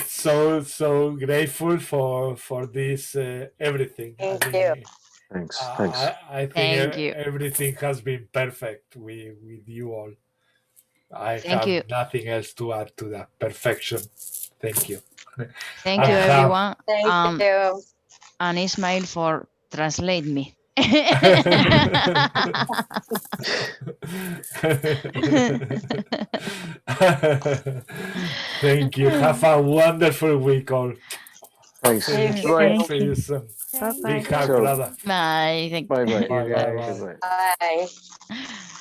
Speaker 1: so grateful for this everything.
Speaker 12: Thank
Speaker 1: I
Speaker 12: you.
Speaker 1: mean,
Speaker 2: Thanks.
Speaker 1: I think
Speaker 17: Thank you.
Speaker 1: everything has been perfect with you all. I
Speaker 17: Thank
Speaker 1: have
Speaker 17: you.
Speaker 1: nothing else to add to that. Perfection. Thank you.
Speaker 17: Thank
Speaker 1: I
Speaker 17: you,
Speaker 1: have-
Speaker 17: everyone.
Speaker 12: Thank you.
Speaker 17: And Ismail for translate me.
Speaker 1: Thank you. Have a wonderful week, all.
Speaker 2: Thanks.
Speaker 12: Thank you.
Speaker 2: Bye.
Speaker 1: See you soon.
Speaker 3: Bye-bye.
Speaker 1: Big hug,
Speaker 2: So-
Speaker 1: brother.
Speaker 17: Bye. Thank you.
Speaker 2: Bye bye.
Speaker 1: Bye, bye, bye.
Speaker 2: Bye bye.
Speaker 12: Bye.